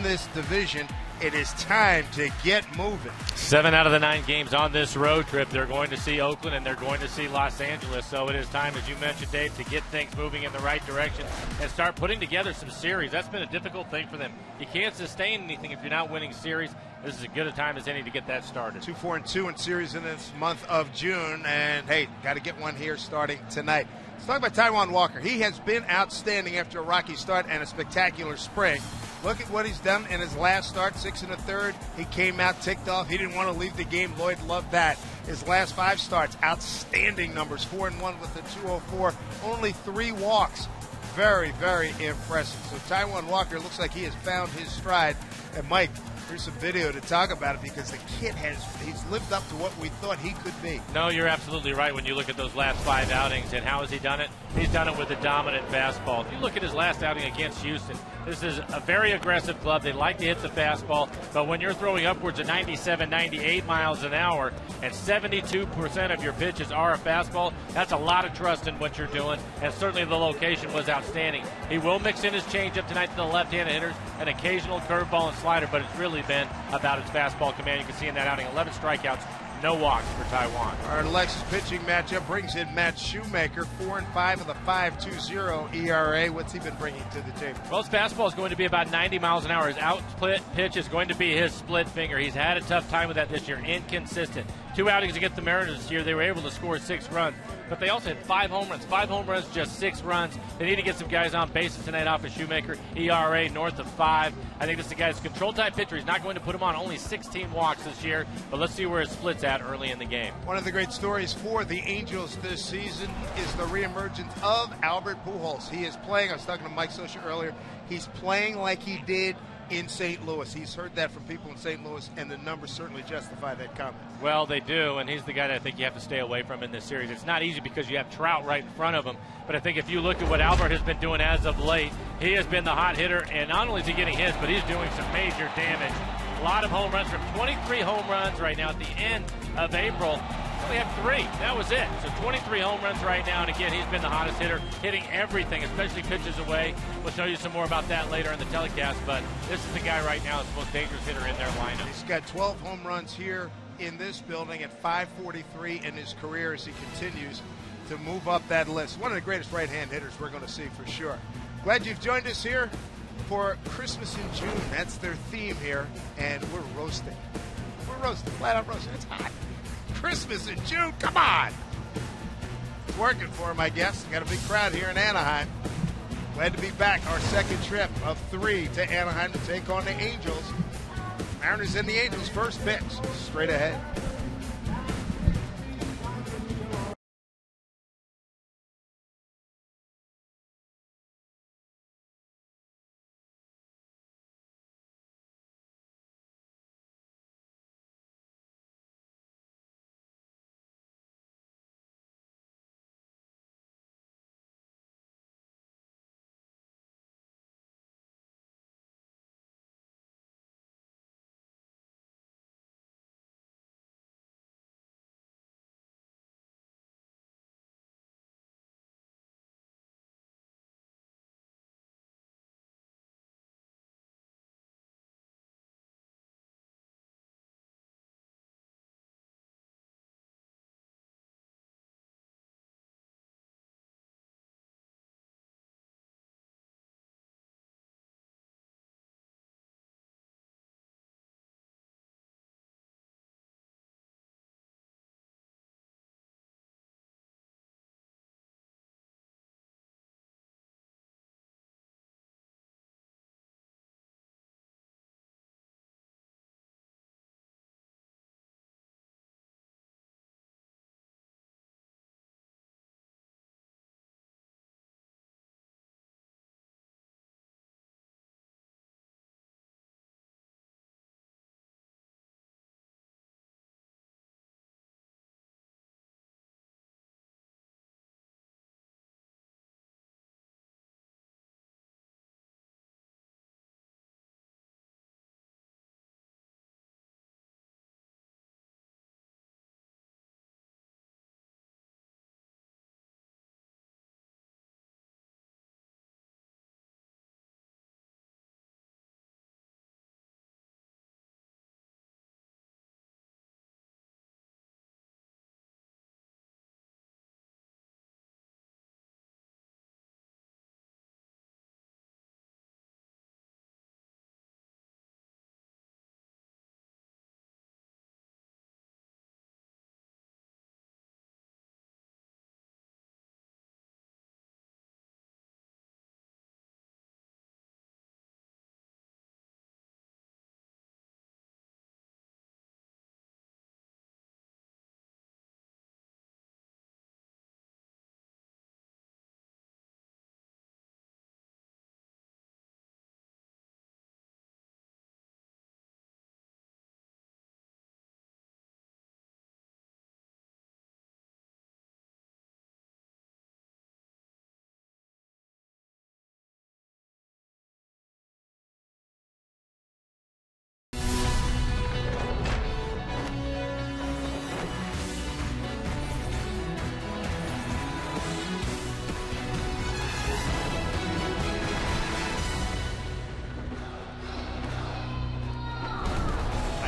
this division. It is time to get moving. 7 out of the 9 games on this road trip, they're going to see Oakland and they're going to see Los Angeles. So it is time, as you mentioned, Dave, to get things moving in the right direction and start putting together some series. That's been a difficult thing for them. You can't sustain anything if you're not winning series. This is as good a time as any to get that started. 2-4-2 in series in this month of June. And, hey, got to get one here starting tonight. Let's talk about Taijuan Walker. He has been outstanding after a rocky start and a spectacular spring. Look at what he's done in his last start, 6 1/3. He came out ticked off. He didn't want to leave the game. Lloyd loved that. His last 5 starts, outstanding numbers, 4-1 with the 204. Only 3 walks. Very, very impressive. So Taijuan Walker looks like he has found his stride. And Mike, here's some video to talk about it because the kid he's lived up to what we thought he could be. No, you're absolutely right when you look at those last 5 outings. And how has he done it? He's done it with a dominant fastball. If you look at his last outing against Houston, this is a very aggressive club. They like to hit the fastball. But when you're throwing upwards of 97, 98 miles an hour and 72% of your pitches are a fastball, that's a lot of trust in what you're doing. And certainly the location was outstanding. He will mix in his changeup tonight to the left-handed hitters, an occasional curveball and slider, but it's really been about his fastball command. You can see in that outing 11 strikeouts, no walks for Taijuan. Our Lexus pitching matchup brings in Matt Shoemaker, 4-5 with a 5.20 ERA. What's he been bringing to the table? Well, his fastball is going to be about 90 miles an hour. His out pitch is going to be his split finger. He's had a tough time with that this year. Inconsistent. 2 outings against the Mariners this year, they were able to score 6 runs. But they also had 5 home runs. 5 home runs, just 6 runs. They need to get some guys on base tonight off of Shoemaker. ERA north of 5. I think this is a guy's control-type pitcher. He's not going to put him on. Only 16 walks this year. But let's see where his split's at early in the game. One of the great stories for the Angels this season is the reemergence of Albert Pujols. He is playing, I was talking to Mike Scioscia earlier, he's playing like he did in St. Louis. He's heard that from people in St. Louis, and the numbers certainly justify that comment. Well, they do, and he's the guy that I think you have to stay away from in this series. It's not easy because you have Trout right in front of him, but I think if you look at what Albert has been doing as of late, he has been the hot hitter, and not only is he getting hits, but he's doing some major damage. A lot of home runs from 23 home runs right now at the end of April. We had 3. That was it. So 23 home runs right now, and again, he's been the hottest hitter, hitting everything, especially pitches away. We'll tell you some more about that later in the telecast, but this is the guy right now that's the most dangerous hitter in their lineup. He's got 12 home runs here in this building at 543 in his career as he continues to move up that list. One of the greatest right-hand hitters we're going to see for sure. Glad you've joined us here for Christmas in June. That's their theme here, and we're roasting. We're roasting, flat out roasting. It's hot. Christmas in June, come on. It's working for him, I guess. Got a big crowd here in Anaheim. Glad to be back. Our second trip of 3 to Anaheim to take on the Angels. Mariners and the Angels first pitch straight ahead.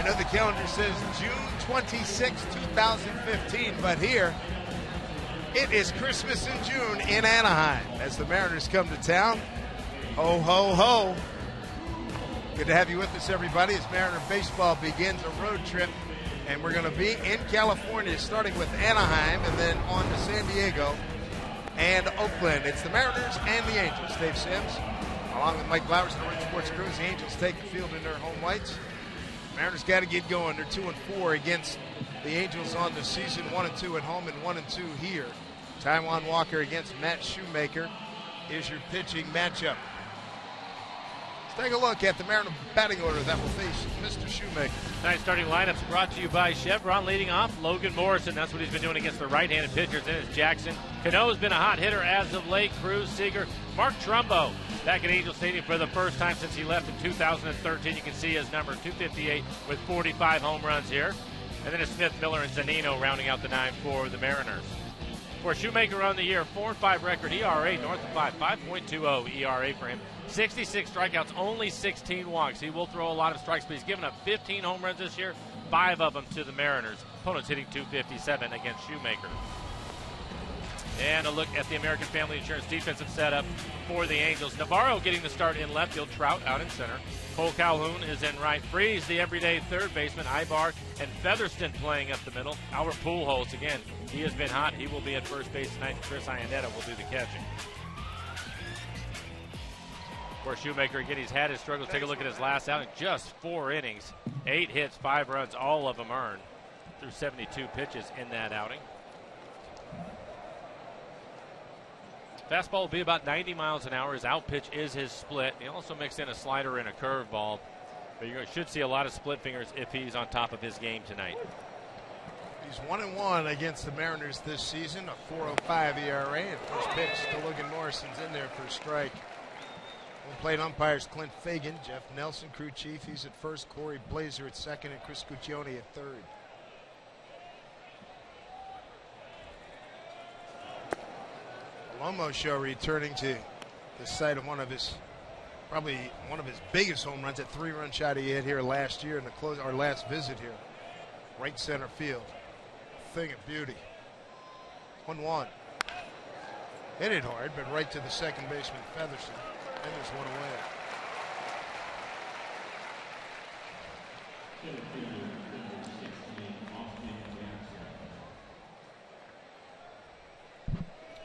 know the calendar says June 26, 2015, but here it is Christmas in June in Anaheim as the Mariners come to town. Ho, ho, ho. Good to have you with us, everybody, as Mariner baseball begins a road trip. And we're going to be in California, starting with Anaheim and then on to San Diego and Oakland. It's the Mariners and the Angels. Dave Sims, along with Mike Blowers and the Orange Sports Crews. The Angels take the field in their home whites. Mariners got to get going. They're 2-4 against the Angels on the season. 1-2 at home and 1-2 here. Taijuan Walker against Matt Shoemaker is your pitching matchup. Take a look at the Mariner batting order that will face Mr. Shoemaker. Tonight's starting lineups brought to you by Chevron. Leading off, Logan Morrison. That's what he's been doing against the right-handed pitchers. Then it's Jackson. Cano's been a hot hitter as of late. Cruz, Seager, Mark Trumbo back at Angel Stadium for the first time since he left in 2013. You can see his number 258 with 45 home runs here. And then it's Smith, Miller, and Zunino rounding out the 9 for the Mariners. For Shoemaker on the year, 4-5 record, ERA north of 5, 5.20 ERA for him. 66 strikeouts, only 16 walks. He will throw a lot of strikes, but he's given up 15 home runs this year, 5 of them to the Mariners. Opponents hitting .257 against Shoemaker. And a look at the American Family Insurance defensive setup for the Angels. Navarro getting the start in left field, Trout out in center. Cole Calhoun is in right. Freeze, the everyday third baseman. Ibar and Featherston playing up the middle. Albert Pujols, again, he has been hot. He will be at first base tonight. Chris Iannetta will do the catching. For Shoemaker, again, he's had his struggles. Take a look at his last outing. Just 4 innings, 8 hits, 5 runs, all of them earned through 72 pitches in that outing. Fastball will be about 90 miles an hour. His out pitch is his split. He also mixed in a slider and a curveball. But you should see a lot of split fingers if he's on top of his game tonight. He's 1-1 against the Mariners this season, a 4.05 ERA. And first pitch to Logan Morrison's in there for a strike. Home plate umpires Clint Fagan, Jeff Nelson, crew chief. He's at first, Corey Blazer at second, and Chris Cuccione at third. Lomo Show returning to the site of probably one of his biggest home runs, that 3-run shot he had here last year in our last visit here. Right center field. Thing of beauty. 1-1. Hit it hard, but right to the second baseman, Featherston. And there's one away.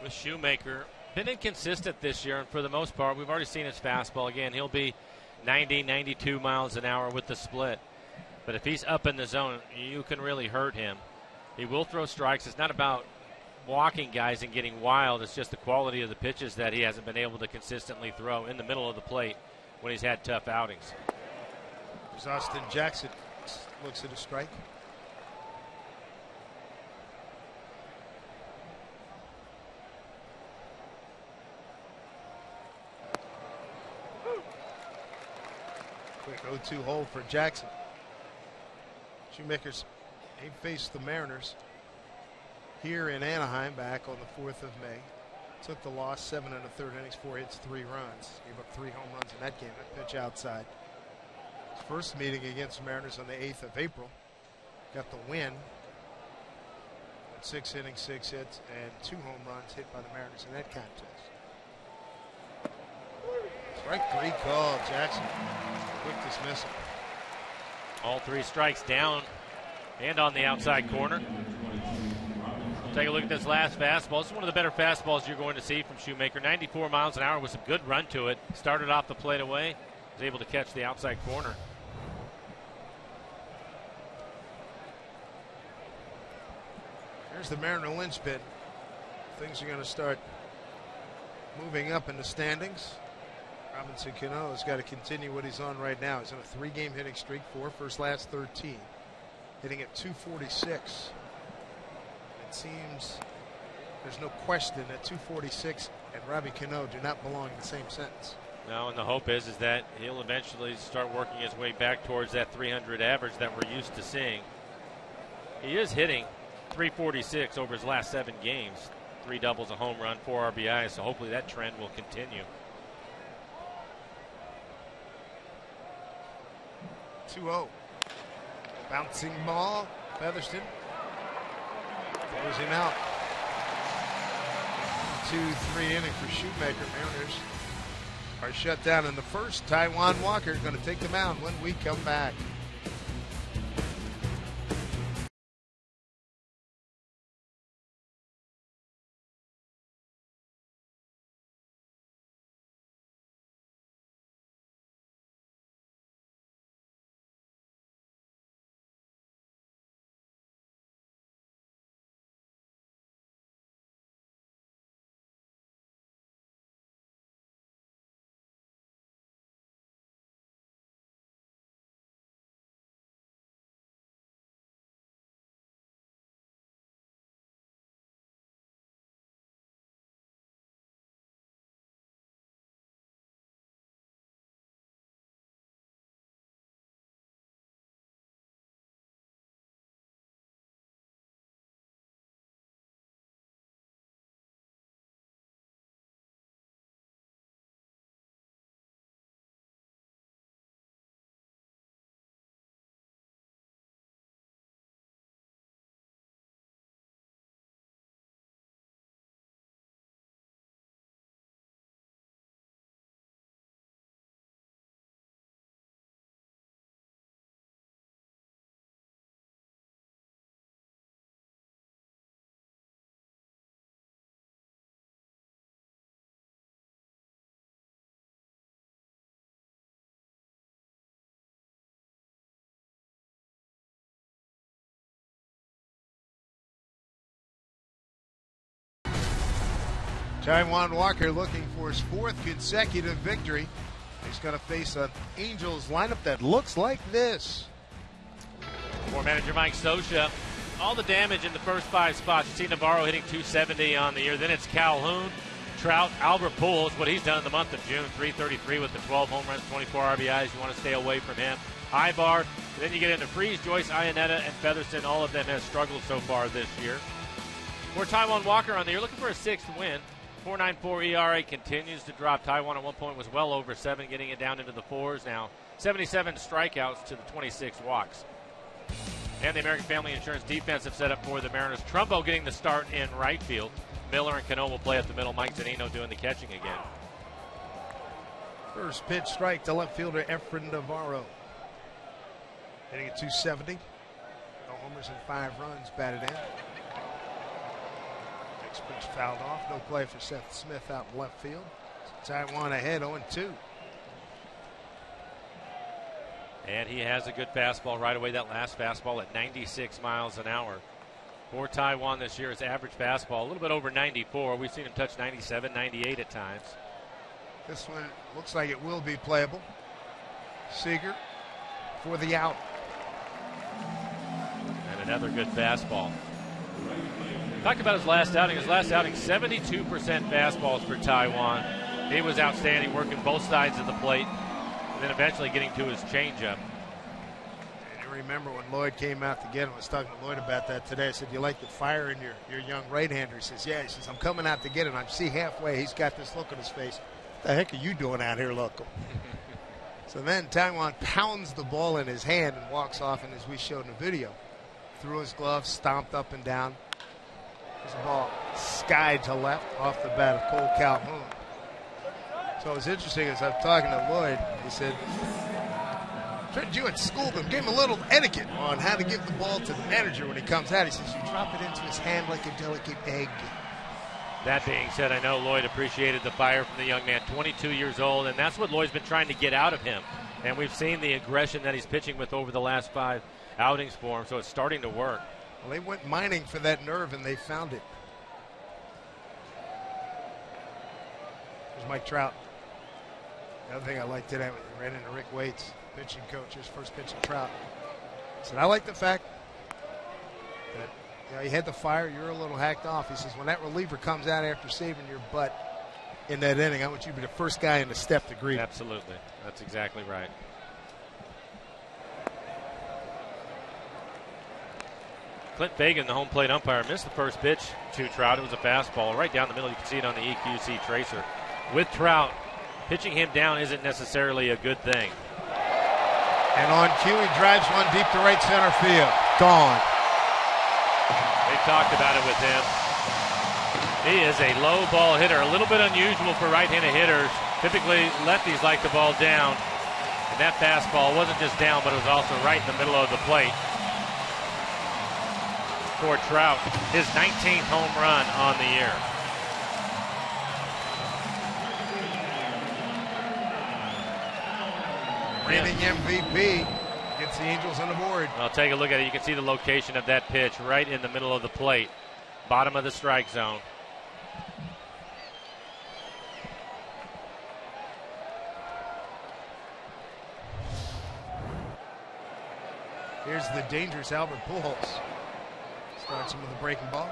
With Shoemaker, been inconsistent this year, and for the most part, we've already seen his fastball. Again, he'll be 90, 92 miles an hour with the split. But if he's up in the zone, you can really hurt him. He will throw strikes. It's not about walking guys and getting wild. It's just the quality of the pitches that he hasn't been able to consistently throw in the middle of the plate when he's had tough outings. There's Austin Jackson. Looks at a strike. Quick 0-2 hold for Jackson. Shoemaker's, he faced the Mariners here in Anaheim back on the 4th of May. Took the loss, 7 1/3 innings, 4 hits, 3 runs. Gave up 3 home runs in that game. That pitch outside. His first meeting against the Mariners on the 8th of April. Got the win. 6 innings, 6 hits, and 2 home runs hit by the Mariners in that contest. Strike 3 call, Jackson. Quick dismissal. All 3 strikes down and on the outside corner. Take a look at this last fastball. This is one of the better fastballs you're going to see from Shoemaker. 94 miles an hour with some good run to it. Started off the plate away. Was able to catch the outside corner. Here's the Mariner linchpin. Things are going to start moving up in the standings. Robinson Cano has got to continue what he's on right now. He's on a 3-game hitting streak, 4 first last 13. Hitting at .246. It seems there's no question that .246 and Robbie Cano do not belong in the same sentence. No, and the hope is that he'll eventually start working his way back towards that 300 average that we're used to seeing. He is hitting .346 over his last 7 games. 3 doubles, a home run, 4 RBIs, so hopefully that trend will continue. 2-0. Bouncing ball. Featherston throws him out. 2-3 inning for Shoemaker. Mariners are shut down in the first. Taijuan Walker going to take the mound when we come back. Taijuan Walker looking for his 4th consecutive victory. He's going to face an Angels lineup that looks like this. For manager Mike Scioscia, all the damage in the first 5 spots. You see Navarro hitting .270 on the year. Then it's Calhoun, Trout, Albert Pujols, what he's done in the month of June. .333 with the 12 home runs, 24 RBIs. You want to stay away from him. Ibar. Then you get into Freese, Joyce, Iannetta, and Featherston. All of them have struggled so far this year. For Taijuan Walker on the year, looking for a 6th win. 4.94 ERA continues to drop. Taijuan at one point was well over 7, getting it down into the 4s now. 77 strikeouts to the 26 walks. And the American Family Insurance defense have set up for the Mariners. Trumbo getting the start in right field. Miller and Cano will play up the middle. Mike Zunino doing the catching again. First pitch strike to left fielder Efren Navarro. Hitting at .270. No homers and 5 runs batted in. Pitch fouled off. No play for Seth Smith out in left field. Taijuan ahead 0-2. And he has a good fastball right away. That last fastball at 96 miles an hour. For Taijuan this year, his average fastball a little bit over 94. We've seen him touch 97, 98 at times. This one looks like it will be playable. Seager for the out. And another good fastball. Talk about his last outing. 72% fastballs for Taijuan. He was outstanding, working both sides of the plate, and then eventually getting to his changeup. And you remember when Lloyd came out to get him, I was talking to Lloyd about that today. I said, you like the fire in your young right-hander? He says, yeah. He says, I'm coming out to get him. I see halfway, he's got this look on his face. What the heck are you doing out here, local? So then Taijuan pounds the ball in his hand and walks off, and as we showed in the video, threw his glove, stomped up and down. There's a ball skied to left off the bat of Cole Calhoun. So it was interesting as I'm talking to Lloyd. He said, Trent Jewett schooled him, gave him a little etiquette on how to give the ball to the manager when he comes out. He says, you drop it into his hand like a delicate egg. That being said, I know Lloyd appreciated the fire from the young man, 22 years old, and that's what Lloyd's been trying to get out of him. And we've seen the aggression that he's pitching with over the last 5 outings for him, so it's starting to work. Well, they went mining for that nerve, and they found it. There's Mike Trout. The other thing I liked today, we ran into Rick Waits, pitching coach, his first pitch of Trout. He said, I like the fact that you had the fire, you're a little hacked off. He says, when that reliever comes out after saving your butt in that inning, I want you to be the first guy in the step to greet him. Absolutely. That's exactly right. Clint Fagan, the home plate umpire, missed the first pitch to Trout. It was a fastball right down the middle. You can see it on the EQC tracer. With Trout, pitching him down isn't necessarily a good thing. And on cue, he drives one deep to right center field. Gone. They talked about it with him. He is a low ball hitter, a little bit unusual for right-handed hitters. Typically, lefties like the ball down. And that fastball wasn't just down, but it was also right in the middle of the plate. For Trout, his 19th home run on the year. Reigning MVP gets the Angels on the board. I'll take a look at it. You can see the location of that pitch right in the middle of the plate. Bottom of the strike zone. Here's the dangerous Albert Pujols. Starts him with a breaking ball.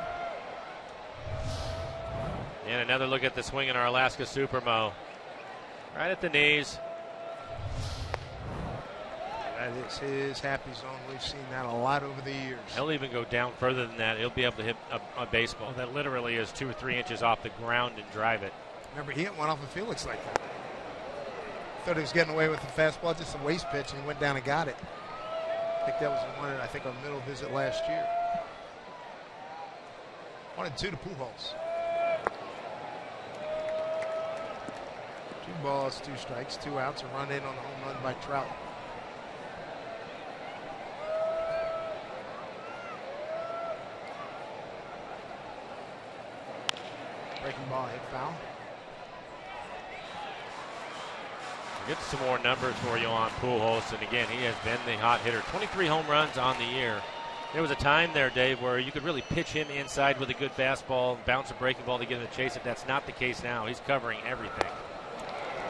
And another look at the swing in our Alaska Supermo. Right at the knees. That is his happy zone. We've seen that a lot over the years. He'll even go down further than that. He'll be able to hit a baseball that literally is 2 or 3 inches off the ground and drive it. Remember, he hit one off of Felix like that. Thought he was getting away with the fastball, just a waste pitch, and he went down and got it. I think that was the one, on middle visit last year. 1-2 to Pujols. 2 balls, 2 strikes, 2 outs, a run in on the home run by Trout. Breaking ball hit foul. We'll get some more numbers for you on Pujols, and again, he has been the hot hitter. 23 home runs on the year. There was a time there, Dave, where you could really pitch him inside with a good fastball, bounce a breaking ball to get him to chase it. That's not the case now. He's covering everything.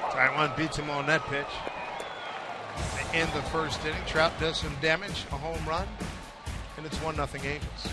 Taijuan beats him on that pitch. In the first inning, Trout does some damage, a home run, and it's 1-0 Angels.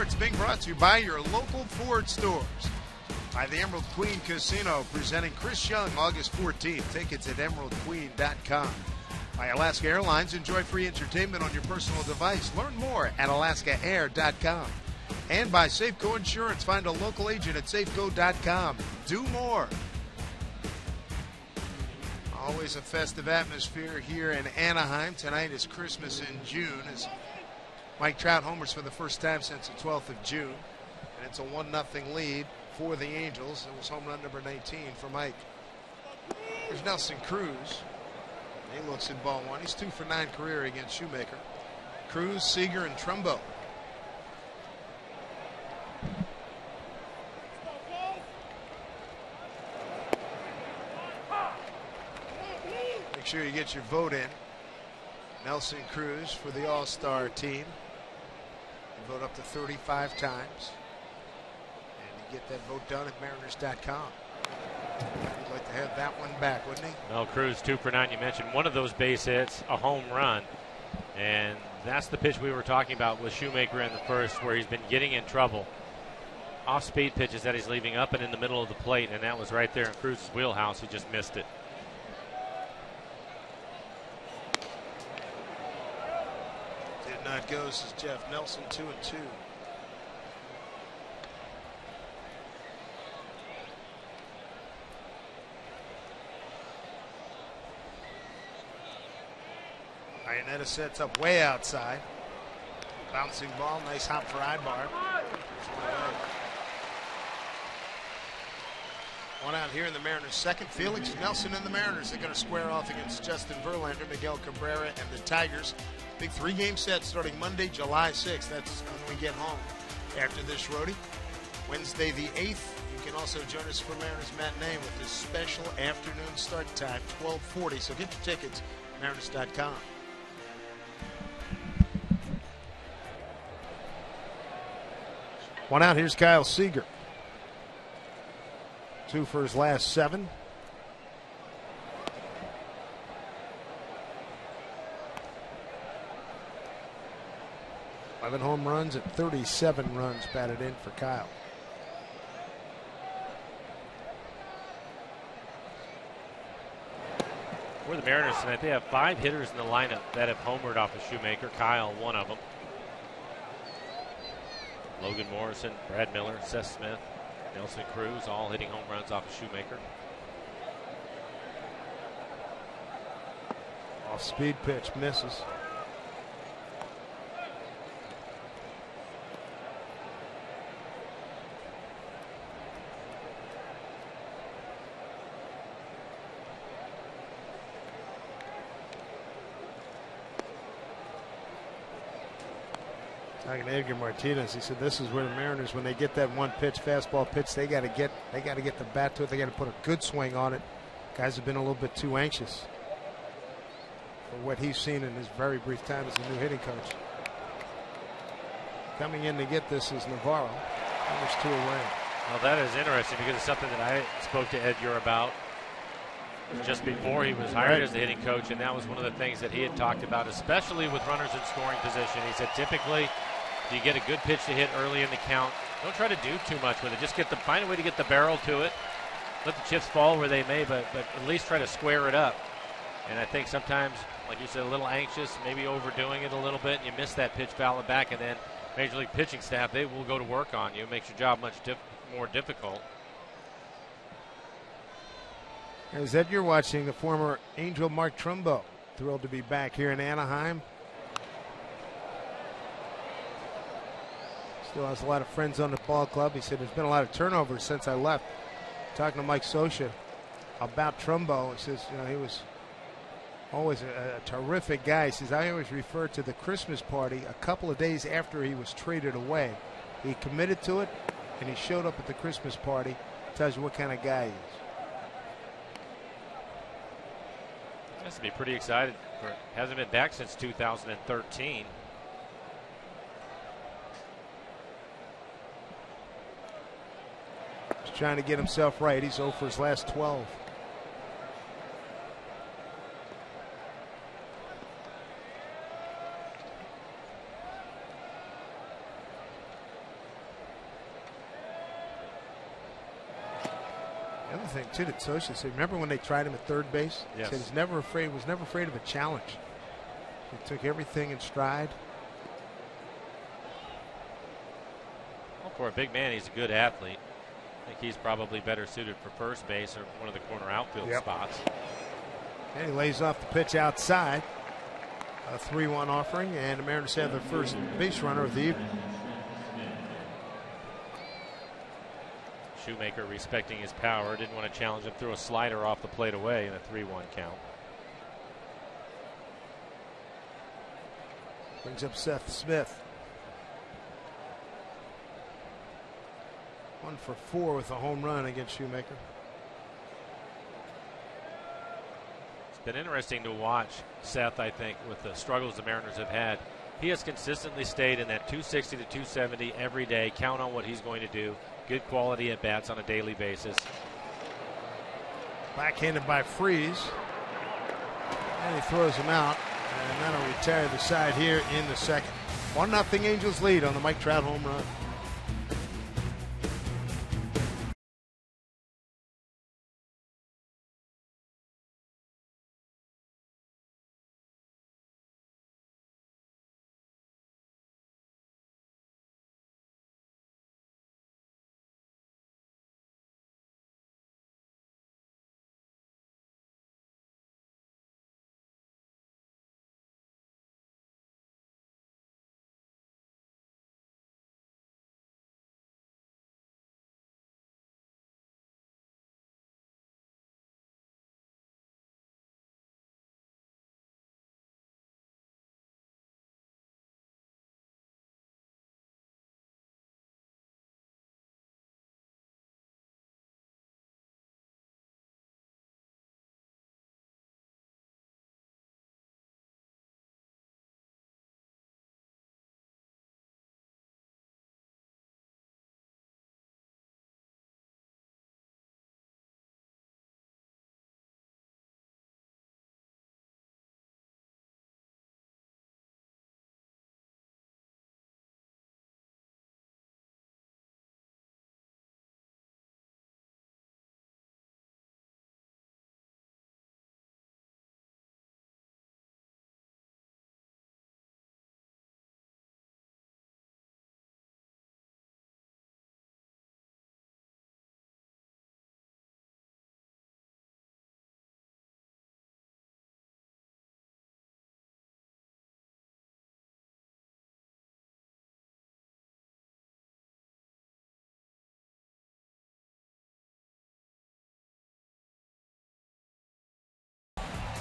It's being brought to you by your local Ford stores. By the Emerald Queen Casino, presenting Chris Young August 14th. Tickets at emeraldqueen.com. By Alaska Airlines, enjoy free entertainment on your personal device. Learn more at alaskaair.com. And by Safeco Insurance, find a local agent at safeco.com. Do more. Always a festive atmosphere here in Anaheim. Tonight is Christmas in June as Mike Trout homers for the first time since the 12th of June. And it's a 1-0 lead for the Angels. It was home run number 19 for Mike. There's Nelson Cruz. He looks at ball one. He's 2 for 9 career against Shoemaker. Cruz, Seager, and Trumbo. Make sure you get your vote in. Nelson Cruz for the All-Star team. You vote up to 35 times. And you get that vote done at Mariners.com. He'd like to have that one back, wouldn't he? Well, Cruz 2 for 9. You mentioned one of those base hits, a home run. And That's the pitch we were talking about with Shoemaker in the first, where he's been getting in trouble. Off-speed pitches that he's leaving up and in the middle of the plate, and that was right there in Cruz's wheelhouse. He just missed it. Did not go, says Jeff Nelson, 2-2. Iannetta sets up way outside. Bouncing ball, nice hop for Ibar. One out here in the Mariners' second. Felix Nelson and the Mariners are going to square off against Justin Verlander, Miguel Cabrera, and the Tigers. Big 3-game set starting Monday, July 6th. That's when we get home after this roadie. Wednesday the 8th. You can also join us for Mariners Matinee with this special afternoon start time, 12:40. So get your tickets, Mariners.com. One out, here's Kyle Seager. 2 for his last 7. Eleven home runs and 37 runs batted in for Kyle. For the Mariners tonight, they have 5 hitters in the lineup that have homered off of Shoemaker. Kyle, one of them. Logan Morrison, Brad Miller, Seth Smith, Nelson Cruz, all hitting home runs off of Shoemaker. Off speed pitch, misses. Talking to Edgar Martinez, he said this is where the Mariners, when they get that one pitch, fastball pitch, they got to get the bat to it. They got to put a good swing on it. Guys have been a little bit too anxious for what he's seen in his very brief time as a new hitting coach. Coming in to get this is Navarro. There's 2 away. Well, that is interesting because it's something that I spoke to Edgar about just before he was hired as the hitting coach, and that was one of the things that he had talked about, especially with runners in scoring position. He said typically you get a good pitch to hit early in the count. Don't try to do too much with it. Just find a way to get the barrel to it. Let the chips fall where they may, but at least try to square it up. And I think sometimes, like you said, a little anxious, maybe overdoing it a little bit, and you miss that pitch, foul it back, and then Major League pitching staff, they will go to work on you. It makes your job much more difficult. As Ed, you're watching the former Angel Mark Trumbo. Thrilled to be back here in Anaheim. Still has a lot of friends on the ball club. He said there's been a lot of turnovers since I left. Talking to Mike Scioscia about Trumbo, he says, you know, he was always a terrific guy. He says, I always refer to the Christmas party a couple of days after he was traded away. He committed to it, and he showed up at the Christmas party. Tells you what kind of guy he is. Has to be pretty excited. Hasn't been back since 2013. He's trying to get himself right. He's 0 for his last 12. The other thing too that Scioscia said, remember when they tried him at third base? Yes. He said he's never afraid, was never afraid of a challenge. He took everything in stride. Well, for a big man, he's a good athlete. I think he's probably better suited for first base or one of the corner outfield spots. And he lays off the pitch outside. A 3-1 offering, and the Mariners have their first base runner of the evening. Shoemaker respecting his power, didn't want to challenge him, threw a slider off the plate away in a 3-1 count. Brings up Seth Smith. 1 for 4 with a home run against Shoemaker. It's been interesting to watch Seth, I think, with the struggles the Mariners have had. He has consistently stayed in that 260 to 270 every day. Count on what he's going to do. Good quality at bats on a daily basis. Backhanded by Freeze. And he throws him out. And that'll retire the side here in the second. 1-0 Angels lead on the Mike Trout home run.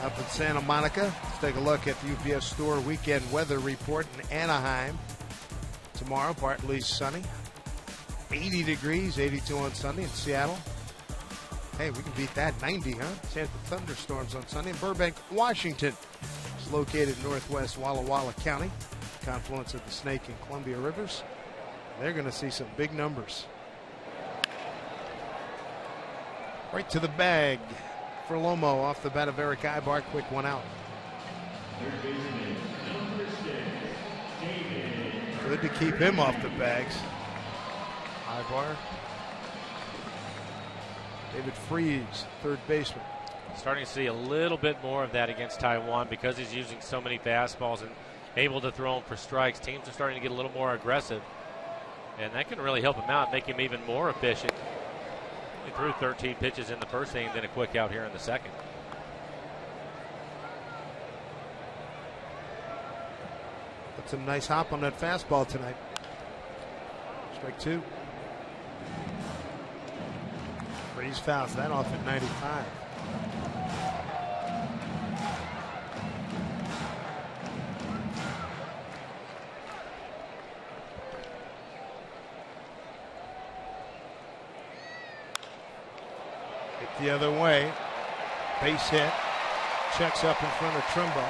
Up in Santa Monica, let's take a look at the UPS Store weekend weather report in Anaheim. Tomorrow, partly sunny. 80 degrees, 82 on Sunday in Seattle. Hey, we can beat that. 90, huh? Chance of thunderstorms on Sunday. In Burbank, Washington. It's located in northwest Walla Walla County, confluence of the Snake and Columbia Rivers. They're going to see some big numbers. Right to the bag for Lomo off the bat of Eric Ibar. Quick one out. Good to keep him off the bags. Ibar. David Freese, third baseman. Starting to see a little bit more of that against Taiwan because he's using so many fastballs and able to throw them for strikes. Teams are starting to get a little more aggressive, and that can really help him out, make him even more efficient. He threw 13 pitches in the first inning, then a quick out here in the second. Got some nice hop on that fastball tonight. Strike two. Freeze fouls that off at 95. The other way, base hit, checks up in front of Trimbo,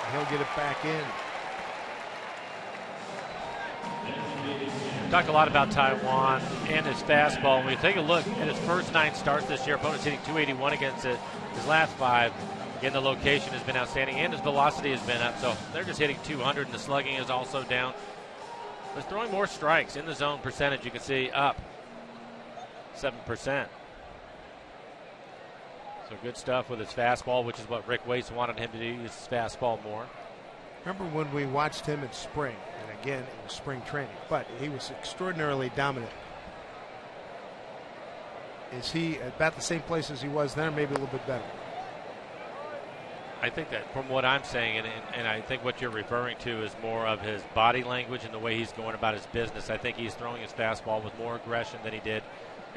and he'll get it back in. Talked a lot about Taiwan and his fastball. When you take a look at his first 9 starts this year, opponents hitting 281 against it. His last 5, again, the location has been outstanding and his velocity has been up. So they're just hitting 200, and the slugging is also down. But throwing more strikes in the zone percentage, you can see up 7%. So good stuff with his fastball, which is what Rick Waite wanted him to do, use his fastball more. Remember when we watched him in spring, and again, it was spring training, but he was extraordinarily dominant. Is he about the same place as he was then, or maybe a little bit better? I think that from what I'm saying, and I think what you're referring to is more of his body language and the way he's going about his business. I think he's throwing his fastball with more aggression than he did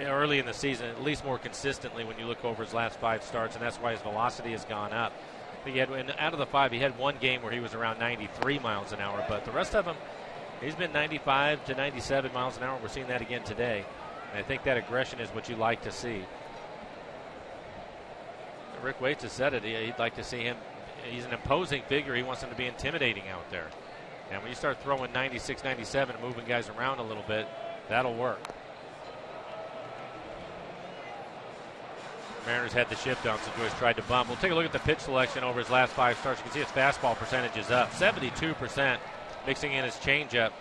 early in the season, at least more consistently when you look over his last 5 starts, and that's why his velocity has gone up. He had, and out of the 5, he had one game where he was around 93 miles an hour, but the rest of them, he's been 95 to 97 miles an hour. We're seeing that again today, and I think that aggression is what you like to see. Rick Waite has said it. He'd like to see him. He's an imposing figure. He wants him to be intimidating out there. And when you start throwing 96, 97 and moving guys around a little bit, that'll work. Mariners had the shift down, so Joyce tried to bump. We'll take a look at the pitch selection over his last 5 starts. You can see his fastball percentage is up, 72%, mixing in his changeup.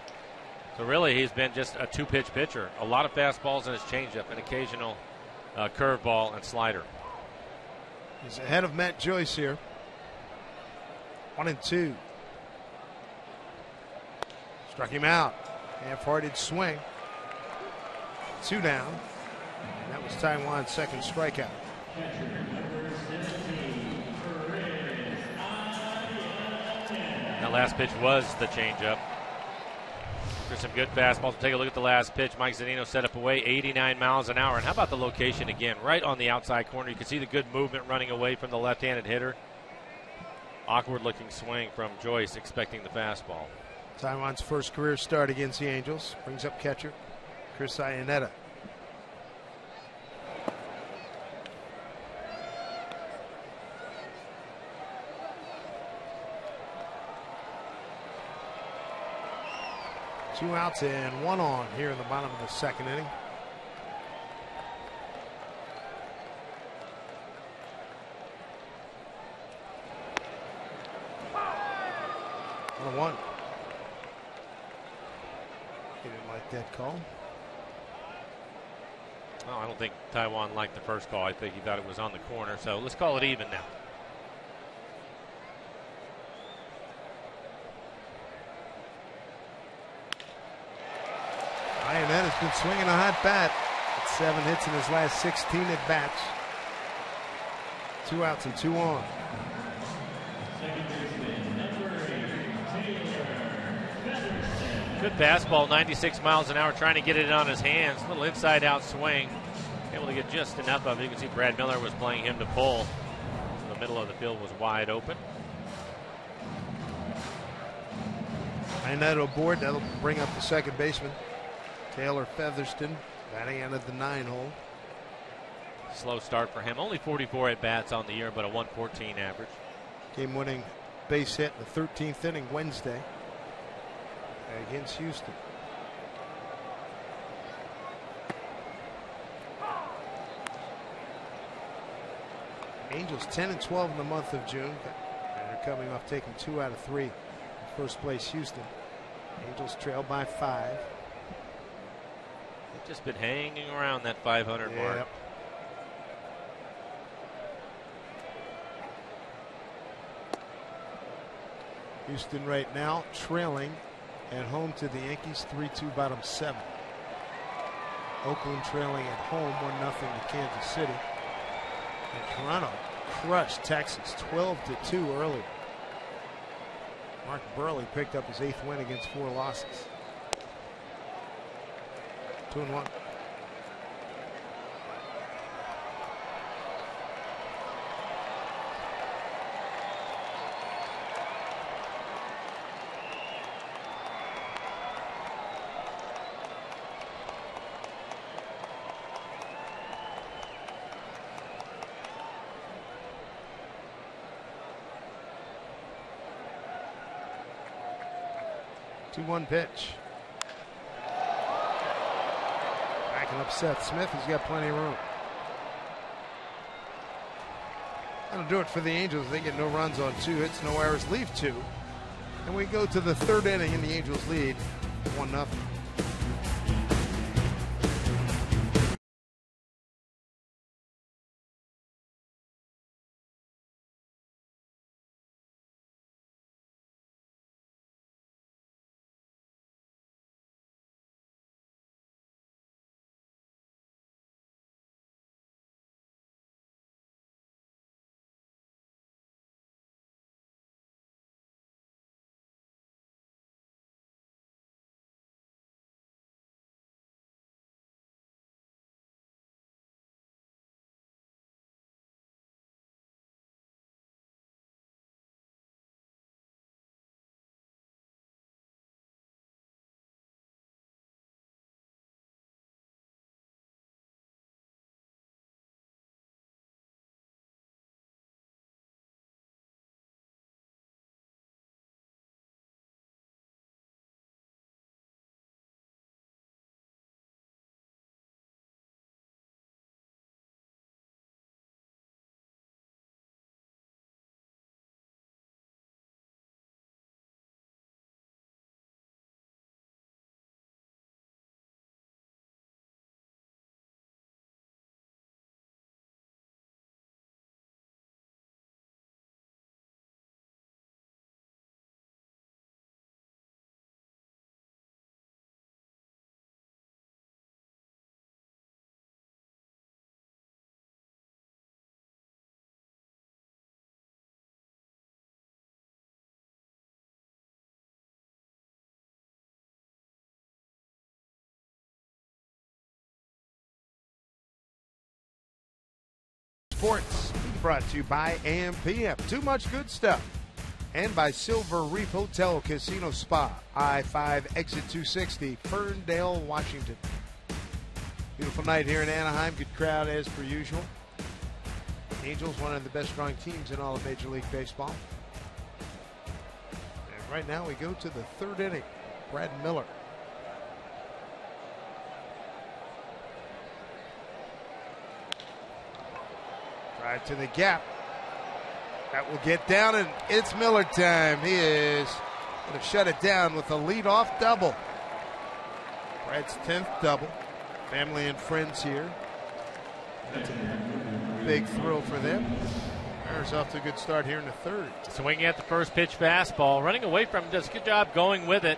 So really, he's been just a 2-pitch pitcher. A lot of fastballs in his changeup, an occasional curveball and slider. He's ahead of Matt Joyce here. 1-2. Struck him out. Half-hearted swing. 2 down. And that was Taijuan's second strikeout. That last pitch was the changeup. There's some good fastballs. Take a look at the last pitch. Mike Zunino set up away, 89 miles an hour. And how about the location again? Right on the outside corner. You can see the good movement running away from the left-handed hitter. Awkward looking swing from Joyce, expecting the fastball. Taijuan's first career start against the Angels. Brings up catcher Chris Iannetta. Two outs and 1 on here in the bottom of the second inning. One. He didn't like that call. Oh, I don't think Taijuan liked the first call. I think he thought it was on the corner. So let's call it even now. Ionnetta's been swinging a hot bat. 7 hits in his last 16 at bats. 2 outs and 2 on. Good fastball, 96 miles an hour, trying to get it on his hands. Little inside-out swing. Able to get just enough of it. You can see Brad Miller was playing him to pull. The middle of the field was wide open. Iannetta aboard. That'll bring up the second baseman, Taylor Featherston, batting out of the 9-hole. Slow start for him. Only 44 at-bats on the year, but a 114 average. Game-winning base hit in the 13th inning Wednesday against Houston. Angels 10-12 in the month of June. They're coming off taking 2 out of 3 in first place Houston. Angels trail by 5. They've just been hanging around that 500 mark. Houston right now trailing at home to the Yankees 3-2 bottom 7. Oakland trailing at home 1-0 to Kansas City. And Toronto crushed Texas 12-2 early. Mark Burley picked up his 8th win against 4 losses. 2-1. One pitch. Backing up Seth Smith. He's got plenty of room. That'll do it for the Angels. They get no runs on 2 hits, no errors, leave 2. And we go to the 3rd inning and the Angels lead 1-0. Sports, brought to you by AM/PM. Too much good stuff. And by Silver Reef Hotel Casino Spa, I-5 exit 260, Ferndale, Washington. Beautiful night here in Anaheim. Good crowd as per usual. Angels, one of the best strong teams in all of Major League Baseball. And right now we go to the third inning. Brad Miller. Drive to the gap. That will get down, and it's Miller time. He is going to shut it down with a leadoff double. Brad's 10th double. Family and friends here. That's a big thrill for them. Mariners off to a good start here in the third. Swinging at the first pitch fastball. Running away from him. Does a good job going with it.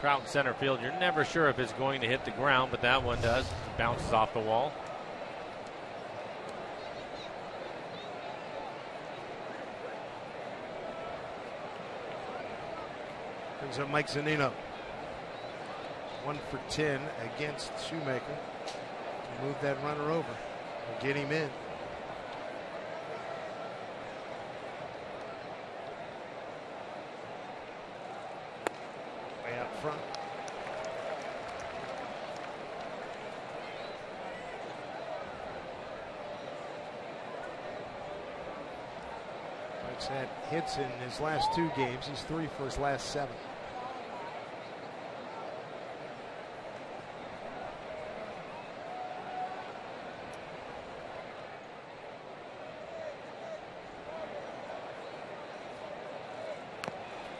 Trout in center field. You're never sure if it's going to hit the ground, but that one does. It bounces off the wall. Brings up Mike Zunino. 1 for 10 against Shoemaker to move that runner over and get him in. Way out front. Mike's had hits in his last 2 games. He's 3 for his last 7.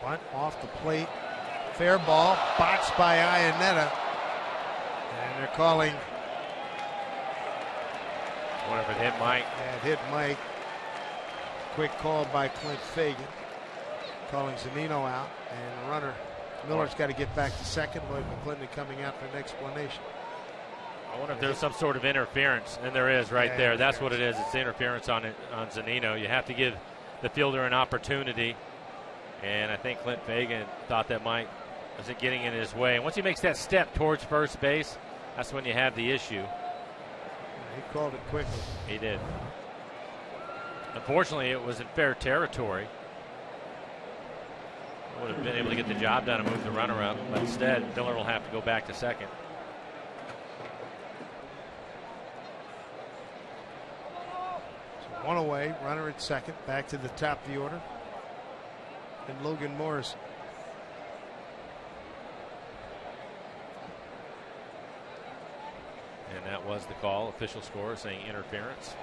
Bunt off the plate. Fair ball. Boxed by Iannetta. And they're calling. What if it hit Mike? Yeah, it hit Mike. Quick call by Clint Fagan. Calling Zunino out. And the runner, Miller's got to get back to second. Lloyd McClendon coming out for an explanation. I wonder if there's some sort of interference. And there is right there. That's what it is. It's interference on Zunino. You have to give the fielder an opportunity. And I think Clint Fagan thought that Mike wasn't getting in his way. And once he makes that step towards first base, that's when you have the issue. He called it quickly. He did. Unfortunately, it was in fair territory. Would have been able to get the job done and move the runner up. But instead, Miller will have to go back to second. So 1 away, runner at second. Back to the top of the order. And Logan Morrison. And that was the call. Official score saying interference.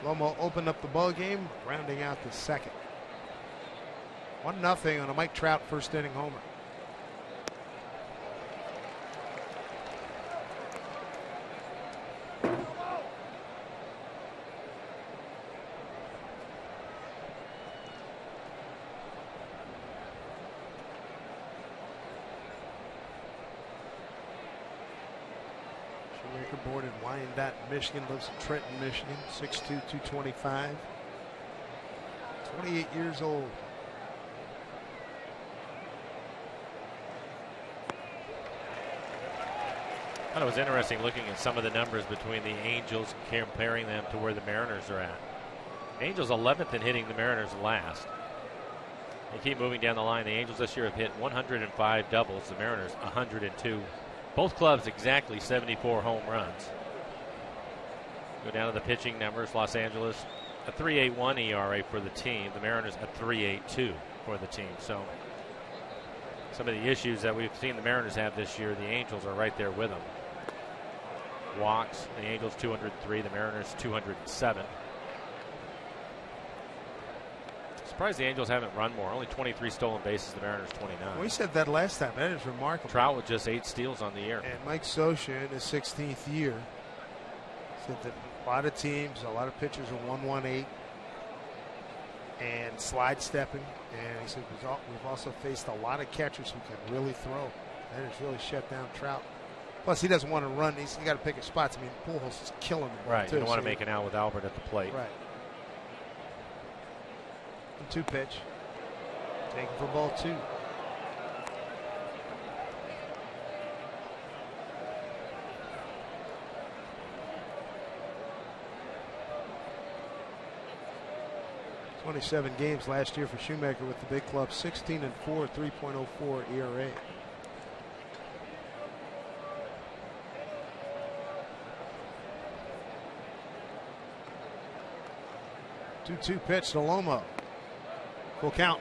Lomo opened up the ball game, rounding out the second. 1-0 on a Mike Trout first inning homer. Born in Wyandotte, Michigan, lives in Trenton, Michigan, 6'2", 225. 28 years old. I thought it was interesting looking at some of the numbers between the Angels, comparing them to where the Mariners are at. Angels 11th in hitting, the Mariners last. They keep moving down the line. The Angels this year have hit 105 doubles, the Mariners 102. Both clubs exactly 74 home runs. Go down to the pitching numbers. Los Angeles, a 3.81 ERA for the team. The Mariners, a 3.82 for the team. So some of the issues that we've seen the Mariners have this year, the Angels are right there with them. Walks, the Angels 203, the Mariners 207. Surprised the Angels haven't run more. Only 23 stolen bases, the Mariners 29. We said that last time. That is remarkable. Trout with just 8 steals on the year. And Mike Scioscia in his 16th year said that a lot of teams, a lot of pitchers are 1-1-8 and slide stepping. And he said we've also faced a lot of catchers who can really throw. That has really shut down Trout. Plus, he doesn't want to run. He's got to pick his spots. I mean, Pujols is killing him. Right. You don't want to make it out with Albert at the plate. Right. 2 pitch. Taken for ball 2. 27 games last year for Shoemaker with the big club, 16-4, 3.04 ERA. Two-two pitch to Lomo. Full count.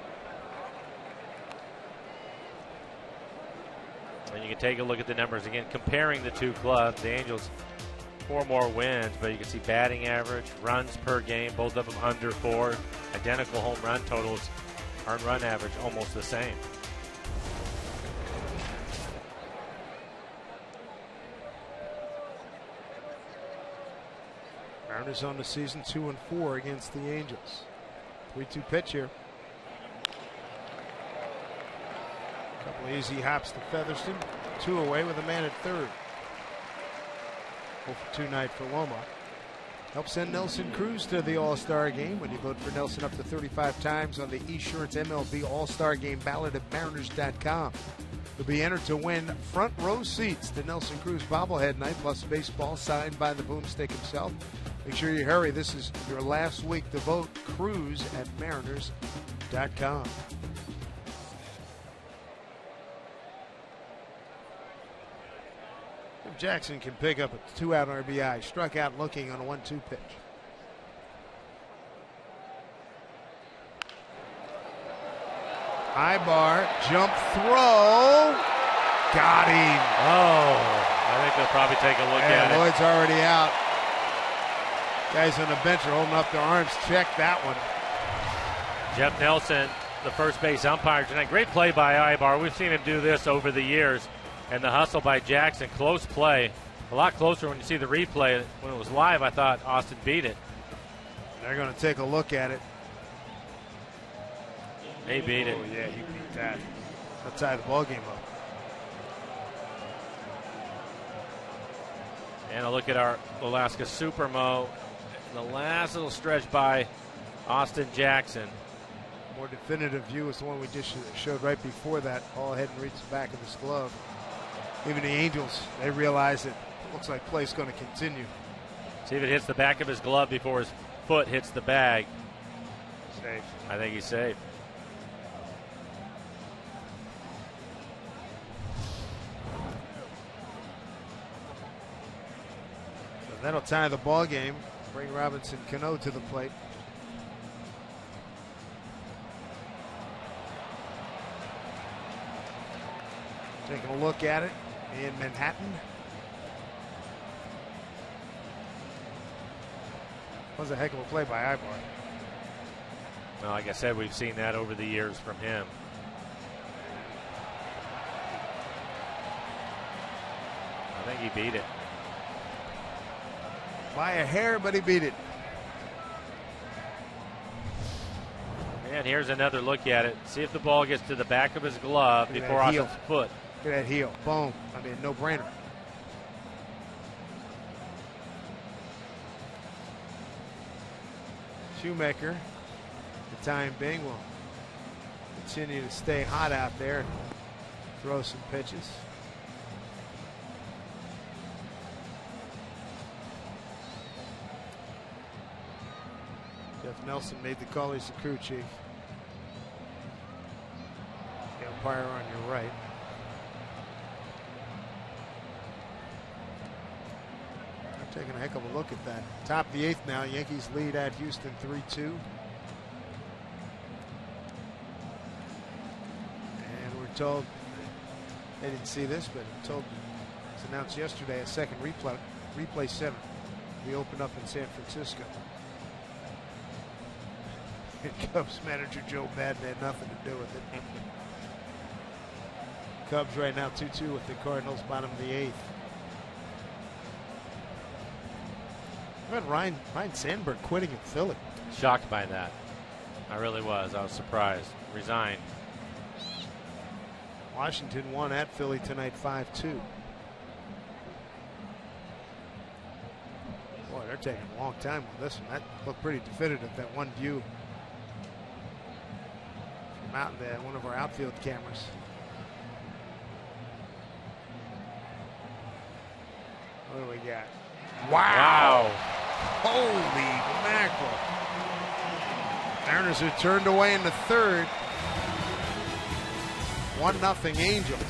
And you can take a look at the numbers again, comparing the two clubs. The Angels 4 more wins, but you can see batting average, runs per game, both of them under 4. Identical home run totals, earned run average almost the same. Mariners on the season 2-4 against the Angels. 3-2 pitch here. Couple of easy hops to Featherston. 2 away with a man at third. 0-for-2 night for Loma. Help send Nelson Cruz to the All-Star game when you vote for Nelson up to 35 times on the Esurance MLB All-Star Game ballot at Mariners.com. You'll be entered to win front row seats to Nelson Cruz bobblehead night plus baseball signed by the boomstick himself. Make sure you hurry. This is your last week to vote. Cruz at Mariners.com. Jackson can pick up a 2-out RBI. Struck out looking on a 1-2 pitch. High bar, jump throw. Got him. Oh, I think they'll probably take a look at it. Lloyd's already out. Guys on the bench are holding up their arms. Check that one. Jeff Nelson, the first base umpire tonight. Great play by Ibar. We've seen him do this over the years. And the hustle by Jackson, close play. A lot closer when you see the replay. When it was live, I thought Austin beat it. They're going to take a look at it. He beat it. Oh, yeah, he beat that. That tied the ball game up. And a look at our Alaska Supermo. The last little stretch by Austin Jackson. More definitive view is the one we just showed right before that. Ball ahead and reached the back of his glove. Even the Angels, they realize it looks like play's going to continue. See if it hits the back of his glove before his foot hits the bag. Safe. I think he's safe. So that'll tie the ball game. Bring Robinson Cano to the plate. Taking a look at it in Manhattan. That was a heck of a play by Ibar. Well, like I said, we've seen that over the years from him. I think he beat it. By a hair, but he beat it. And here's another look at it. See if the ball gets to the back of his glove before Austin's foot. Look at that heel. Boom. I mean, no brainer. Shoemaker, the time being, will continue to stay hot out there and throw some pitches. Jeff Nelson made the call. He's the crew chief. The umpire on your right. I'm taking a heck of a look at that. Top of the 8th now. Yankees lead at Houston 3-2. And we're told, they didn't see this, but I'm told it was announced yesterday a second replay center. We opened up in San Francisco. And Cubs manager Joe Madden had nothing to do with it. Cubs right now 2-2 with the Cardinals, bottom of the 8th. How about Ryan Sandberg quitting in Philly? Shocked by that. I really was. I was surprised. Resigned. Washington won at Philly tonight 5-2. Boy, they're taking a long time on this one. That looked pretty definitive, that one view from out there, one of our outfield cameras. What do we got? Wow. Holy mackerel. Mariners are turned away in the third. 1-0 Angels.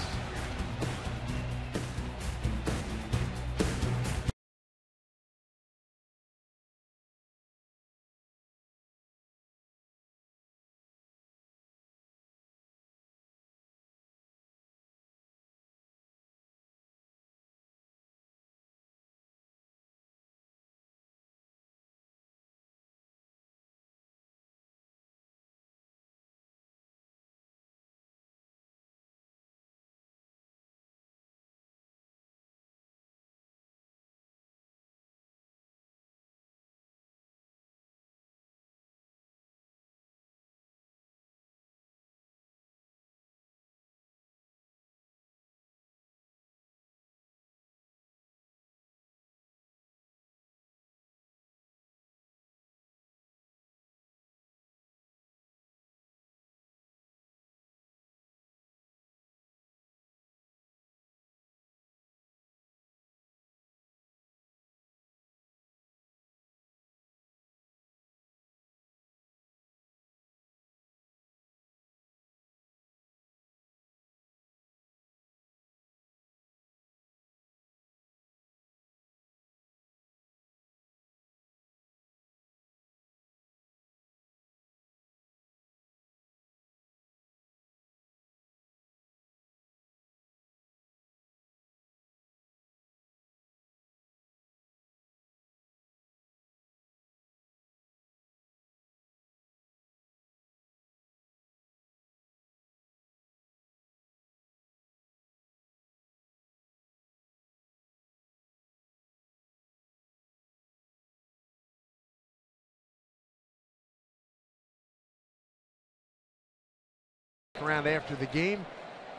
Around after the game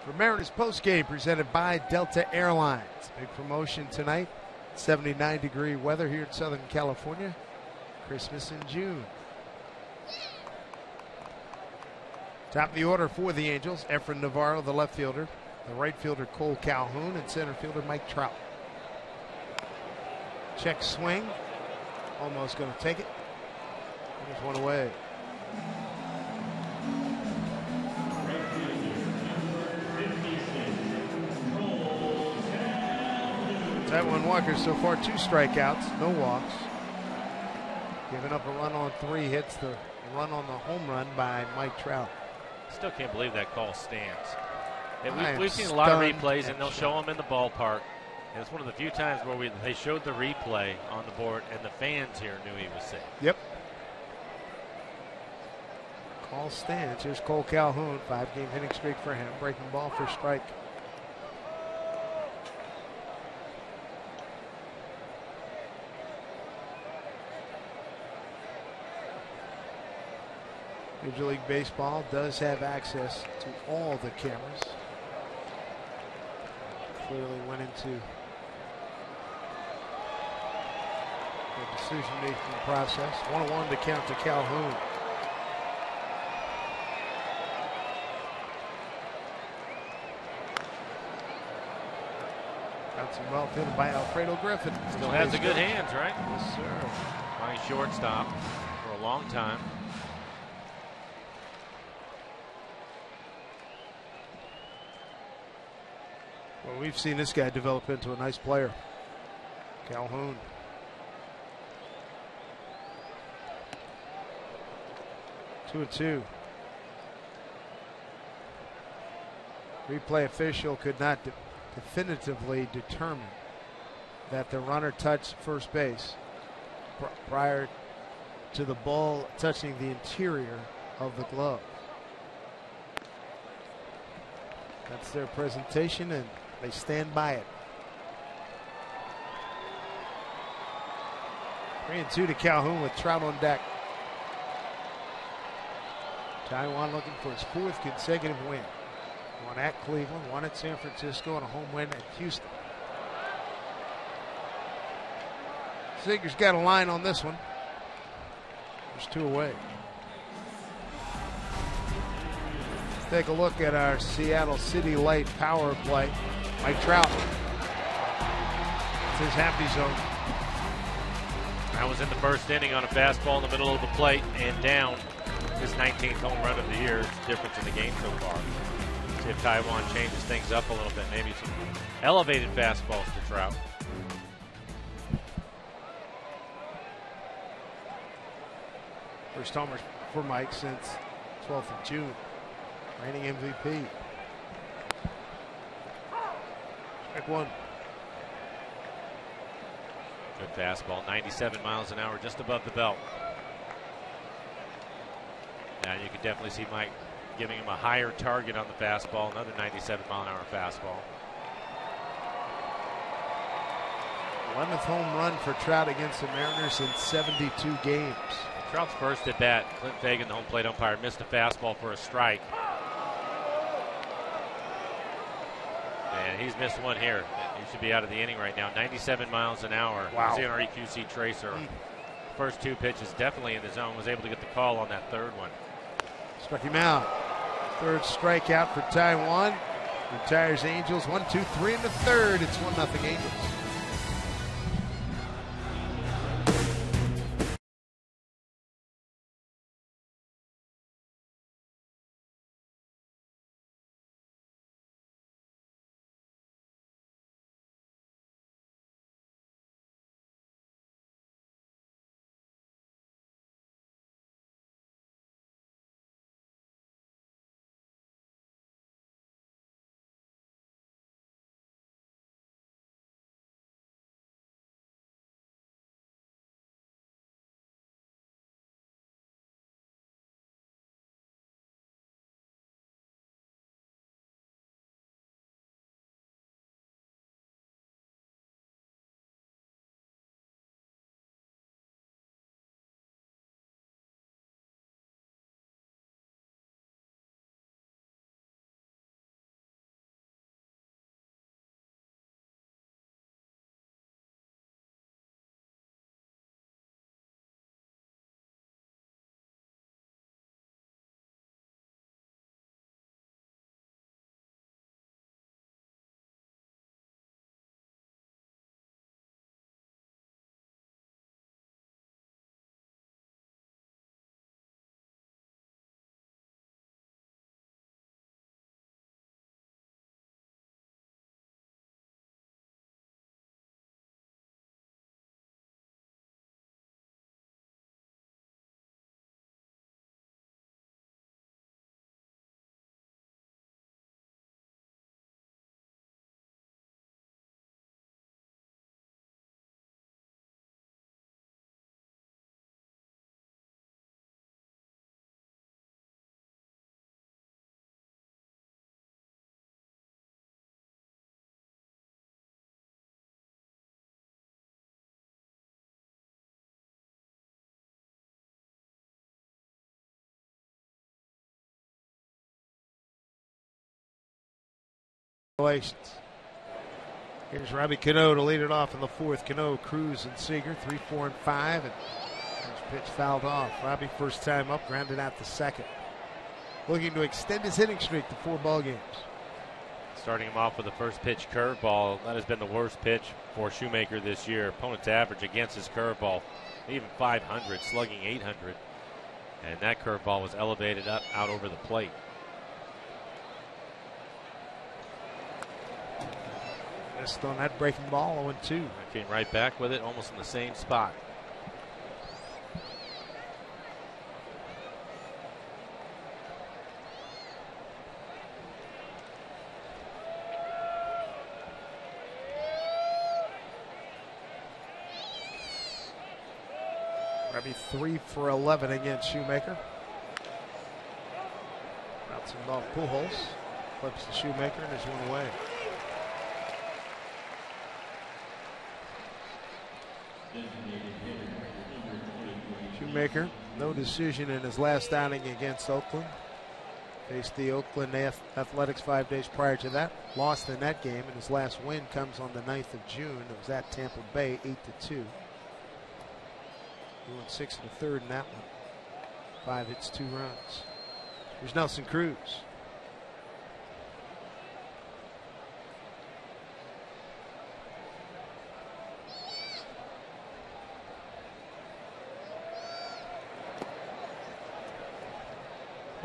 for Mariners postgame presented by Delta Airlines. Big promotion tonight. 79-degree weather here in Southern California. Christmas in June. Top of the order for the Angels, Efrain Navarro, the left fielder. The right fielder, Cole Calhoun, and center fielder, Mike Trout. Check swing. Almost going to take it. There's one away. Taijuan Walker so far 2 strikeouts, no walks. Giving up a run on 3 hits, the run on the home run by Mike Trout. Still can't believe that call stands. And we've seen a lot of replays, and they'll show them in the ballpark. And it's one of the few times where they showed the replay on the board, and the fans here knew he was safe. Yep. Call stands. Here's Cole Calhoun, 5-game hitting streak for him. Breaking ball for strike. Major League Baseball does have access to all the cameras. Clearly went into the decision-making process. 1-1 to count to Calhoun. Bouncing well fielded by Alfredo Griffin. Still has the good hands, right? Yes, sir. Playing shortstop for a long time. Well, we've seen this guy develop into a nice player. Calhoun. 2-2. Replay official could not definitively determine that the runner touched first base prior to the ball touching the interior of the glove. That's their presentation, and they stand by it. 3-2 to Calhoun with Trout on deck. Taijuan looking for his 4th consecutive win. One at Cleveland, one at San Francisco, and a home win at Houston. Seager's got a line on this one. There's 2 away. Let's take a look at our Seattle City Light power play. Mike Trout. It's his happy zone. That was in the first inning on a fastball in the middle of the plate and down. his 19th home run of the year. It's the difference in the game so far. See if Taijuan changes things up a little bit. Maybe some elevated fastballs to Trout. First homer for Mike since 12th of June. Reigning MVP. Strike one. Good fastball, 97 miles an hour, just above the belt. Now you can definitely see Mike giving him a higher target on the fastball, another 97 mile an hour fastball. 11th home run for Trout against the Mariners in 72 games. Trout's first at bat, Clint Fagan, the home plate umpire, missed a fastball for a strike. And he's missed one here. He should be out of the inning right now. 97 miles an hour. Wow. See on our EQC tracer. First two pitches definitely in the zone. Was able to get the call on that third one. Struck him out. Third strikeout for Taijuan. Retires Angels. 1, 2, 3 in the third. It's 1-0 Angels. Here's Robbie Cano to lead it off in the fourth. Cano, Cruz, and Seager, 3, 4, and 5. And first pitch fouled off. Robbie first time up, grounded out the second. Looking to extend his hitting streak to 4 ball games. Starting him off with the first pitch curveball. That has been the worst pitch for Shoemaker this year. Opponent's average against his curveball, even 500, slugging 800. And that curveball was elevated up out over the plate. Missed on that breaking ball, 0-2. Came right back with it, almost in the same spot. Robbie 3 for 11 against Shoemaker. Bouncing off Pujols. Flips to Shoemaker and is one away. Shoemaker, no decision in his last outing against Oakland. Faced the Oakland Athletics 5 days prior to that. Lost in that game, and his last win comes on the 9th of June. It was at Tampa Bay, 8-2. He went 6 1/3 in that one. 5 hits, 2 runs. Here's Nelson Cruz.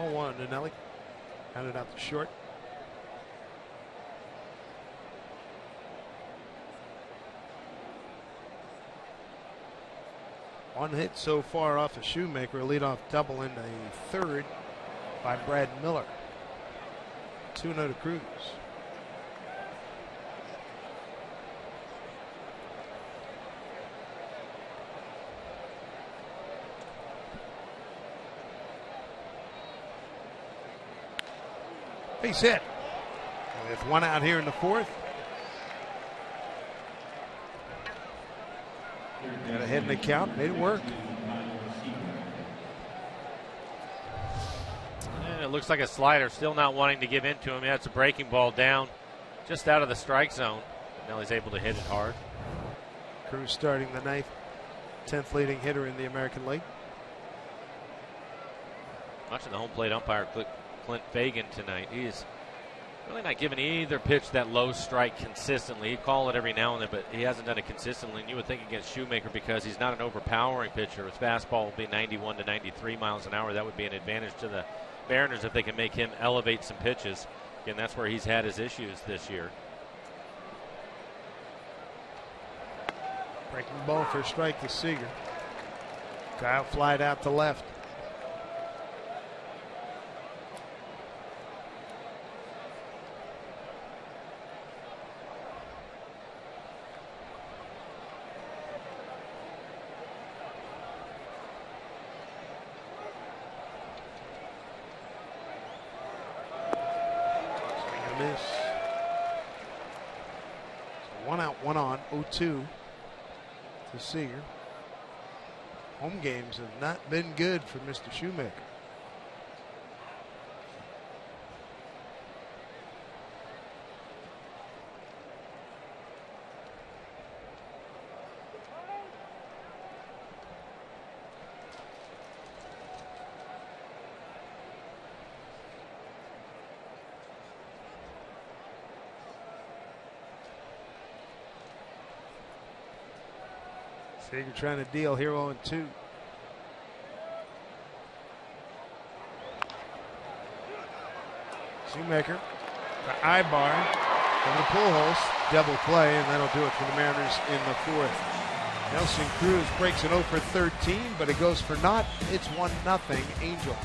0-1 to Nelly. Counted out to short. One hit so far off a Shoemaker, a leadoff double in the third by Brad Miller. 2-0 to Cruz. Base hit. With one out here in the fourth. Got ahead in the count, made it work. And it looks like a slider, still not wanting to give in to him. That's a breaking ball down just out of the strike zone. Now he's able to hit it hard. Cruz starting the ninth, 10th leading hitter in the American League. Watching the home plate umpire, Clint Fagan, tonight. He's really not giving either pitch that low strike consistently. He'd call it every now and then, but he hasn't done it consistently. And you would think against Shoemaker, because he's not an overpowering pitcher. His fastball will be 91 to 93 miles an hour. That would be an advantage to the Mariners if they can make him elevate some pitches. Again, that's where he's had his issues this year. Breaking ball for a strike to Seager. Kyle flied out to left. Miss. So 1 out, 1 on, 0-2 to Seager. Home games have not been good for Mr. Shoemaker. Seager trying to deal here 0-2. Shoemaker to Ibar over the Pujols, double play, and that'll do it for the Mariners in the fourth. Nelson Cruz breaks an 0 for 13, but it goes for naught. It's 1-0 Angels.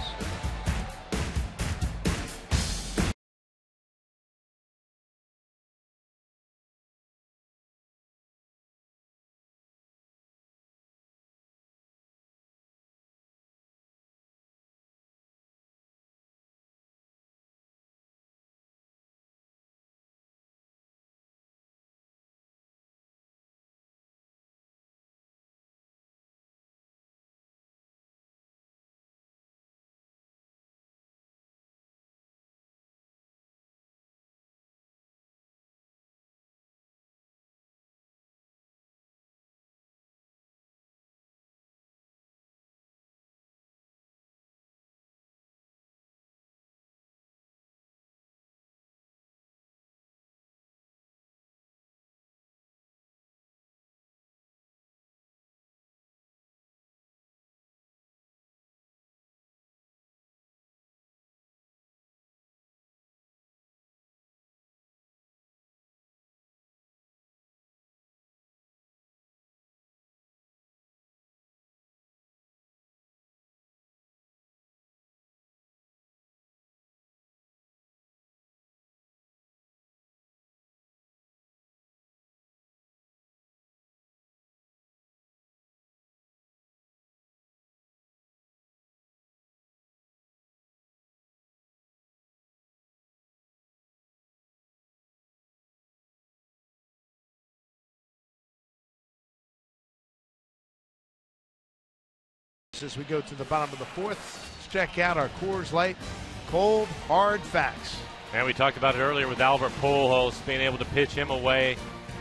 As we go to the bottom of the fourth, let's check out our Coors Light cold hard facts. And we talked about it earlier with Albert Pujols being able to pitch him away.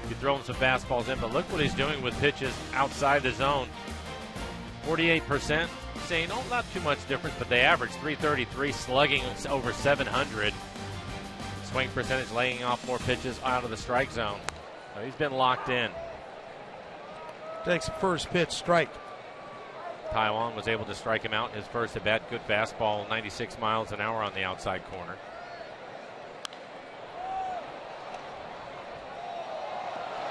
You throw him some fastballs in, but look what he's doing with pitches outside the zone. 48%, saying, oh, not too much difference, but they average 333, slugging over 700. Swing percentage laying off more pitches out of the strike zone. So he's been locked in. Takes the first pitch, strike. Taiwan was able to strike him out in his first at bat. Good fastball, 96 miles an hour on the outside corner.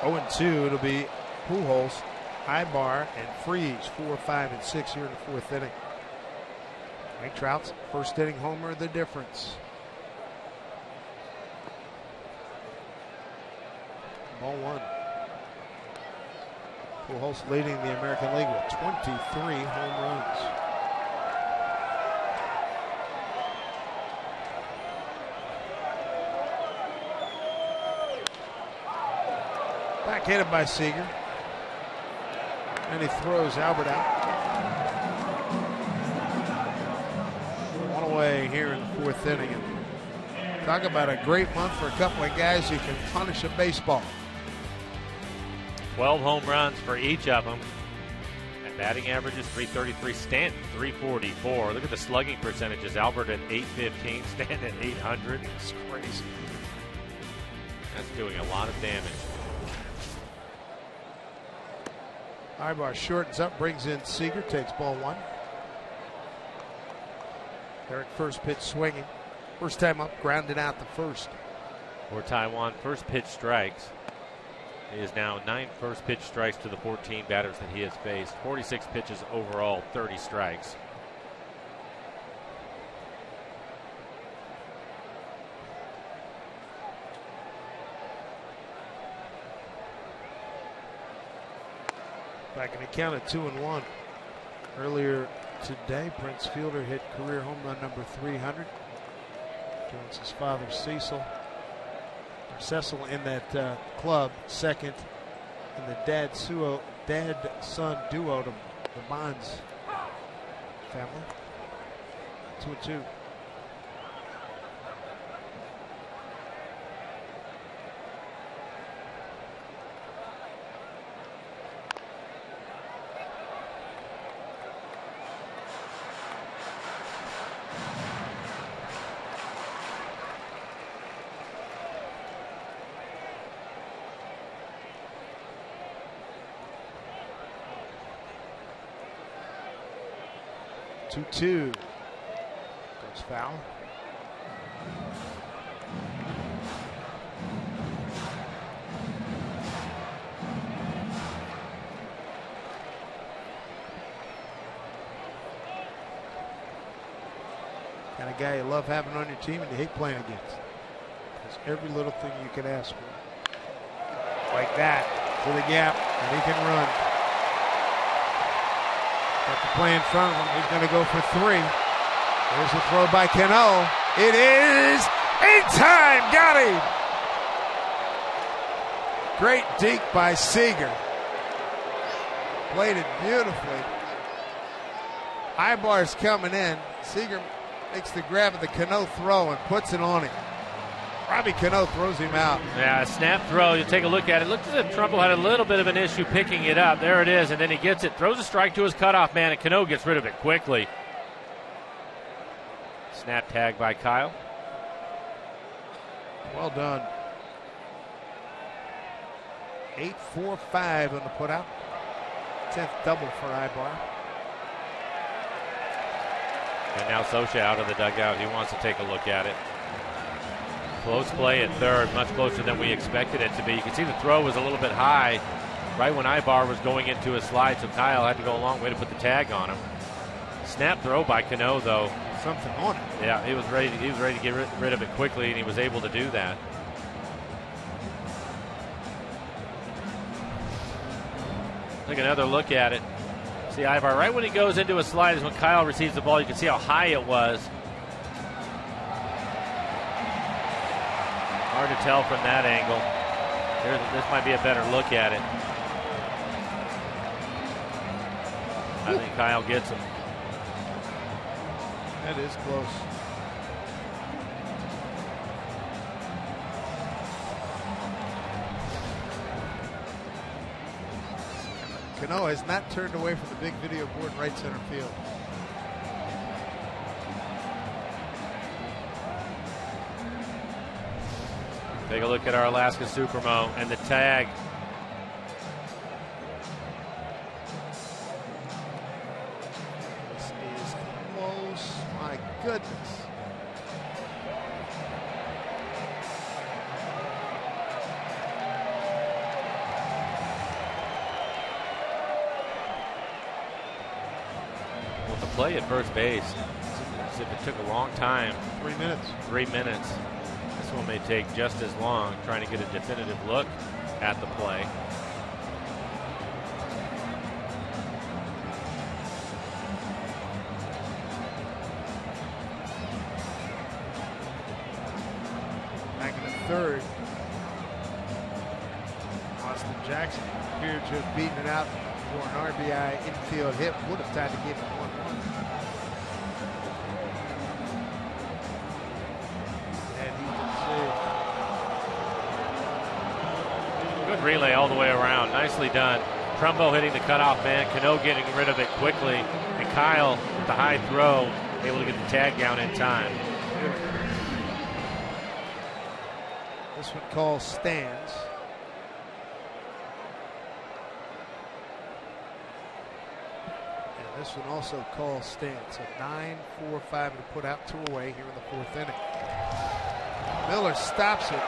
Oh, and 2, it'll be Pujols, Ibar, and Freeze, 4, 5, and 6 here in the 4th inning. Mike Trout's first inning homer, the difference. Ball 1. Pujols leading the American League with 23 home runs. Backhanded by Seager. And he throws Albert out. One away here in the 4th inning. And talk about a great month for a couple of guys who can punish a baseball. 12 home runs for each of them. And batting averages, .333. Stanton, .344. Look at the slugging percentages. Albert at .815. Stanton at .800. It's crazy. That's doing a lot of damage. Ibar shortens up, brings in Seager, takes ball 1. Eric first pitch swinging. First time up, grounded out the first. For Taiwan, first pitch strikes. He is now 9 first pitch strikes to the 14 batters that he has faced. 46 pitches overall, 30 strikes. Back in the count at 2-1. Earlier today, Prince Fielder hit career home run number 300 against his father Cecil in that club, second in the dad-son duo to the Bonds family. 2-2. Two goes foul. Kind of guy you love having on your team and you hate playing against. There's every little thing you can ask for. Like that to the gap, and he can run. Got the play in front of him. He's going to go for 3. There's a throw by Cano. It is in time. Got him. Great deke by Seager. Played it beautifully. Ibar's coming in. Seager makes the grab of the Cano throw and puts it on him. Robbie Cano throws him out. Yeah, snap throw. You take a look at it. Looks as if Trumbull had a little bit of an issue picking it up. There it is, and then he gets it. Throws a strike to his cutoff man, and Cano gets rid of it quickly. Snap tag by Kyle. Well done. 8-4-5 on the putout. 10th double for Ibar. And now Scioscia out of the dugout. He wants to take a look at it. Close play at third, much closer than we expected it to be. You can see the throw was a little bit high right when Ibar was going into his slide, so Kyle had to go a long way to put the tag on him. Snap throw by Cano, though. Something on it. Yeah, he was ready to get rid of it quickly, and he was able to do that. Take another look at it. See Ibar right when he goes into a slide is when Kyle receives the ball. You can see how high it was. Hard to tell from that angle. This might be a better look at it. I think Kyle gets him. That is close. Cano has not turned away from the big video board in right center field. Take a look at our Alaska Supermo and the tag. play at first base. As if it took a long time. 3 minutes. 3 minutes. This one may take just as long, trying to get a definitive look at the play. Back in the third, Austin Jackson appeared to have beaten it out for an RBI infield hit. Would have tied the game at 1-1. Good relay all the way around. Nicely done. Trumbo hitting the cutoff man. Cano getting rid of it quickly. And Kyle with the high throw, able to get the tag down in time. This one called stands. And this one also called stands. So 9-4-5 to put out 2 away here in the 4th inning. Miller stops it.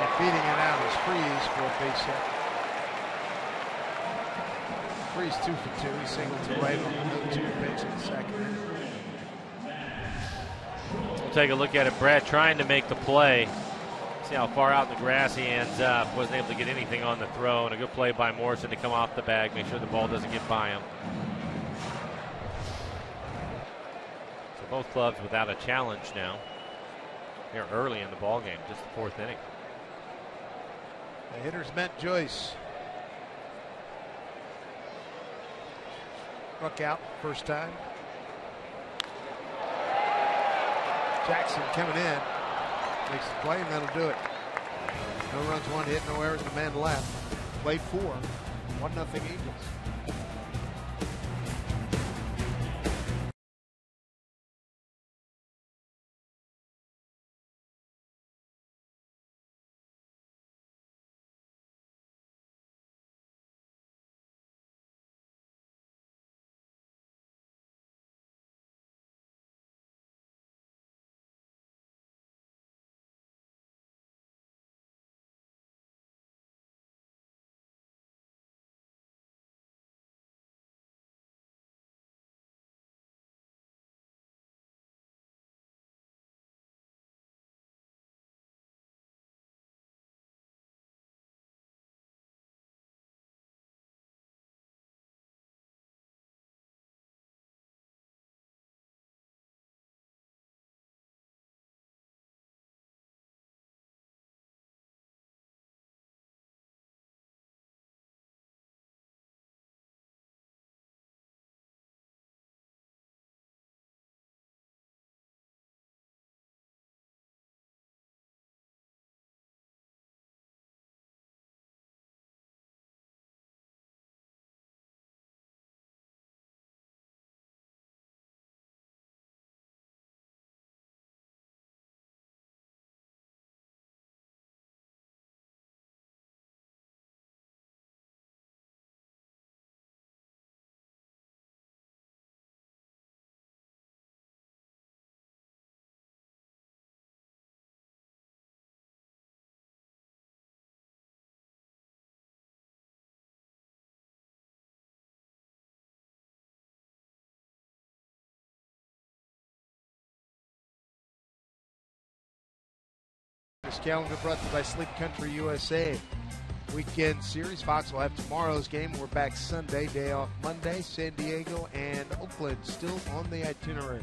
And beating it out is Freeze for a base hit. Freeze 2 for 2. He singled to right on the 0-2 pitch in the second. We'll take a look at it. Brad trying to make the play. See how far out in the grass he ends up. Wasn't able to get anything on the throw. And a good play by Morrison to come off the bag. Make sure the ball doesn't get by him. So both clubs without a challenge now. Here early in the ball game, just the 4th inning. The hitters meant Joyce. Struck out first time. Jackson coming in. Makes the play, and that'll do it. No runs, 1 hit, no errors, and a man left. Played 4. 1-0 Angels. This calendar brought to you by Sleep Country USA. Weekend series. Fox will have tomorrow's game. We're back Sunday. Day off Monday. San Diego and Oakland still on the itinerary.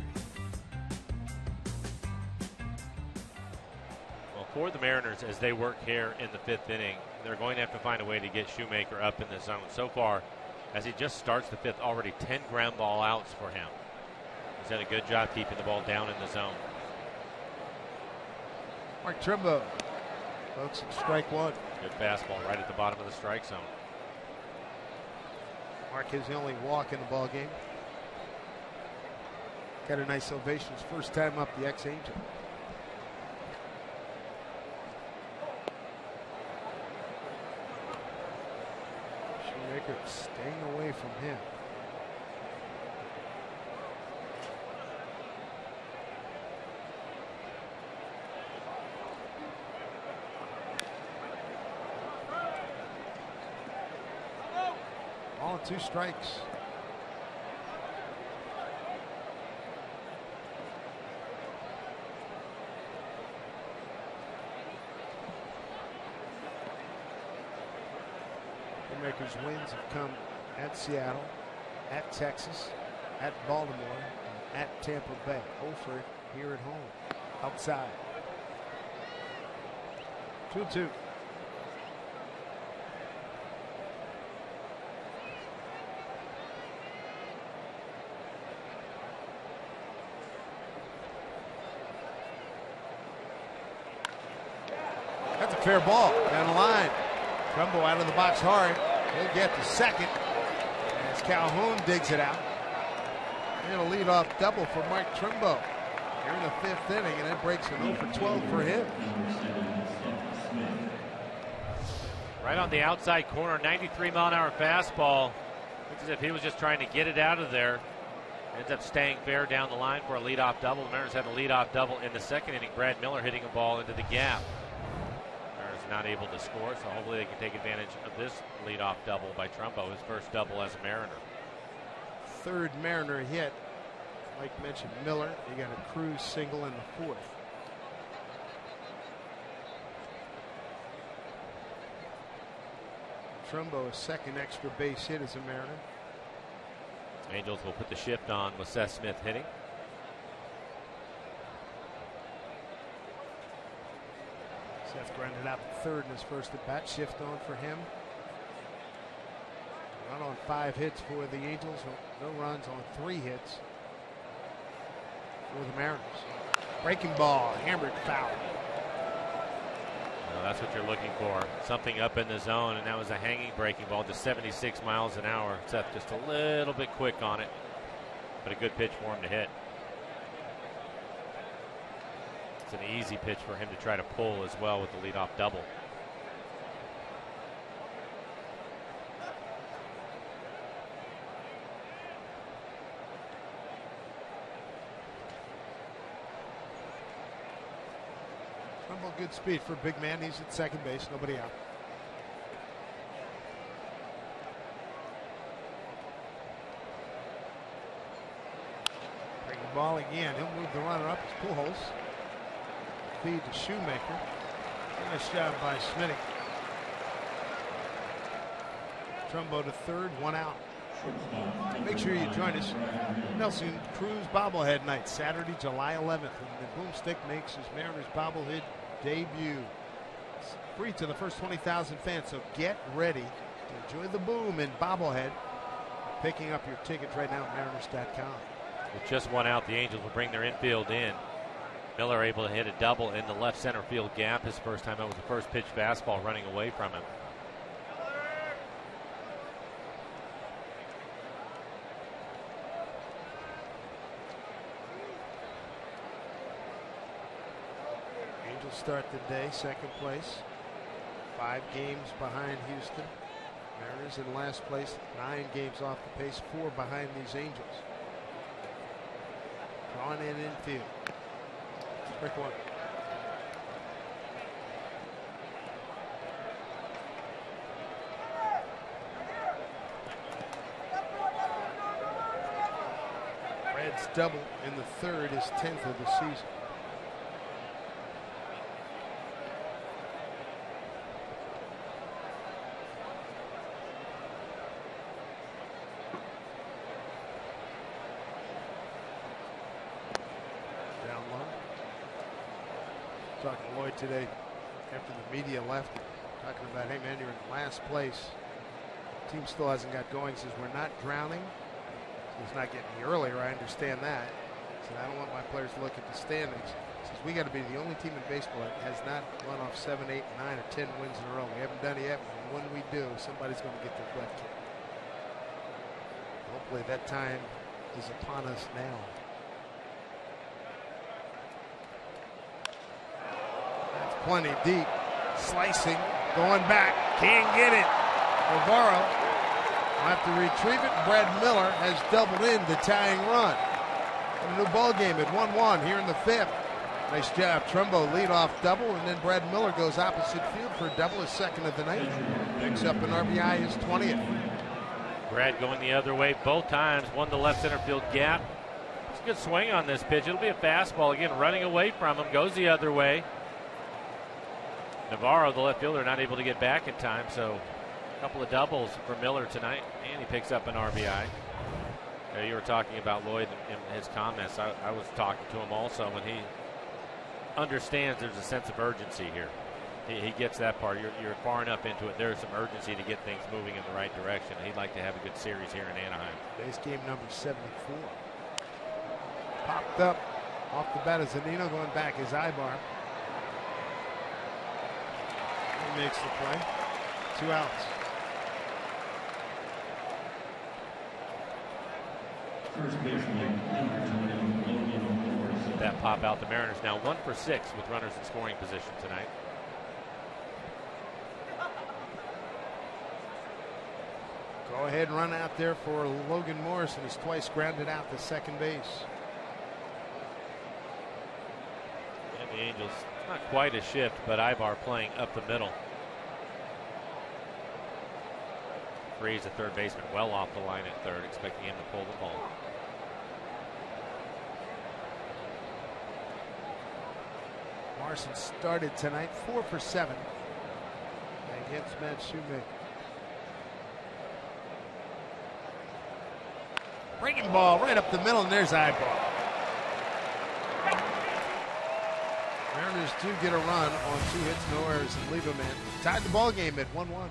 Well, for the Mariners, as they work here in the 5th inning, they're going to have to find a way to get Shoemaker up in the zone. So far, as he just starts the 5th, already 10 ground ball outs for him. He's done a good job keeping the ball down in the zone. Mark Trumbo. Folks, strike 1. Good fastball right at the bottom of the strike zone. Mark is the only walk in the ball game. Got a nice ovation. His first time up, the ex-Angel. Shoemaker staying away from him. Ball and 2 strikes. Shoemaker's wins have come at Seattle, at Texas, at Baltimore, and at Tampa Bay. Olford here at home, outside. 2-2. That's a fair ball down the line. Trumbo out of the box hard. He'll get the second as Calhoun digs it out. And a leadoff double for Mike Trumbo here in the 5th inning, and that breaks an 0 for 12 for him. Right on the outside corner, 93-mile-an-hour fastball. Looks as if he was just trying to get it out of there. Ends up staying fair down the line for a leadoff double. The Mariners had a leadoff double in the 2nd inning. Brad Miller hitting a ball into the gap. Mariners not able to score, so hopefully they can take advantage of this leadoff double by Trumbo, his first double as a Mariner. 3rd Mariner hit. Like mentioned, Miller. He got a Cruz single in the 4th. Trumbo, his 2nd extra base hit as a Mariner. Angels will put the shift on with Seth Smith hitting. Seth grounded out the 3rd in his first at bat. Shift on for him. Run on 5 hits for the Angels. No runs on 3 hits for the Mariners. Breaking ball, hammered foul. Well, that's what you're looking for. Something up in the zone, and that was a hanging breaking ball, just 76 miles an hour. Seth just a little bit quick on it, but a good pitch for him to hit. It's an easy pitch for him to try to pull as well with the leadoff double. Good speed for a big man. He's at second base, nobody out. Bring the ball again. He'll move the runner up. It's Pujols. Feed to Shoemaker. Nice job by Smitty. Trumbo to 3rd, 1 out. Make sure you join us. Nelson Cruz bobblehead night, Saturday, July 11th. And the Boomstick makes his Mariners bobblehead debut. It's free to the first 20,000 fans, so get ready to enjoy the boom in bobblehead. Picking up your tickets right now at Mariners.com. With just 1 out, the Angels will bring their infield in. Miller able to hit a double in the left center field gap. His first time out was the first pitch fastball running away from him. Start the day, 2nd place. 5 games behind Houston. Mariners in last place, 9 games off the pace, 4 behind these Angels. Drawn in infield. Quick one. Red's double in the 3rd, his 10th of the season. Talking to Lloyd today after the media left, talking about, hey man, you're in last place. The team still hasn't got going. He says, we're not drowning. He's not getting any earlier. I understand that. He said, I don't want my players to look at the standings. He says, we got to be the only team in baseball that has not run off 7, 8, 9, or 10 wins in a row. We haven't done it yet. And when we do, somebody's going to get their butt kicked. Hopefully that time is upon us now. Plenty deep, slicing, going back, can't get it. Navarro will have to retrieve it. Brad Miller has doubled in the tying run. And a new ball game at 1-1 here in the 5th. Nice job, Trumbo leadoff double, and then Brad Miller goes opposite field for a double, his 2nd of the night. Picks up an RBI, his 20th. Brad going the other way both times, won the left center field gap. It's a good swing on this pitch. It'll be a fastball again, running away from him, goes the other way. Navarro, the left fielder, not able to get back in time, so A couple of doubles for Miller tonight, and he picks up an RBI. You were talking about Lloyd in his comments. I was talking to him also when he understands there's a sense of urgency here. He gets that part. You're far enough into it. There's some urgency to get things moving in the right direction. He'd like to have a good series here in Anaheim. Base game number 74. Popped up off the bat of Zunino, going back is Ibar. He makes the play. 2 outs. That pop out. The Mariners now 1 for 6 with runners in scoring position tonight. Go ahead and run out there for Logan Morrison, who's twice grounded out to second base. And the Angels, not quite a shift, but Ibar playing up the middle. Freeze, a third baseman, well off the line at third, expecting him to pull the ball. Morrison started tonight 4 for 7 against Matt Shoemaker. Breaking ball right up the middle, and there's Ibar. Mariners do get a run on 2 hits, no errors, and leave a man. Tied the ball game at 1-1.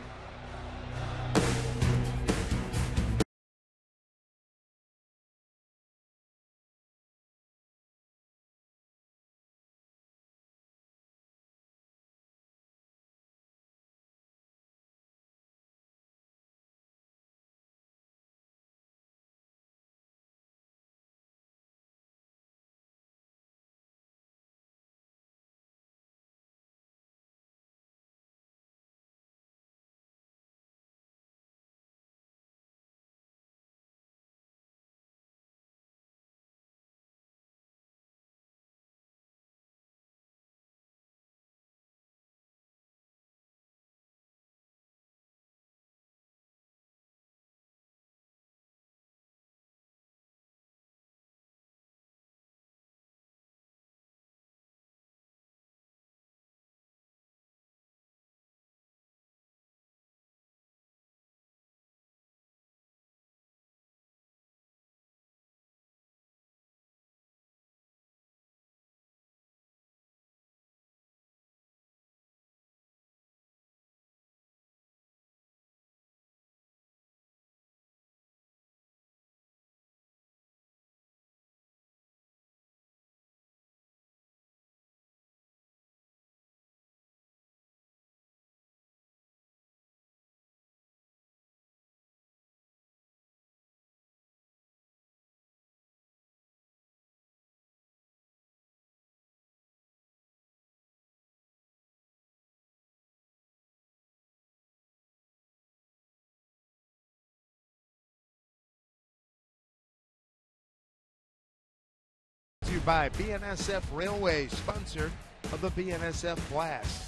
You by BNSF Railway, sponsor of the BNSF Blast,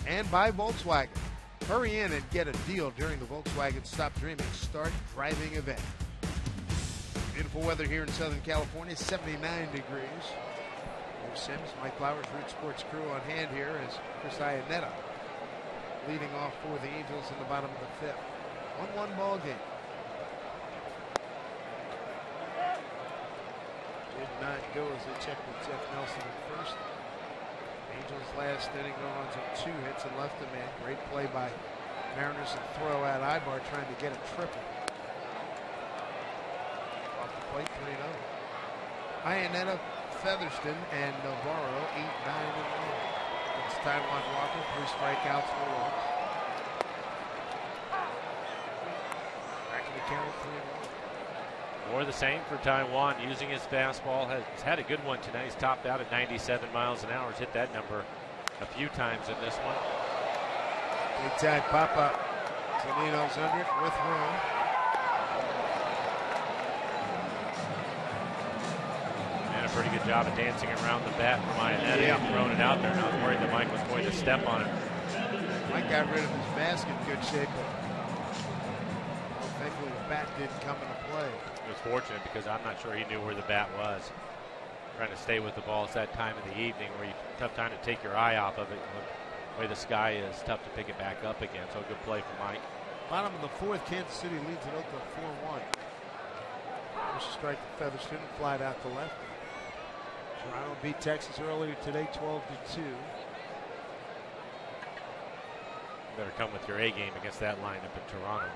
and by Volkswagen. Hurry in and get a deal during the Volkswagen Stop Dreaming, Start Driving event. Beautiful weather here in Southern California, 79 degrees. There's Sims, Mike Flowers, Root Sports crew on hand here as Chris Iannetta leading off for the Angels in the bottom of the 5th. 1-1 ball game. Did not go as they checked with Jeff Nelson at first. Angels last inning, no runs on 2 hits and left a man. Great play by Mariners and throw out Ibar trying to get a triple. Off the plate, 3-0. Iannetta, Featherston, and Navarro 8, 9, and 1. It's Taijuan Walker, 3 strikeouts, 4 walks. Back in the count, 3-1. More the same for Taijuan, using his fastball. Has had a good one tonight. He's topped out at 97 miles an hour. He's hit that number a few times in this one. Big time pop up. Zunino's under it with room. And a pretty good job of dancing around the bat from Iannetta. Yeah. Throwing it out there. And I was worried that Mike was going to step on it. Mike got rid of his mask in good shape, but thankfully his bat didn't come into play. It was fortunate because I'm not sure he knew where the bat was. Trying to stay with the ball. It's that time of the evening where you tough time to take your eye off of it. The way the sky is, tough to pick it back up again. So good play for Mike. Bottom of the fourth, Kansas City leads it Oakland 4-1. First strike to Featherston, flied out to left. Toronto beat Texas earlier today, 12-2. You better come with your A game against that lineup in Toronto.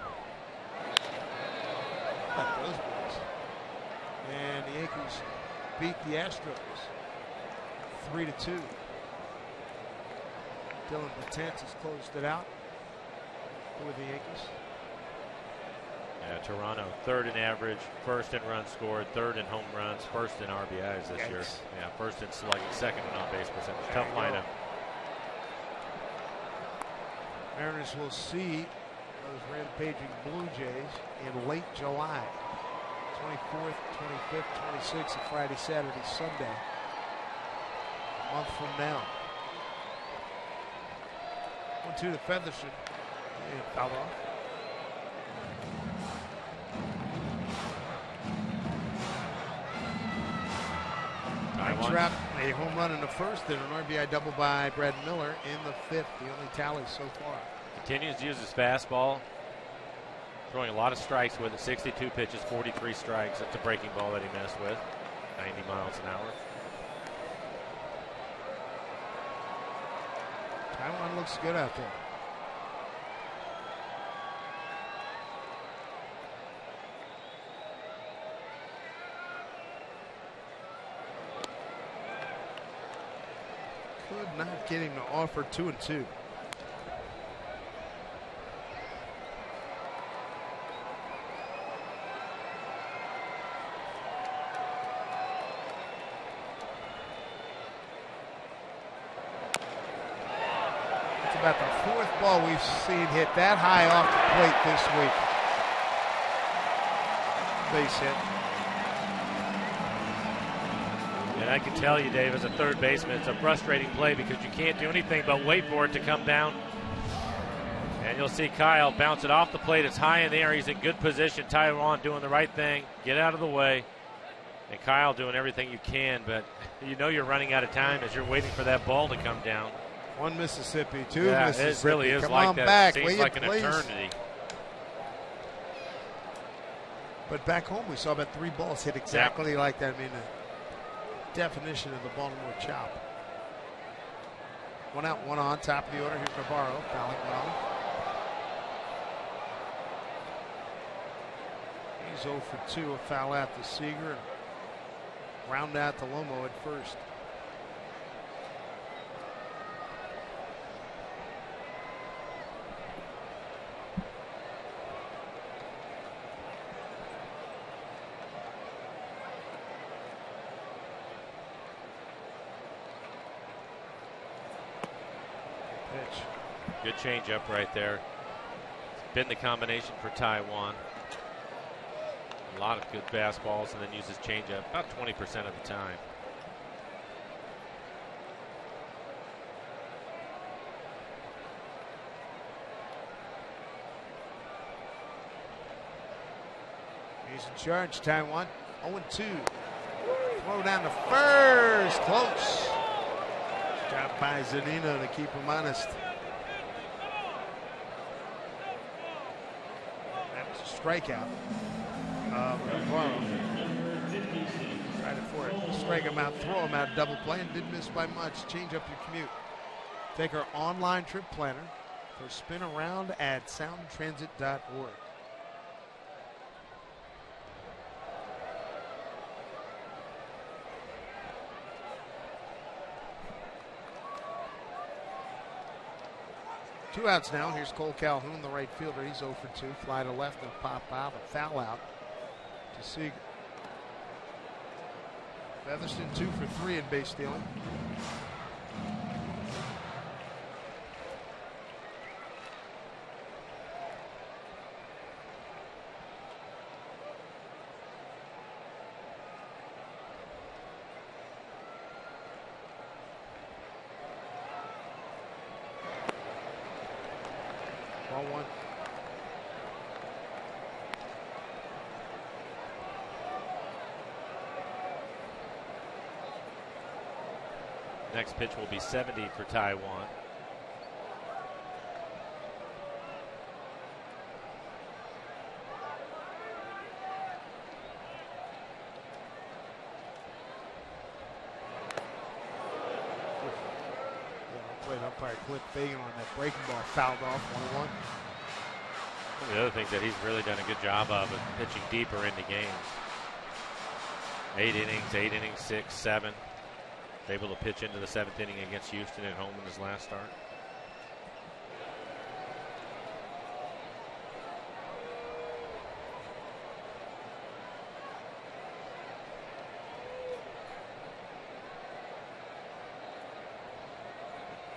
Those boys. And the Yankees beat the Astros 3-2. Dylan Betances closed it out with the Yankees. Yeah, Toronto third in average, first in runs scored, third in home runs, first in RBIs this year. Yeah, first in slugging, second in on-base percentage. Tough lineup. Mariners will see those rampaging Blue Jays in late July. 24th, 25th, 26th, and Friday, Saturday, Sunday. A month from now. 1-2 to Featherston. And foul off. Trap a home run in the first and an RBI double by Brad Miller in the fifth. The only tally so far. Continues to use his fastball. Throwing a lot of strikes with it. 62 pitches, 43 strikes. That's a breaking ball that he missed with. 90 miles an hour. Taijuan looks good out there. Could not get him to offer 2-2. It's about the fourth ball we've seen hit that high off the plate this week. Base hit. And I can tell you, Dave, as a third baseman, it's a frustrating play because you can't do anything but wait for it to come down. And you'll see Kyle bounce it off the plate. It's high in the air. He's in good position. Taijuan doing the right thing. Get out of the way. And Kyle doing everything you can, but you know you're running out of time as you're waiting for that ball to come down. One Mississippi, two yeah, Mississippi. It really is come like on that. Back. It seems like an please. eternity. But back home, we saw about three balls hit exactly like that. I mean, the definition of the Baltimore chop. One out, one on, top of the order. Here's Navarro, fouling well. He's 0 for 2, a foul out to Seager, and round out to Lomo at first. Good changeup right there. It's been the combination for Taijuan. A lot of good fastballs and then uses changeup about 20% of the time. He's in charge, Taijuan. 0-2. Throw down to first. Close. Job by Zunino to keep him honest. That was a strikeout. Navarro. Tried it for it. Strike him out, throw him out, double play, and didn't miss by much. Change up your commute. Take our online trip planner for a spin around at soundtransit.org. Two outs now. Here's Cole Calhoun, the right fielder. He's 0 for 2. Fly to left and pop out. A foul out to Seager. Featherston 2 for 3 in base stealing. Ball one. Next pitch will be 70 for Taijuan. umpire Cliff Fagan on that breaking ball fouled off 1-1. The other thing that he's really done a good job of is pitching deeper into games. 8 innings, 6, 7. Able to pitch into the 7th inning against Houston at home in his last start.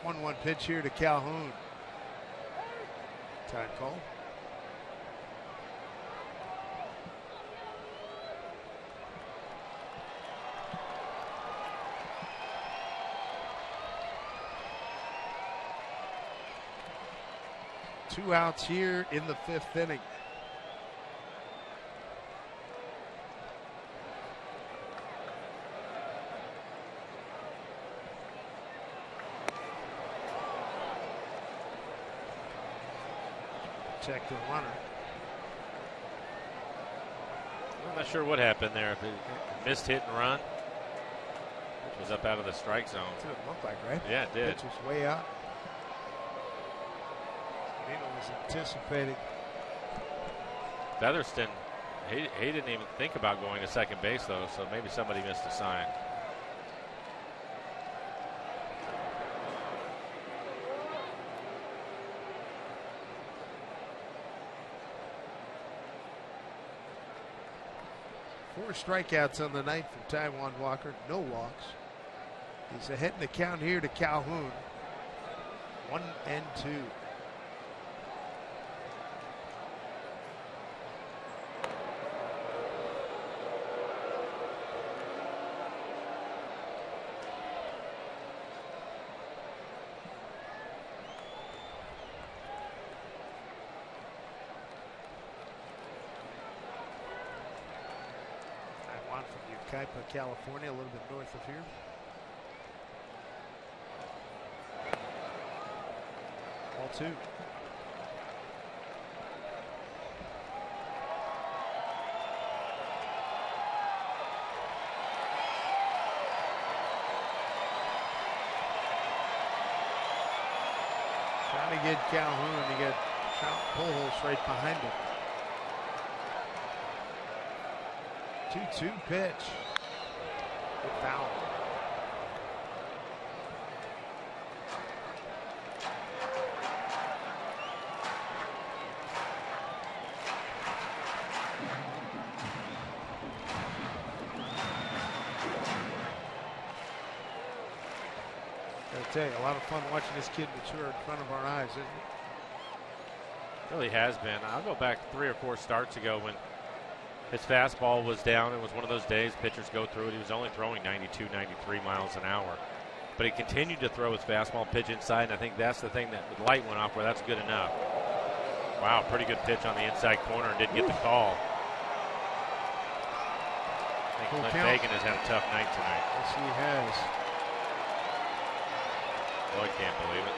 One pitch here to Calhoun. Time call. Two outs here in the 5th inning. Check the runner. I'm not sure what happened there. If it missed hit and run, which was up out of the strike zone. That's what it looked like, right? Yeah, it did. Pitch was way out. Nino was anticipating. Featherston, he didn't even think about going to second base, though, so maybe somebody missed a sign. Four strikeouts on the night from Taijuan Walker, no walks. He's ahead in the count here to Calhoun. 1-2. From Yucaipa, California, a little bit north of here. Ball 2. Trying to get Calhoun to get Pujols right behind him. 2-2 pitch. Good foul. Gotta tell you, a lot of fun watching this kid mature in front of our eyes, isn't it? Really has been. I'll go back 3 or 4 starts ago when his fastball was down. It was one of those days pitchers go through it. He was only throwing 92, 93 miles an hour. But he continued to throw his fastball pitch inside, and I think that's the thing that the light went off where that's good enough. Wow, pretty good pitch on the inside corner. Didn't get the call. I think Clint Fagan has had a tough night tonight. Yes, he has. Lloyd can't believe it.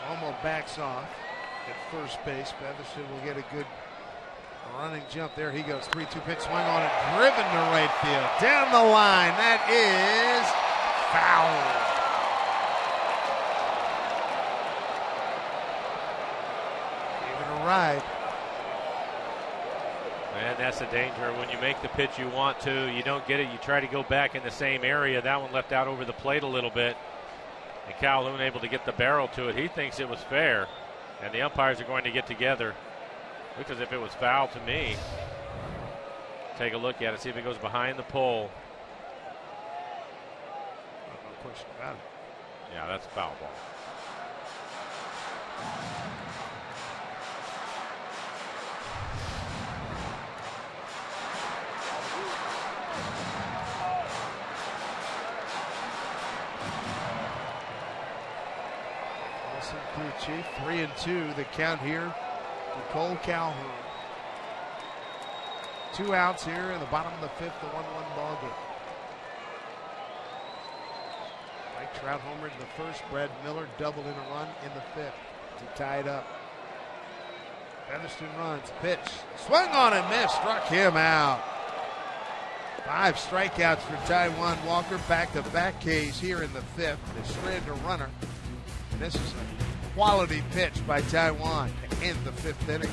Almost backs off at first base. Featherston will get a good running jump there. He goes 3-2 pitch, swing on it, driven to right field. Down the line. That is foul. Gave it a ride. And that's the danger. When you make the pitch you want to, you don't get it. You try to go back in the same area. That one left out over the plate a little bit. And Calhoun able to get the barrel to it. He thinks it was fair. And the umpires are going to get together. Looks as if it was foul to me. Take a look at it, see if it goes behind the pole. No question about it. Yeah, that's a foul ball. Chief, 3-2, the count here to Cole Calhoun. 2 outs here in the bottom of the 5th, the 1-1 ball game. Mike Trout homered in the 1st, Brad Miller doubled in a run in the 5th to tie it up. Featherston runs, pitch, swung on and missed, struck him out. 5 strikeouts for Taijuan Walker. Back-to-back Ks here in the 5th. The stranded runner. And this is a quality pitch by Taijuan to end the 5th inning.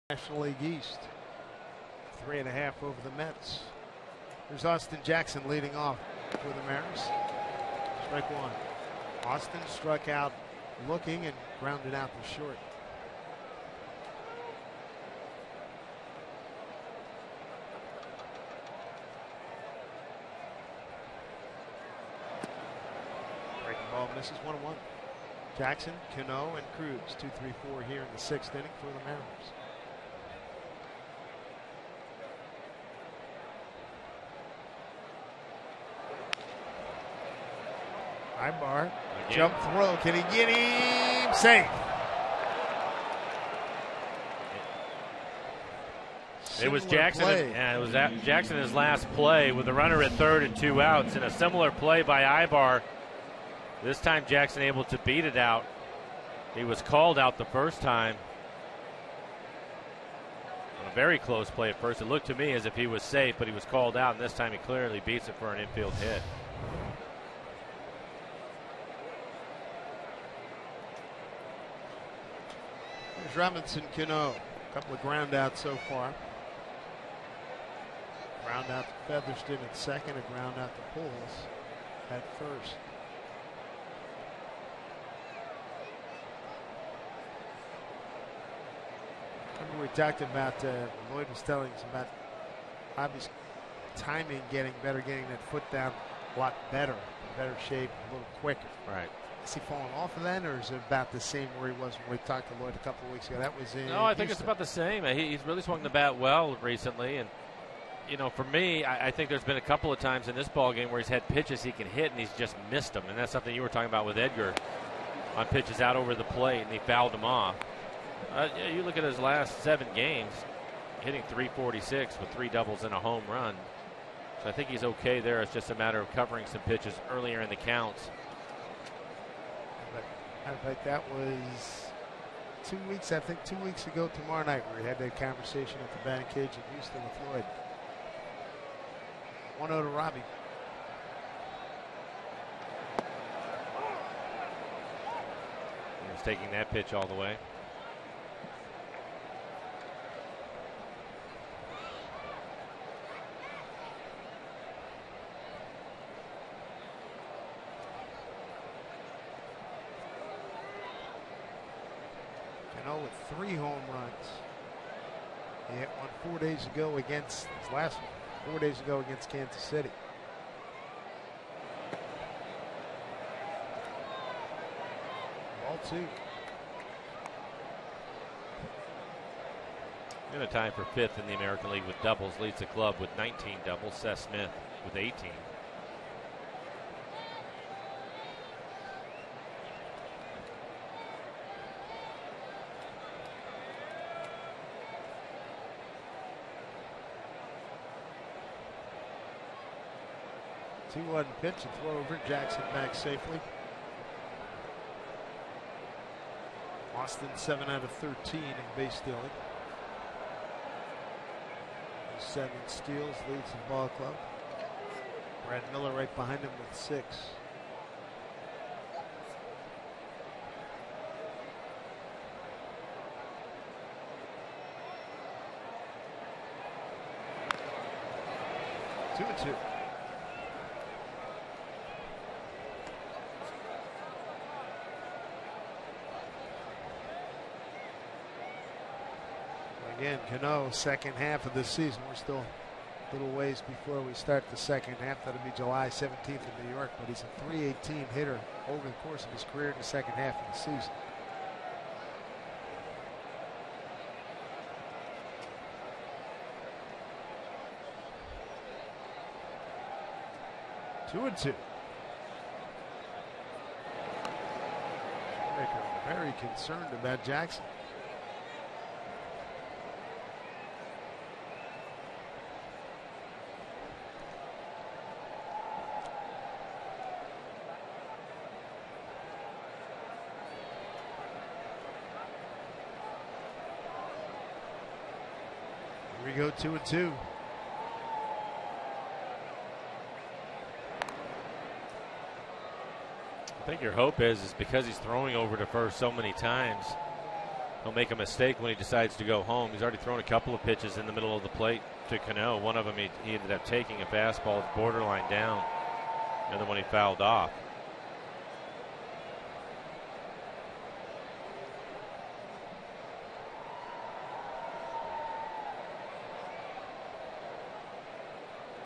National League East. 3.5 over the Mets. There's Austin Jackson leading off for the Mariners. Strike one. Austin struck out looking and grounded out to short. Breaking ball misses 1-1. Jackson, Cano, and Cruz. 2-3-4 here in the 6th inning for the Mariners. Ibar, jump throw. Can he get him? Safe. It was Jackson. It was Jackson his last play with the runner at third and 2 outs. And a similar play by Ibar. This time Jackson able to beat it out. He was called out the first time. A very close play at first. It looked to me as if he was safe, but he was called out. And this time he clearly beats it for an infield hit. There's Robinson Cano. A couple of ground outs so far. Ground out to Featherston at second, a ground out to Pujols at first. Remember we talked about, Lloyd was telling us about Bobby's timing getting better, getting that foot down a lot better, better shape, a little quicker. Right. Is he falling off of that, or is it about the same where he was when we talked to Lloyd a couple of weeks ago? That was in No, I think Houston. it's about the same. He's really swung the bat well recently, and you know, for me, I think there's been a couple of times in this ball game where he's had pitches he can hit and he's just missed them, and that's something you were talking about with Edgar on pitches out over the plate, and he fouled them off. You look at his last 7 games, hitting .346 with 3 doubles and a home run. So I think he's okay there. It's just a matter of covering some pitches earlier in the counts. Matter of fact, that was 2 weeks, I think 2 weeks ago tomorrow night, where we had that conversation at the batting cage in Houston with Lloyd. 1-0 to Robbie. He's taking that pitch all the way. Cano with 3 home runs. He hit one 4 days ago against, his last one, 4 days ago against Kansas City. Ball 2. In a tie for 5th in the American League with doubles, leads the club with 19 doubles. Seth Smith with 18. Two-one pitch and throw over. Jackson back safely. Austin 7 out of 13 in base stealing. 7 steals, leads the ball club. Brad Miller right behind him with 6. Two and 2. Again, Cano, second half of the season. We're still a little ways before we start the second half. That'll be July 17th in New York, but he's a .318 hitter over the course of his career in the second half of the season. Two and 2. Very concerned about Jackson. Here we go, 2 and 2. I think your hope is because he's throwing over to first so many times, he'll make a mistake when he decides to go home. He's already thrown a couple of pitches in the middle of the plate to Cano. One of them he ended up taking a fastball borderline down. The other one he fouled off.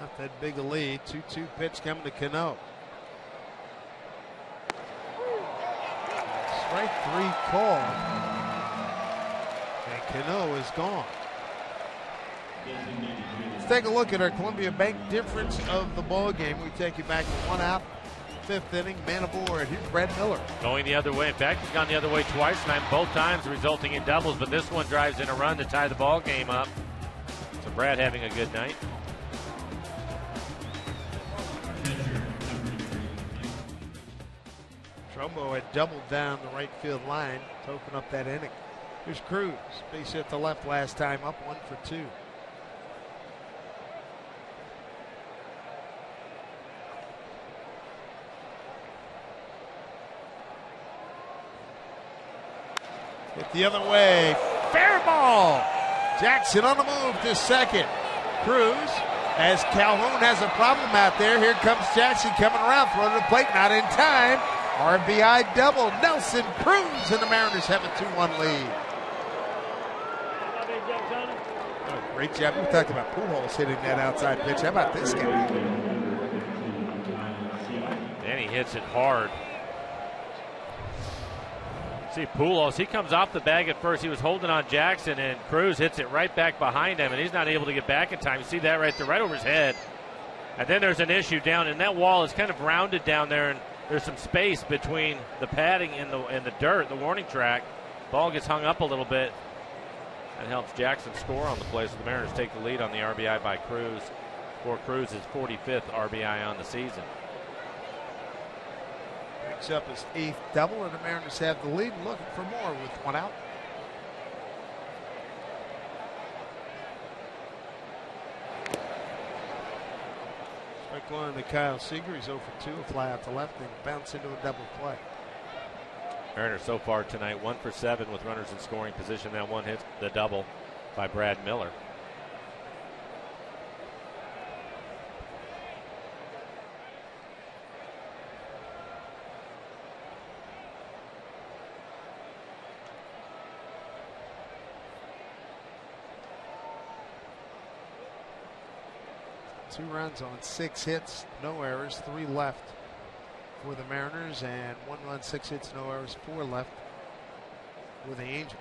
Not that big a lead. 2-2 pitch coming to Cano. Strike 3 call. And Cano is gone. Let's take a look at our Columbia Bank difference of the ball game. We take you back to 1 out, 5th inning, man aboard. Here's Brad Miller. Going the other way. In fact, he's gone the other way twice tonight, both times resulting in doubles, but this one drives in a run to tie the ball game up. So Brad having a good night. Trumbo had doubled down the right field line to open up that inning. Here's Cruz. Base hit to left last time up, 1 for 2. Hit the other way. Fair ball. Jackson on the move to second. Cruz, as Calhoun has a problem out there. Here comes Jackson coming around, throwing to the plate, not in time. RBI double. Nelson Cruz, and the Mariners have a 2-1 lead. Oh, great job. We talked about Pujols hitting that outside pitch. How about this guy? And he hits it hard. See Pujols, he comes off the bag at first. He was holding on Jackson, and Cruz hits it right back behind him, and he's not able to get back in time. You see that right there, right over his head. And then there's an issue down, and that wall is kind of rounded down there, and there's some space between the padding and the dirt, the warning track. Ball gets hung up a little bit. That helps Jackson score on the play, so the Mariners take the lead on the RBI by Cruz. For Cruz's 45th RBI on the season. Picks up his 8th double, and the Mariners have the lead, looking for more with 1 out. Strike 1 to Kyle Seager. He's 0 for 2, a fly out to left, and bounce into a double play. Mariners so far tonight 1 for 7 with runners in scoring position. That one hits the double by Brad Miller. 2 runs on 6 hits, no errors, 3 left for the Mariners, and 1 run, 6 hits, no errors, 4 left for the Angels.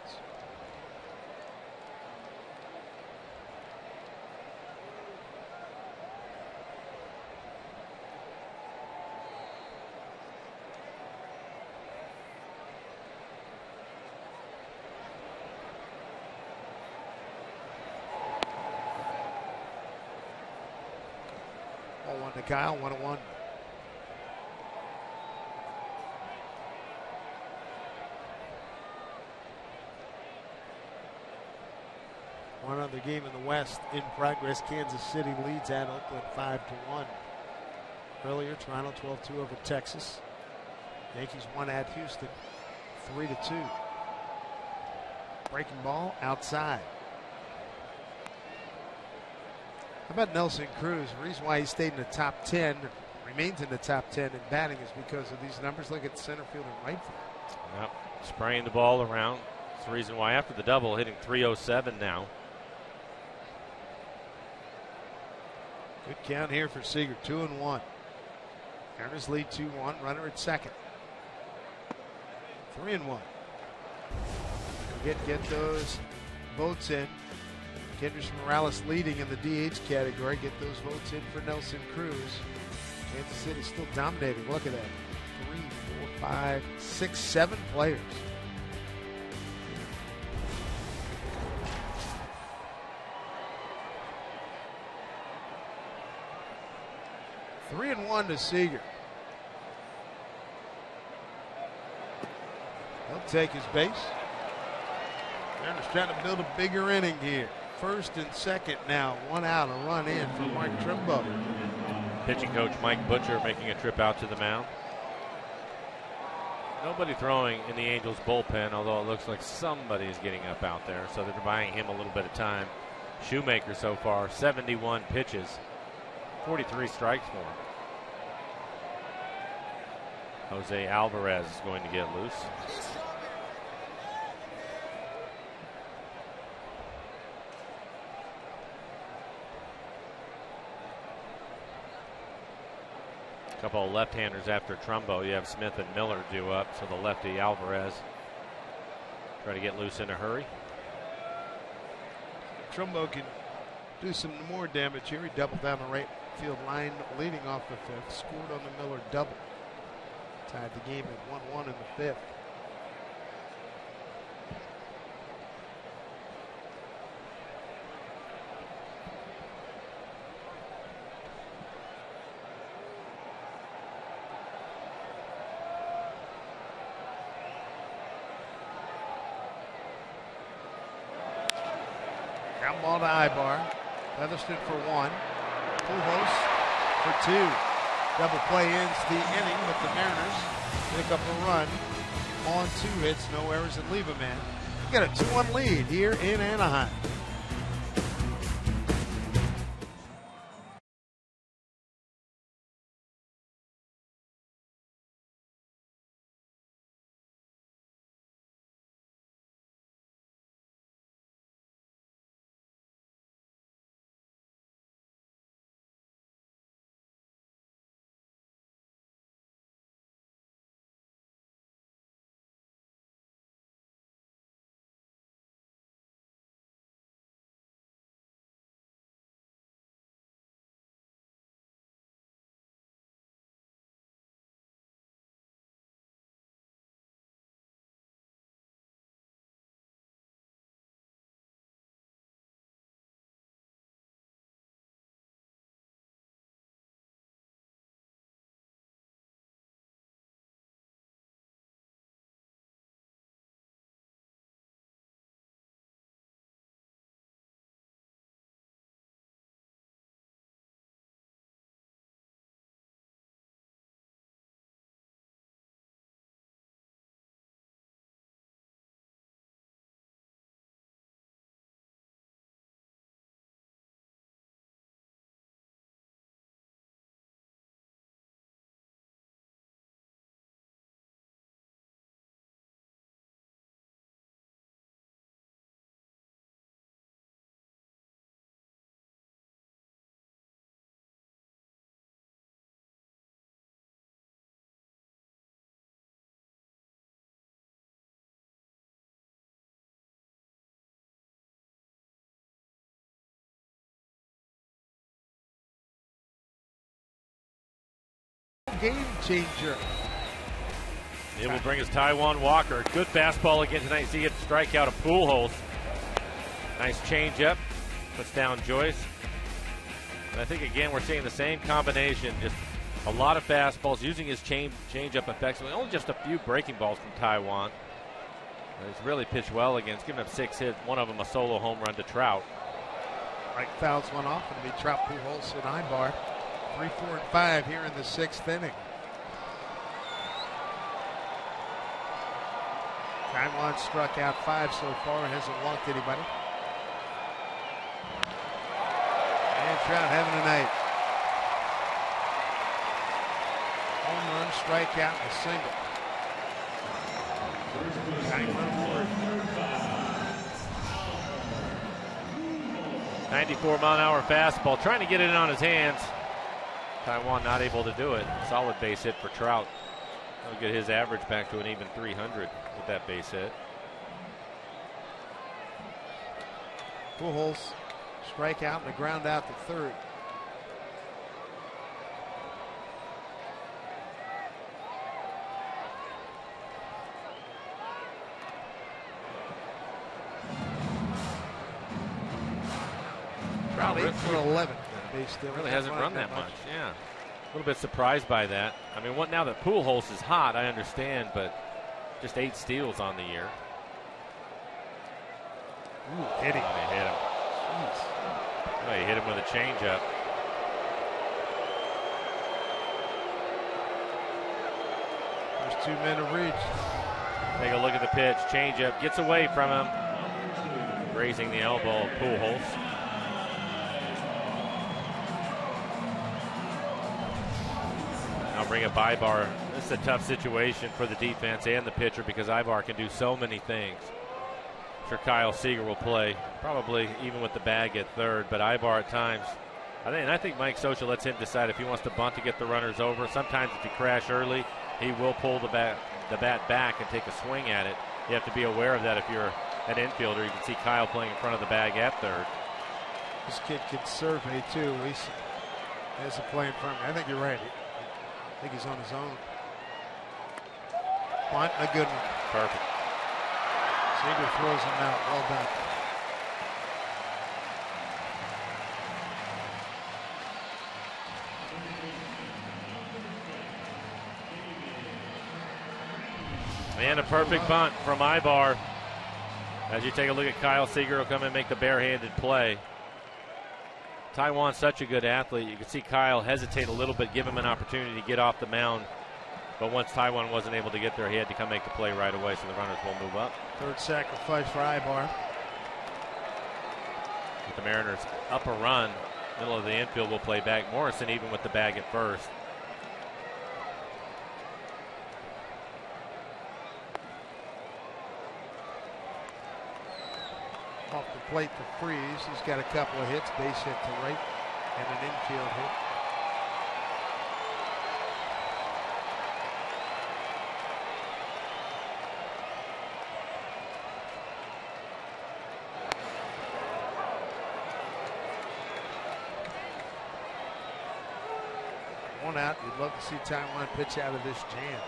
One to Kyle, 1-1. One other game in the West in progress. Kansas City leads at Oakland 5-1. Earlier, Toronto 12-2 over Texas. Yankees won at Houston 3-2. Breaking ball outside. How about Nelson Cruz? The reason why he stayed in the top 10, remains in the top 10 in batting, is because of these numbers. Look at center field and right field. Yep. Spraying the ball around. That's the reason why after the double, hitting .307 now. Good count here for Seager, 2-1. Mariners lead 2-1, runner at second. 3-1. Get those votes in. Kendrys Morales leading in the DH category. Get those votes in for Nelson Cruz. Kansas City still dominating. Look at that. 3, 4, 5, 6, 7 players. Three and 1 to Seager. He'll take his base. Mariners trying to build a bigger inning here. First and second now. 1 out, a run in for Mark Trumbo. Pitching coach Mike Butcher making a trip out to the mound. Nobody throwing in the Angels bullpen, although it looks like somebody is getting up out there, so they're buying him a little bit of time. Shoemaker so far, 71 pitches, 43 strikes for him. Jose Alvarez is going to get loose. A couple of left-handers after Trumbo. You have Smith and Miller due up, so the lefty Alvarez try to get loose in a hurry. Trumbo can do some more damage here. He doubled down the right field line leading off the 5th. Scored on the Miller double. Tied the game at 1-1 in the 5th. Ground ball to Ibar. Featherston for 1. Pujols for 2. Double play ends the inning, but the Mariners pick up a run on 2 hits, no errors, and leave a man. Got a 2-1 lead here in Anaheim. game changer. It will bring us Taijuan Walker. Good fastball again tonight. See it strike out a Pujols. Nice changeup. Puts down Joyce. And I think, again, we're seeing the same combination. Just a lot of fastballs, using his changeup effectively. Only just a few breaking balls from Taijuan. He's really pitched well again. He's given up 6 hits, one of them a solo home run to Trout. Right, fouls one off. It'll be Trout, Pujols, and Ibar. 3, 4, and 5 here in the 6th inning. Taijuan struck out 5 so far and hasn't walked anybody. And Trout having a night. Home run, strikeout, and a single. 94-mile-an-hour fastball, trying to get it in on his hands. Taijuan not able to do it. Solid base hit for Trout. He'll get his average back to an even 300 with that base hit. Pujols, strikeout and a ground out to third. Trout 8 for 11. Really hasn't run that much. Yeah. A little bit surprised by that. I mean, now that Pujols is hot, I understand, but just 8 steals on the year. Ooh, hit him. Oh, he hit him. Oh, he hit him with a changeup. There's 2 men to reach. Take a look at the pitch. Changeup gets away from him. Grazing the elbow of Pujols. Now bring up Ibar. This is a tough situation for the defense and the pitcher because Ibar can do so many things. I'm sure Kyle Seager will play, probably even with the bag at third, but Ibar at times, I think Mike Scioscia lets him decide if he wants to bunt to get the runners over. Sometimes if you crash early, he will pull the bat back and take a swing at it. You have to be aware of that if you're an infielder. You can see Kyle playing in front of the bag at third. This kid can serve me too. He has a play in front of me. I think you're right. I think he's on his own. Bunt, a good one. Perfect. Seager throws him out. Well done. And a perfect bunt from Ibar. As you take a look at Kyle Seager, will come and make the barehanded play. Taijuan's such a good athlete. You can see Kyle hesitate a little bit, give him an opportunity to get off the mound. But once Taijuan wasn't able to get there, he had to come make the play right away, so the runners will move up. Third sacrifice for Ibar. With the Mariners up a run, middle of the infield will play back. Morrison even with the bag at first. Off the plate for Freese. He's got a couple of hits, base hit to right and an infield hit. One out. You'd love to see Taijuan pitch out of this jam.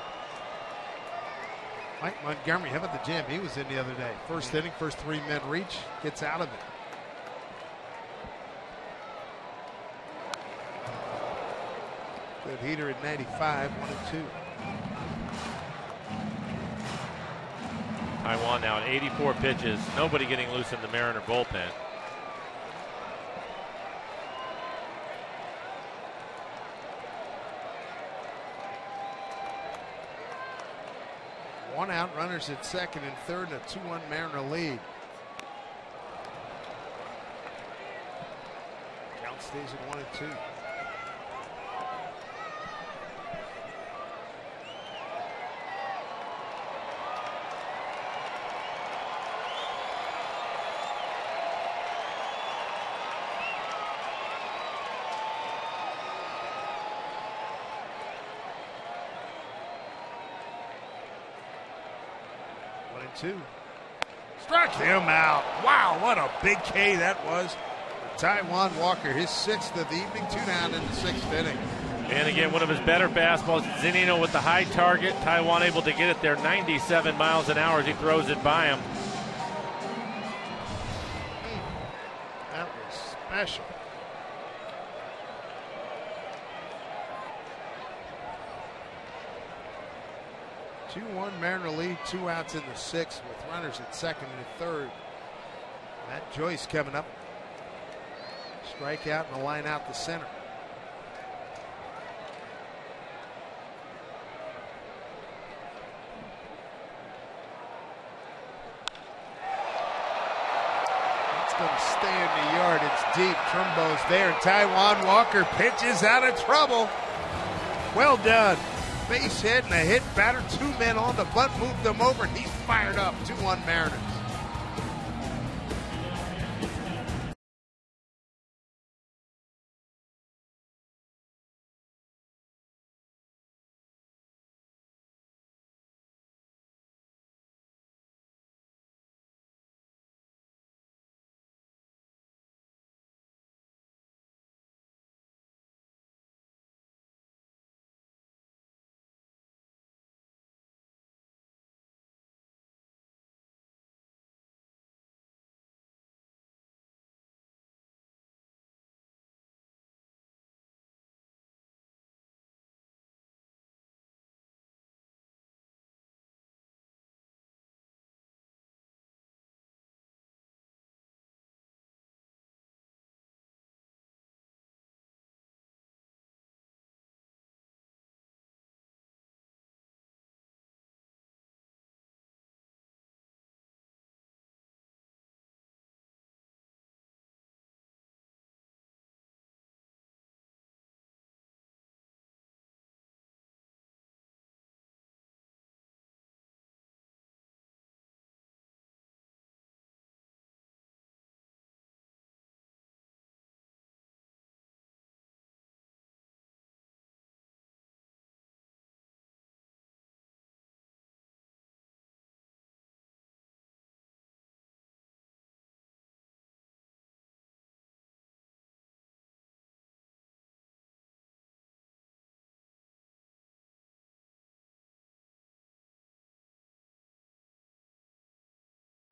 Mike Montgomery, how about the jam he was in the other day? First inning, first 3 men reach, gets out of it. Good heater at 95, 1-2. Taijuan now at 84 pitches. Nobody getting loose in the Mariner bullpen. One out, runners at second and third, and a 2-1 Mariner lead. Count stays at 1-2. Two. Struck him out. Wow, what a big K that was. Taijuan Walker, his 6th of the evening, 2 down in the 6th inning. And again, one of his better fastballs. Zunino with the high target. Taijuan able to get it there 97 miles an hour as he throws it by him. That was special. Two 2-1 Mariner lead, 2 outs in the 6th with runners at second and third. Matt Joyce coming up. Strikeout and a line out the center. Going to stay in the yard. It's deep. Trumbo's there. Taijuan Walker pitches out of trouble. Well done. Base hit and a hit batter. 2 men on the bunt. Moved them over and he's fired up. 2-1 Mariners.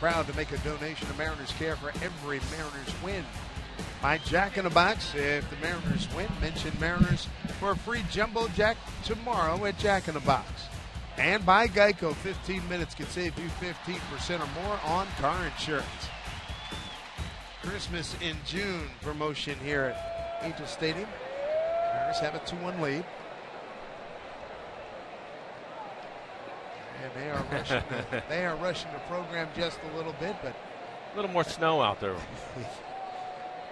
Proud to make a donation to Mariners Care for every Mariners win. By Jack in the Box, if the Mariners win, mention Mariners for a free Jumbo Jack tomorrow at Jack in the Box. And by Geico, 15 minutes can save you 15% or more on car insurance. Christmas in June promotion here at Angel Stadium. Mariners have a 2-1 lead. And they are rushing the program just a little bit, but a little more snow out there.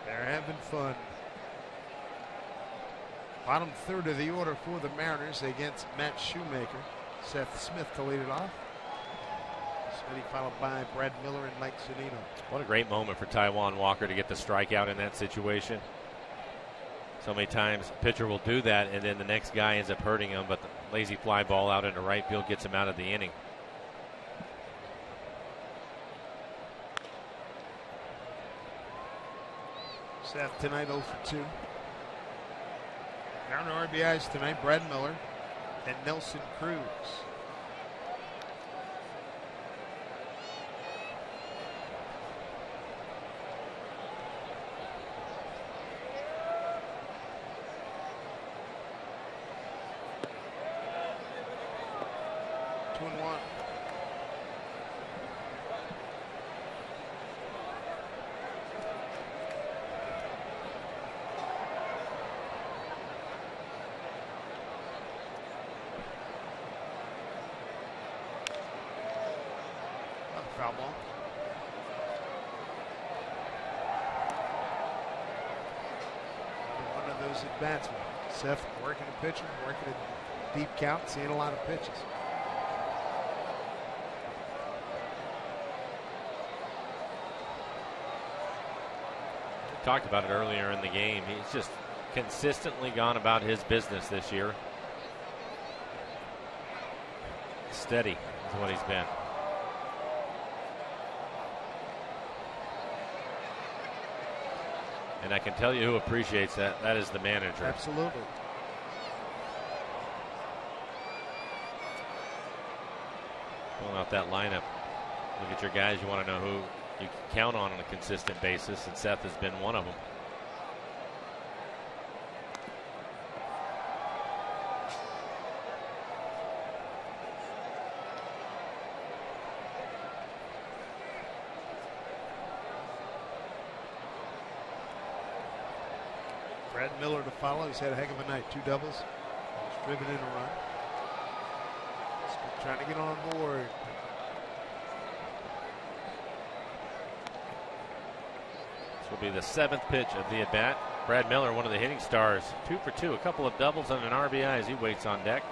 They're having fun. Bottom third of the order for the Mariners against Matt Shoemaker. Seth Smith to lead it off. Smitty followed by Brad Miller and Mike Zunino. What a great moment for Taijuan Walker to get the strikeout in that situation. So many times a pitcher will do that and then the next guy ends up hurting him, but the lazy fly ball out into right field gets him out of the inning. Seth tonight 0 for 2. Mariner RBIs tonight, Brad Miller and Nelson Cruz. Foul ball. One of those at bats. Seth working a pitcher, working a deep count, seeing a lot of pitches. We talked about it earlier in the game. He's just consistently gone about his business this year. Steady is what he's been. And I can tell you who appreciates that. That is the manager. Absolutely. Filling out that lineup. Look at your guys you want to know who you can count on a consistent basis, and Seth has been one of them. Brad Miller to follow. He's had a heck of a night. 2 doubles. He's driven in a run. Still trying to get on board. This will be the 7th pitch of the at-bat. Brad Miller, one of the hitting stars. 2 for 2. A couple of doubles and an RBI as he waits on deck.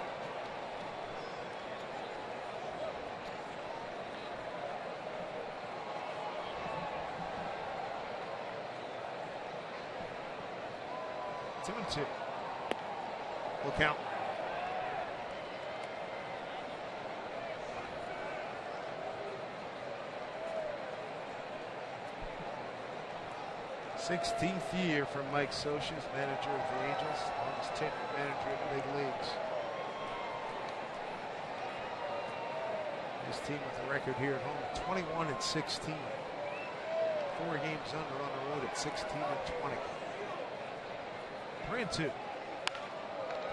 Two and two. We'll count. Sixteenth year for Mike Scioscia, manager of the Angels, longest tenured manager in the big leagues. His team with a record here at home, 21-16. 4 games under on the road at 16-20. 3-2.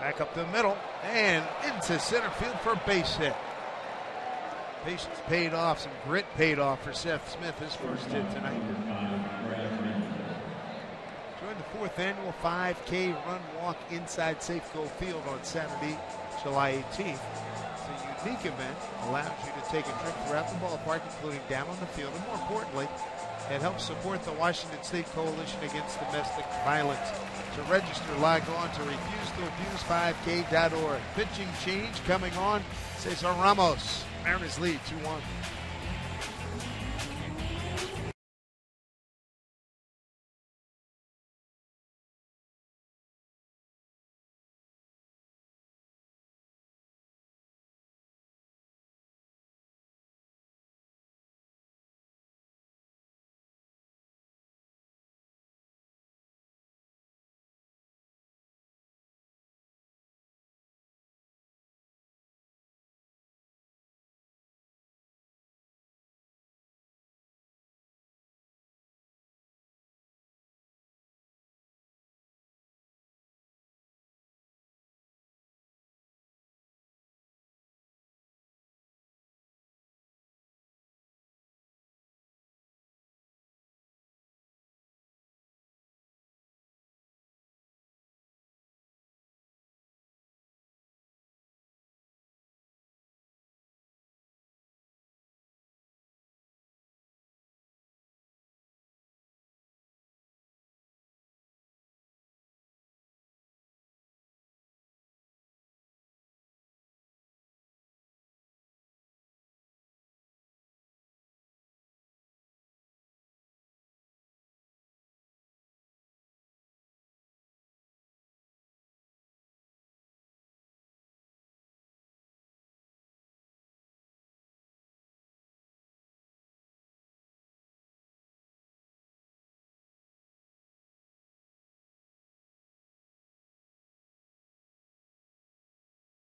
Back up the middle and into center field for a base hit. Patience paid off. Some grit paid off for Seth Smith, his first hit tonight. Joined the 4th annual 5K run walk inside Safeco Field on Saturday, July 18th. It's a unique event. Allows you to take a trip throughout the ballpark, including down on the field, and more importantly, it helps support the Washington State Coalition Against Domestic Violence. To register, log on to refusetoabuse5k.org. Pitching change coming on. Cesar Ramos. Mariners lead 2-1.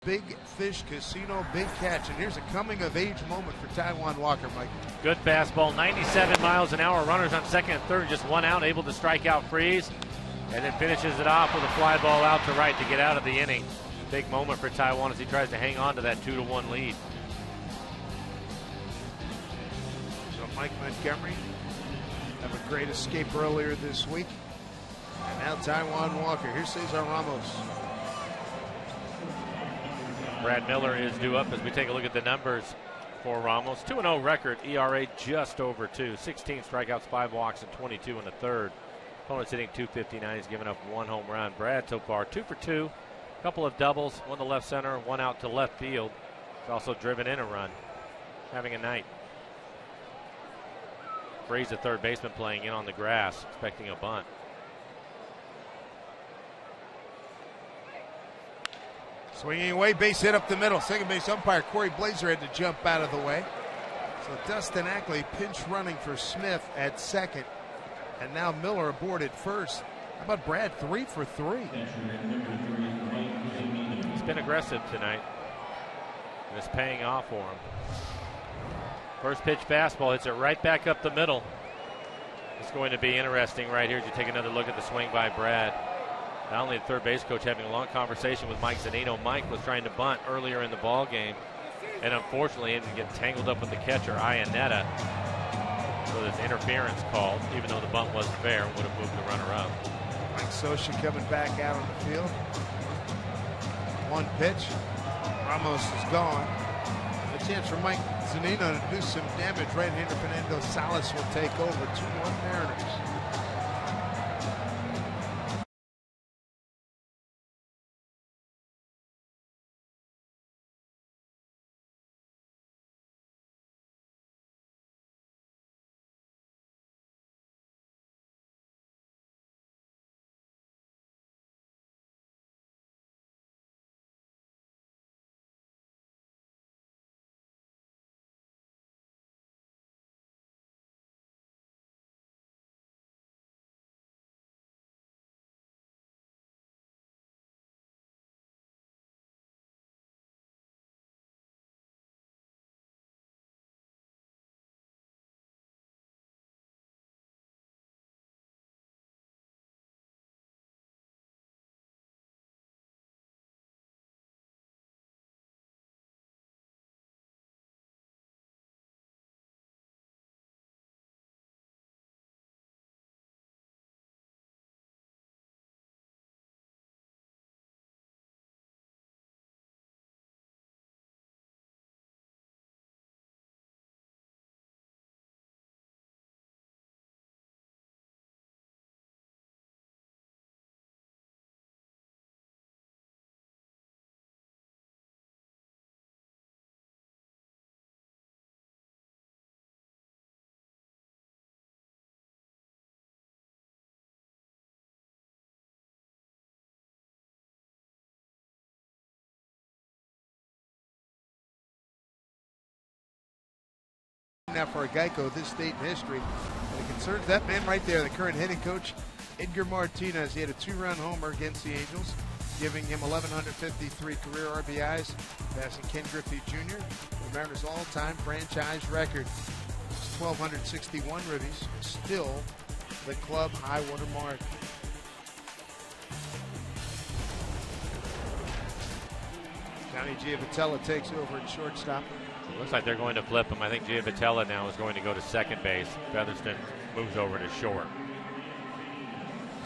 Big Fish Casino, big catch. And here's a coming-of-age moment for Taijuan Walker, Mike. Good fastball, 97 miles an hour. Runners on second and third, just 1 out, able to strike out Freeze. And then finishes it off with a fly ball out to right to get out of the inning. Big moment for Taijuan as he tries to hang on to that 2-1 lead. So Mike Montgomery have a great escape earlier this week. And now Taijuan Walker. Here's Cesar Ramos. Brad Miller is due up as we take a look at the numbers for Ramos. 2-0 record, ERA just over 2. 16 strikeouts, 5 walks, and 22 in the third. Opponent's hitting .259. He's given up 1 home run. Brad so far 2 for 2. A couple of doubles, 1 to left center, 1 out to left field. He's also driven in a run. Having a night. Freeze, the third baseman, playing in on the grass, expecting a bunt. Swinging away, base hit up the middle. Second base umpire Corey Blazer had to jump out of the way. So Dustin Ackley pinch running for Smith at second. And now Miller aboard at first. How about Brad? 3 for 3. He's been aggressive tonight. And it's paying off for him. First pitch fastball hits it right back up the middle. It's going to be interesting right here as you take another look at the swing by Brad. Not only the third base coach having a long conversation with Mike Zunino. Mike was trying to bunt earlier in the ball game, and unfortunately he didn't get tangled up with the catcher, Iannetta. So there's interference called, even though the bunt wasn't fair, would have moved the runner up. Mike Scioscia coming back out on the field. One pitch. Ramos is gone. A chance for Mike Zunino to do some damage. Right-hander Fernando Salas will take over. 2-1 Mariners. Now for a Geico, this state in history. And it concerns that man right there, the current hitting coach, Edgar Martinez. He had a 2-run homer against the Angels, giving him 1,153 career RBIs, passing Ken Griffey Jr., the Mariners' all-time franchise record. It's 1,261 ribbies, still the club high water mark. Johnny Giavotella takes over at shortstop. It looks like they're going to flip him. I think Giavotella now is going to go to second base. Featherston moves over to short.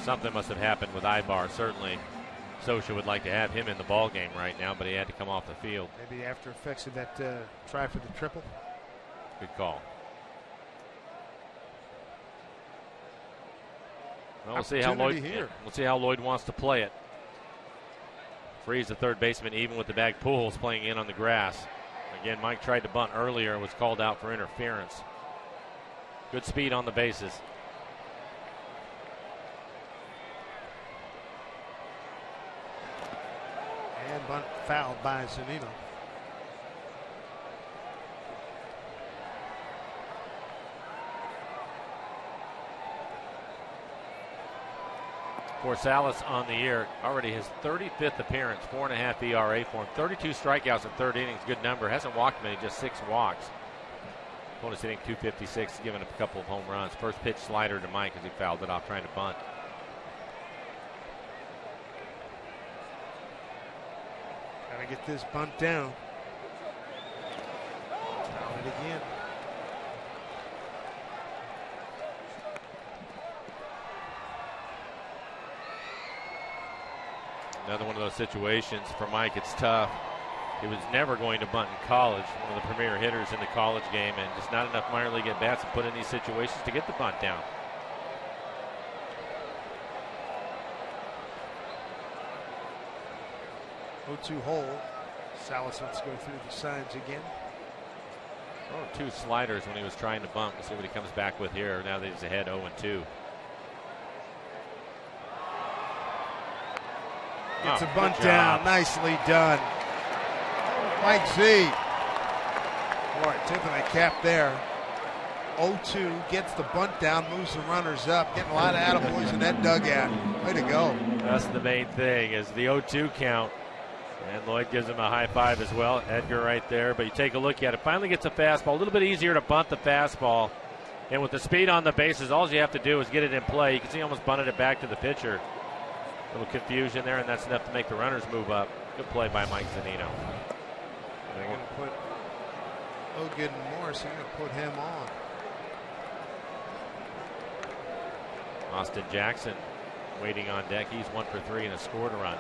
Something must have happened with Ibar. Certainly, Scioscia would like to have him in the ball game right now, but he had to come off the field. Maybe after effects of that try for the triple. Good call. Well, we'll see how Lloyd. We'll see how Lloyd wants to play it. Freeze the third baseman, even with the bag. Pujols playing in on the grass. Again, Mike tried to bunt earlier and was called out for interference. Good speed on the bases. And bunt fouled by Zunino. For Salas on the year, already his 35th appearance, 4.5 ERA for him, 32 strikeouts in third innings, good number. Hasn't walked many, just 6 walks. Opponent's hitting .256, giving up a couple of home runs. First pitch slider to Mike as he fouled it off trying to bunt. Gotta get this bunt down. Foul it again. Another one of those situations for Mike, it's tough. He was never going to bunt in college, one of the premier hitters in the college game, and just not enough minor league at bats to put in these situations to get the bunt down. O2 hole. Salas wants to go through the signs again. Oh, 2 sliders when he was trying to bunt. We'll see what he comes back with here now that he's ahead 0-2. Gets a bunt down. Nicely done. Mike Z. Boy, tipping the cap there. 0-2 gets the bunt down, moves the runners up. Getting a lot of attaboys in that dugout. Way to go. That's the main thing, is the 0-2 count. And Lloyd gives him a high five as well. Edgar right there. But you take a look at it. Finally gets a fastball. A little bit easier to bunt the fastball. And with the speed on the bases, all you have to do is get it in play. You can see he almost bunted it back to the pitcher. A little confusion there, and that's enough to make the runners move up. Good play by Mike Zunino. They're going to put Hogan Morris. They're going to put him on. Austin Jackson waiting on deck. He's 1 for 3 and has scored a run.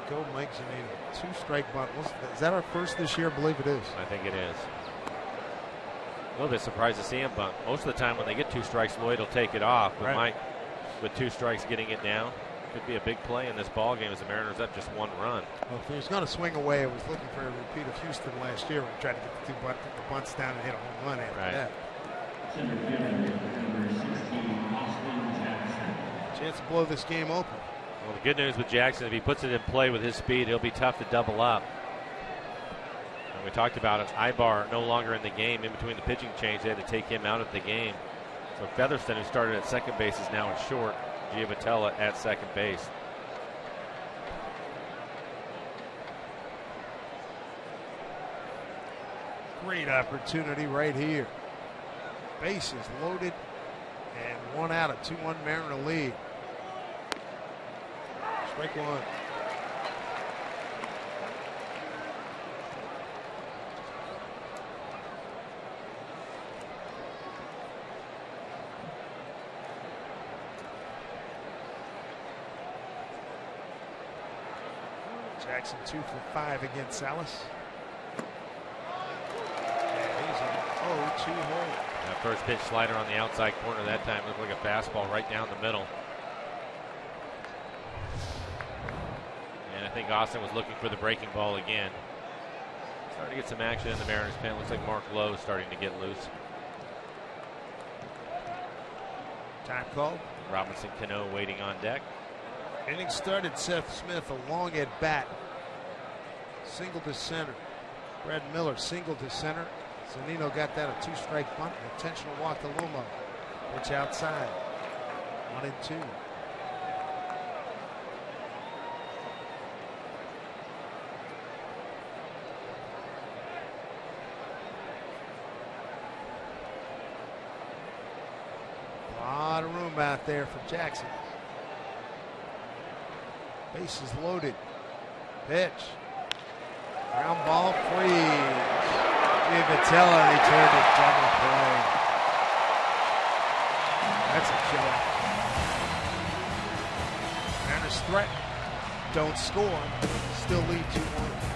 Go Mike Zunino. 2-strike bunt. Is that our first this year? I believe it is. I think it is. A little bit surprised to see him bunt. Most of the time when they get 2 strikes, Lloyd will take it off. But Mike, with 2 strikes, getting it down. Could be a big play in this ball game as the Mariners up just 1 run. Well, if he was going to swing away, I was looking for a repeat of Houston last year when he tried to get the bunts down and hit a home run after that. Chance to blow this game open. Well, the good news with Jackson, if he puts it in play with his speed, he'll be tough to double up. And we talked about it. Ibar no longer in the game. In between the pitching change, they had to take him out of the game. So Featherston, who started at second base, is now at short. Giavotella at second base. Great opportunity right here. Bases loaded and 1 out, a 2-1 Mariner lead. Strike 1. Jackson 2 for 5 against Salas. And he's an 0-2 hole. That first pitch slider on the outside corner that time looked like a fastball right down the middle. And I think Austin was looking for the breaking ball again. Starting to get some action in the Mariners pen. Looks like Mark Lowe starting to get loose. Time called. Robinson Cano waiting on deck. Inning started. Seth Smith a long at bat. Single to center. Brad Miller single to center. Zunino got that a 2-strike bunt. An intentional walk to Lumo. Pitch outside. 1-2. A lot of room out there for Jackson. Bases loaded. Pitch. Ground ball freeze. Giavotella returned it double play. That's a killer. Mariners threaten. Don't score. Still lead 2-1.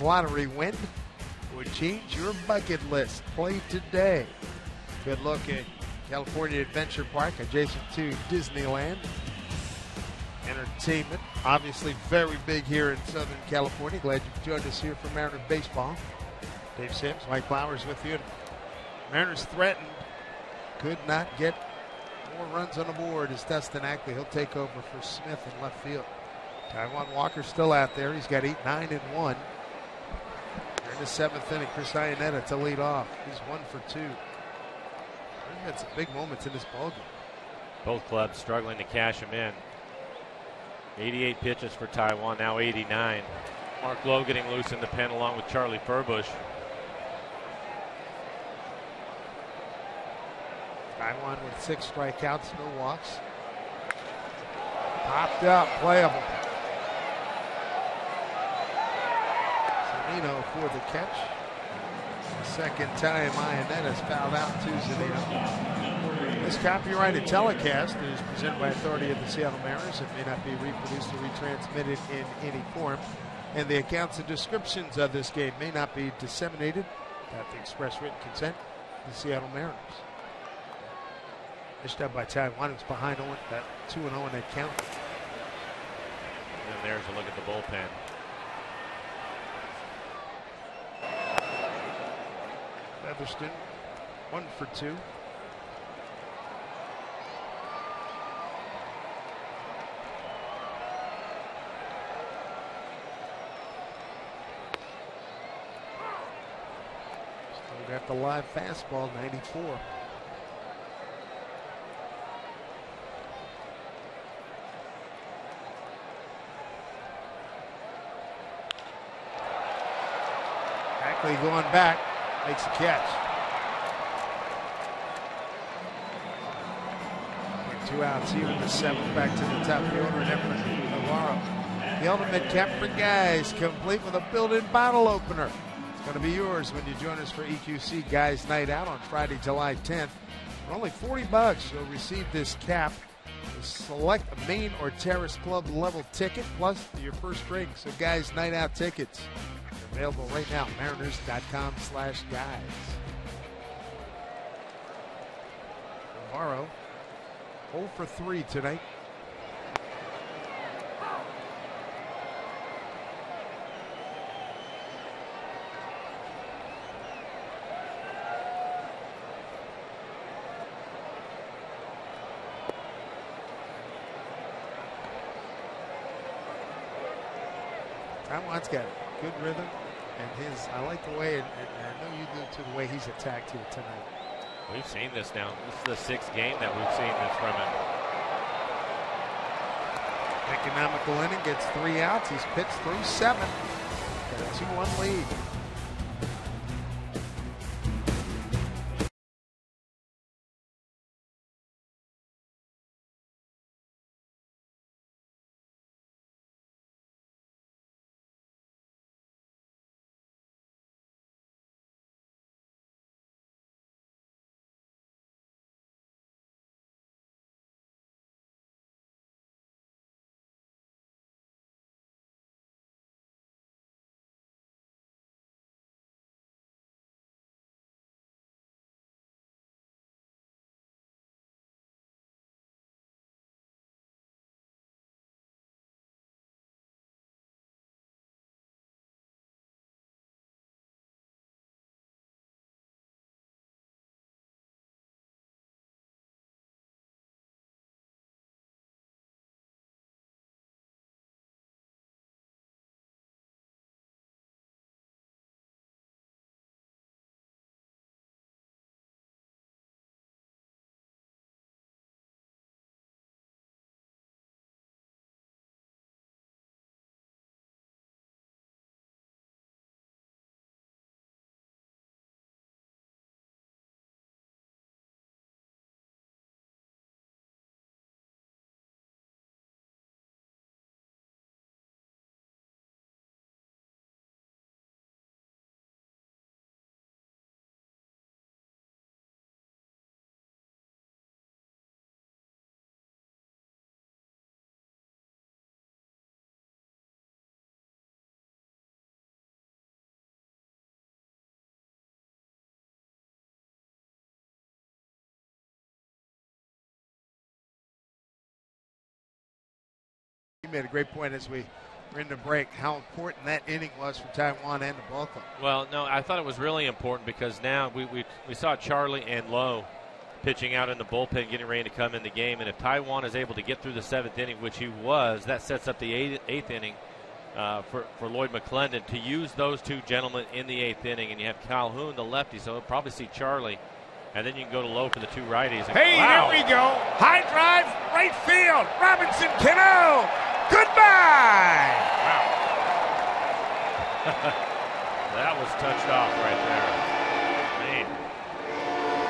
Lottery win would change your bucket list. Play today. Good look at California Adventure Park adjacent to Disneyland. entertainment. Obviously very big here in Southern California. Glad you've joined us here for Mariners baseball. Dave Sims, Mike Flowers with you. Mariners threatened. Could not get more runs on the board as Dustin Ackley. He'll take over for Smith in left field. Taijuan Walker still out there. He's got 8, 9, and 1. They're in the 7th inning. Chris Iannetta to lead off. He's 1 for 2. We've had some big moments in this ballgame. Both clubs struggling to cash him in. 88 pitches for Taijuan, now 89. Mark Lowe getting loose in the pen along with Charlie Furbush. Taijuan with 6 strikeouts, no walks. Popped up, playable. Zunino for the catch. Second time Iannetta's fouled out to Zunino. This copyrighted telecast is presented by authority of the Seattle Mariners. It may not be reproduced or retransmitted in any form. And the accounts and descriptions of this game may not be disseminated without the express written consent of the Seattle Mariners. Fished up by Taijuan, who's behind 2-0 in that count. And there's a look at the bullpen. Featherston, 1 for 2. Still got the live fastball, 94. Ackley going back, makes a catch. And 2 outs here in the 7th, back to the top of the order, Efrain Navarro. The ultimate cap for guys, complete with a built-in bottle opener. It's going to be yours when you join us for EQC Guys Night Out on Friday, July 10th. For only $40, you'll receive this cap. Select a main or terrace club level ticket, plus your first drink. So Guys Night Out tickets. Available right now, mariners.com/guys. Navarro, 0 for 3 tonight. Taijuan's got good rhythm, and I like the way, and I know you do too, the way he's attacked here tonight. We've seen this now. This is the 6th game that we've seen this from him. Economical inning, gets 3 outs. He's pitched through 7. Got a 2-1 lead. you made a great point as we were in the break, how important that inning was for Taiwan and the ball club. Well, no, I thought it was really important because now we saw Charlie and Lowe pitching out in the bullpen, getting ready to come in the game. And if Taiwan is able to get through the 7th inning, which he was, that sets up the eighth inning for Lloyd McClendon to use those two gentlemen in the 8th inning. And you have Calhoun, the lefty, so he'll probably see Charlie. And then you can go to Lowe for the two righties. And, hey, wow. There we go. High drive, right field. Robinson Cano. Goodbye. Wow. That was touched off right there. Man.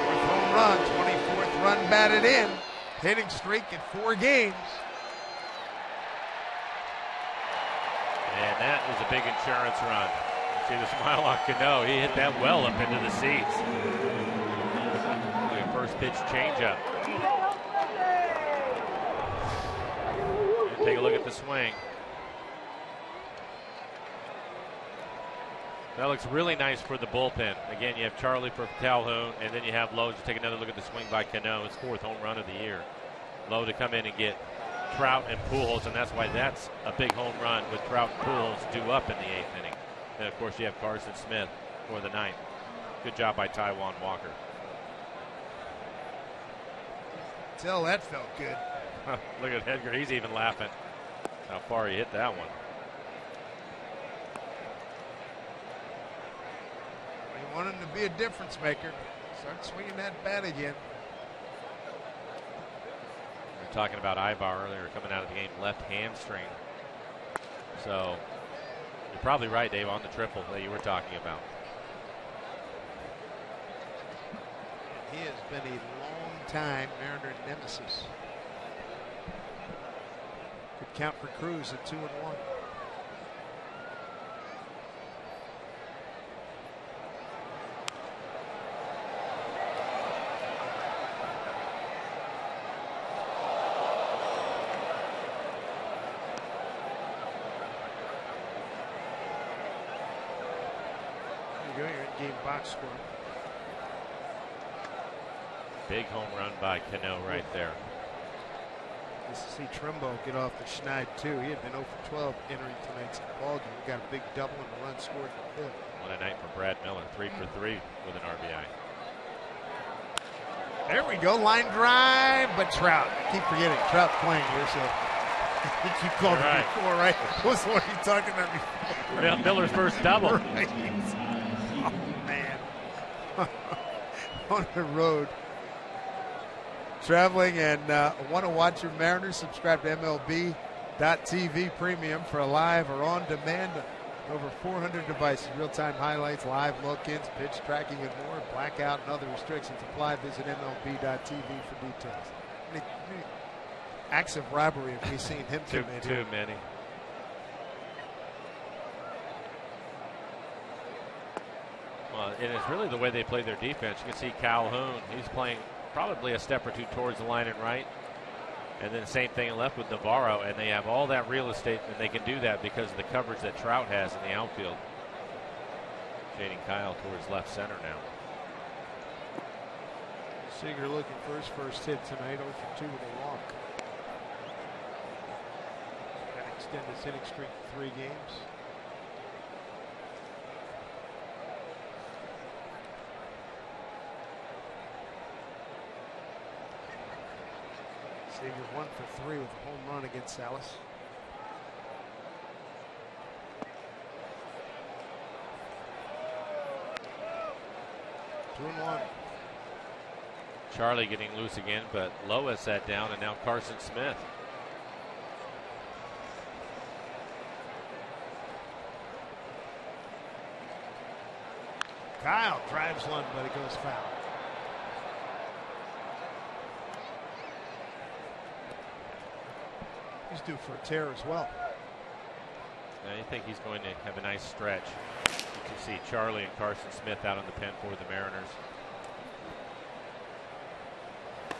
Fourth home run, 24th run batted in. Hitting streak at 4 games. And that is a big insurance run. You see the smile on Cano. He hit that well up into the seats. First pitch changeup. Take a look at the swing. That looks really nice for the bullpen. Again, you have Charlie for Calhoun, and then you have Lowe to take another look at the swing by Cano. His 4th home run of the year. Lowe to come in and get Trout and Pujols, and that's why that's a big home run with Trout and Pujols due up in the 8th inning. Then, of course, you have Carson Smith for the 9th. Good job by Taiwan Walker. Tell that felt good. Look at Edgar. He's even laughing. How far he hit that one. You want him to be a difference maker. Start swinging that bat again. We were talking about Ibar earlier coming out of the game, left hamstring. So you're probably right, Dave, on the triple that you were talking about. He has been a long-time Mariner nemesis. Good count for Cruz at 2-1. There you go, your in-game box score. Big home run by Cano right there. Nice to see Trimbo get off the schneid, too. He had been 0 for 12 entering tonight's ball game. He got a big double and a run scored in the 5th. What a night for Brad Miller. 3 for 3 with an RBI. There we go. Line drive, but Trout. I keep forgetting. Trout's playing here, so you keep calling him before, right? What was the one you talking about before? Miller's first double. Right. Oh, man. On the road. Traveling and want to watch your Mariners? Subscribe to MLB.TV Premium for a live or on-demand over 400 devices, real-time highlights, live look-ins, pitch tracking, and more. Blackout and other restrictions apply. Visit MLB.TV for details. How many acts of robbery have we seen him commit? Too many. Well, and it's really the way they play their defense. You can see Calhoun. He's playing probably a step or two towards the line and right. And then same thing left with Navarro, and they have all that real estate, and they can do that because of the coverage that Trout has in the outfield. Shading Kyle towards left center now. Seager looking for his first hit tonight, 0 for 2 with a walk. Got to extend his hitting streak to 3 games. Seager 1 for 3 with a home run against Salas. Two and 1. Charlie getting loose again, but Lowe has sat down, and now Carson Smith. Kyle drives one, but it goes foul. He's due for a tear as well. I think he's going to have a nice stretch. You can see Charlie and Carson Smith out on the pen for the Mariners.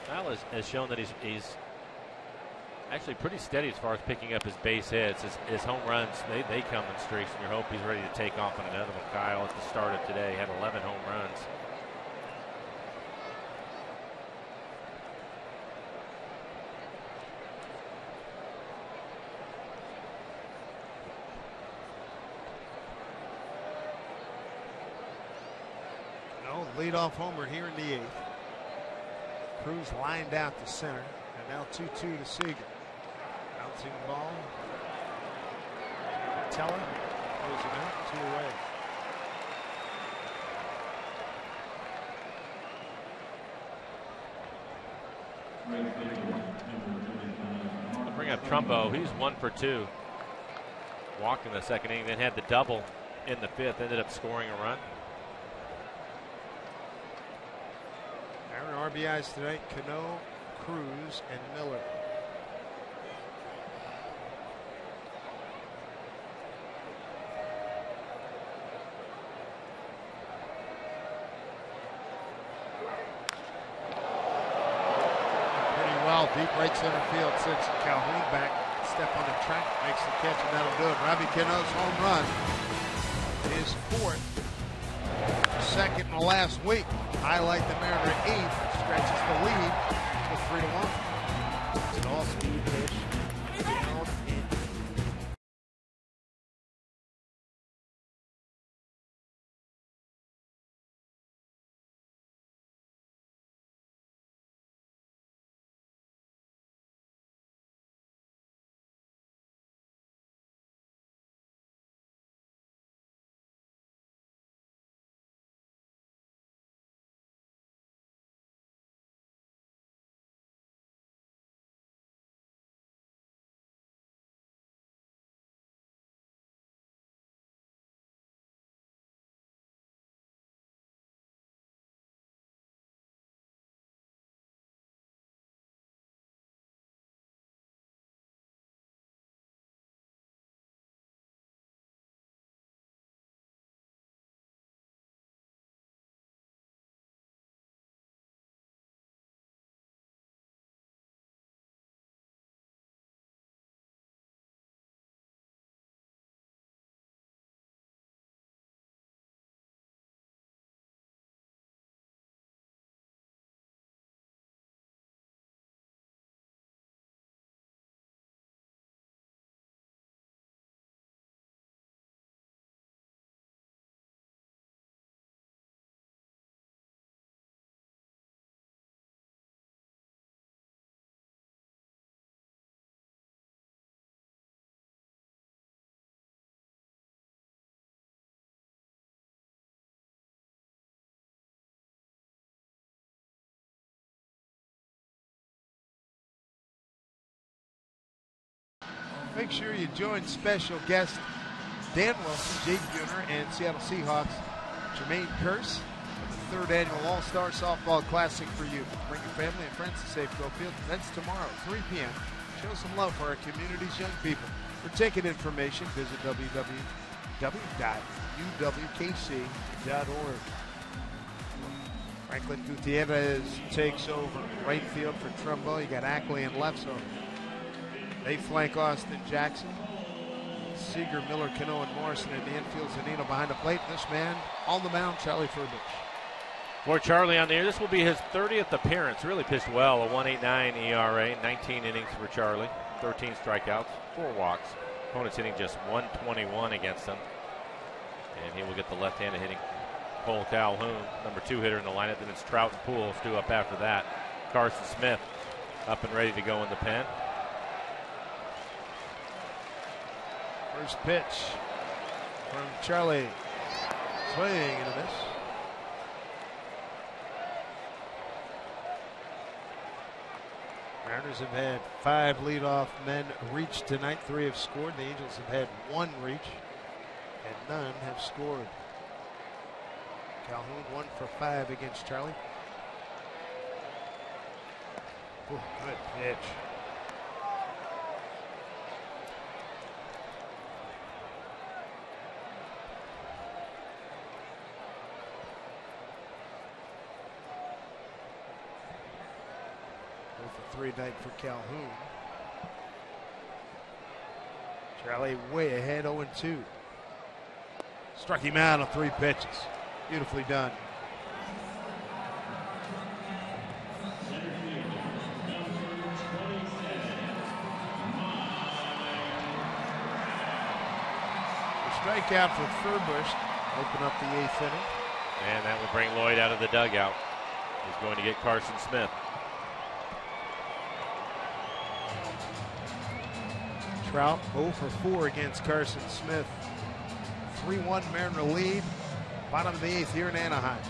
Kyle has shown that he's actually pretty steady as far as picking up his base hits. His home runs, they come in streaks, and you hope he's ready to take off on another one. Kyle at the start of today had 11 home runs. Cano, leadoff homer here in the 8th. Cruz lined out to center, and now 2-2 to Seager. Bouncing ball. Tella goes him out, 2 away. They'll bring up Trumbo. He's 1 for 2. Walked in the second inning, then had the double in the 5th. Ended up scoring a run. Aaron RBIs tonight: Cano, Cruz, and Miller. Deep right center field, sends Calhoun back, step on the track, makes the catch, and that'll do it. Robbie Cano's home run is 4th, 2nd in the last week. Highlight the Mariner 8th, stretches the lead to 3-1. It's an all-speed pitch. Down in. Make sure you join special guest Dan Wilson, Jake Buhner, and Seattle Seahawks Jermaine Kearse for the 3rd annual All-Star Softball Classic for you. Bring your family and friends to Safeco Field. That's tomorrow, 3 p.m. Show some love for our community's young people. For ticket information, visit www.uwkc.org. Franklin Gutierrez takes over right field for Trumbo. You got Ackley in left, so they flank Austin Jackson. Seager, Miller, Cano, and Morrison in the infield. Zunino behind the plate. This man on the mound, Charlie Furbich. For Charlie on the air, this will be his 30th appearance. Really pitched well, a 1.89 ERA, 19 innings for Charlie, 13 strikeouts, 4 walks. Opponent's hitting just 121 against him. And he will get the left-handed hitting Cole Calhoun, number 2 hitter in the lineup. Then it's Trout and Poole, Stu up after that. Carson Smith up and ready to go in the pen. First pitch from Charlie. Swing and a miss. Mariners have had 5 leadoff men reach tonight. 3 have scored. The Angels have had 1 reach, and none have scored. Calhoun 1 for 5 against Charlie. Ooh, good pitch. For 3 night for Calhoun. Charlie way ahead, 0-2. Struck him out on 3 pitches. Beautifully done. The strikeout for Furbush open up the 8th inning. And that would bring Lloyd out of the dugout. He's going to get Carson Smith. Trout 0 for 4 against Carson Smith. 3-1 Mariner lead. Bottom of the 8th here in Anaheim.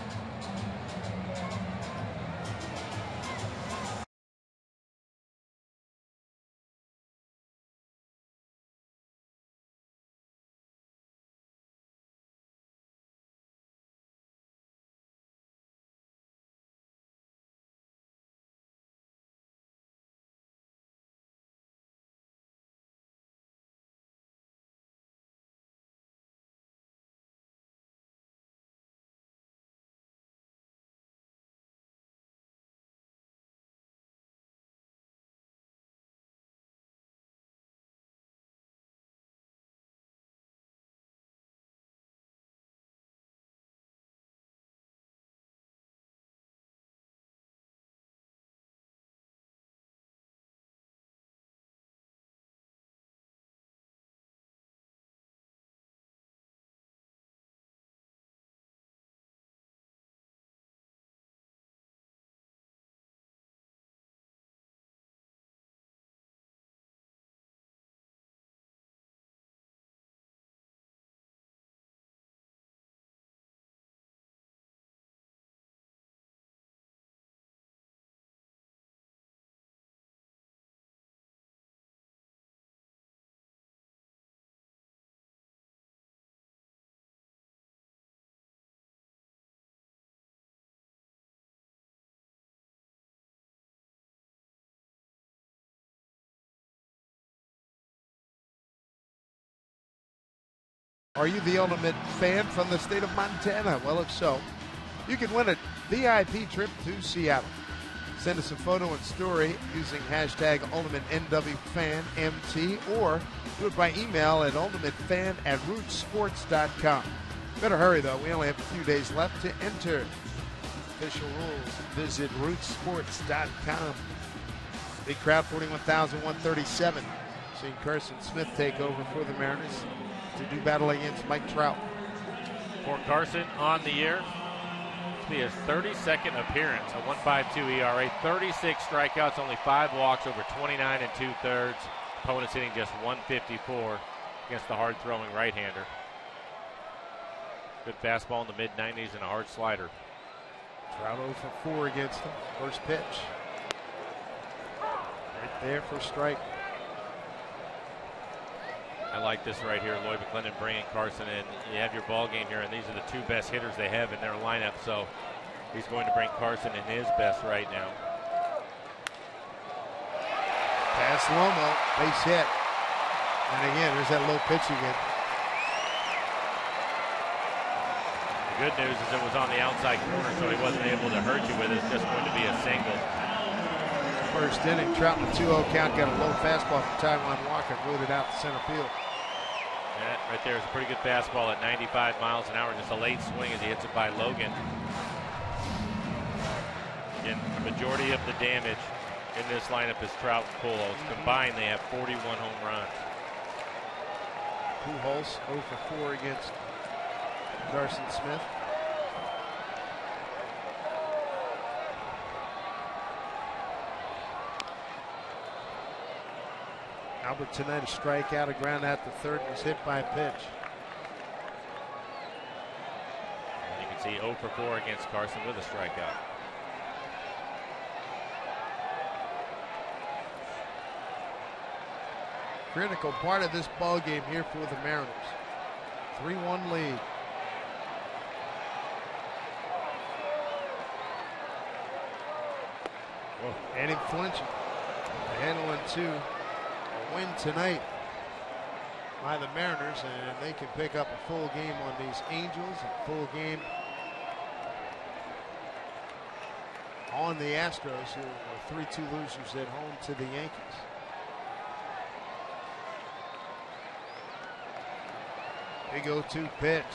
Are you the ultimate fan from the state of Montana? Well, if so, you can win a VIP trip to Seattle. Send us a photo and story using hashtag UltimateNWFanMT or do it by email at ultimatefan@rootsports.com. Better hurry, though. We only have a few days left to enter. Official rules, visit rootsports.com. Big crowd, 41,137. Seeing Carson Smith take over for the Mariners to do battle against Mike Trout. For Carson on the year, this will be his 32nd appearance, a 1.52 ERA, 36 strikeouts, only 5 walks, over 29 2/3. Opponents hitting just 154 against the hard-throwing right-hander. Good fastball in the mid-90s and a hard slider. Trout 0 for 4 against him. First pitch. Right there for strike. I like this right here. Lloyd McClendon bringing Carson in. You have your ball game here, and these are the 2 best hitters they have in their lineup. So he's going to bring Carson in his best right now. Pass Lomo, base hit. And again, there's that low pitch again. The good news is it was on the outside corner, so he wasn't able to hurt you with it. It's just going to be a single. First inning, Trout in the 2-0 count, got a low fastball from Taijuan Walker, rooted out to center field. That right there is a pretty good fastball at 95 miles an hour. Just a late swing as he hits it by Logan. Again, the majority of the damage in this lineup is Trout and Pujols. Combined, they have 41 home runs. Pujols 0 for 4 against Carson Smith. Albert tonight a strikeout, a ground out to third, was hit by a pitch. And you can see 0 for 4 against Carson with a strikeout. Critical part of this ball game here for the Mariners. 3-1 lead. Whoa. And him flinching. Handling 2. A win tonight by the Mariners, and they can pick up a full game on these Angels, a full game on the Astros, who were 3-2 losers at home to the Yankees. Big 0-2 pitch.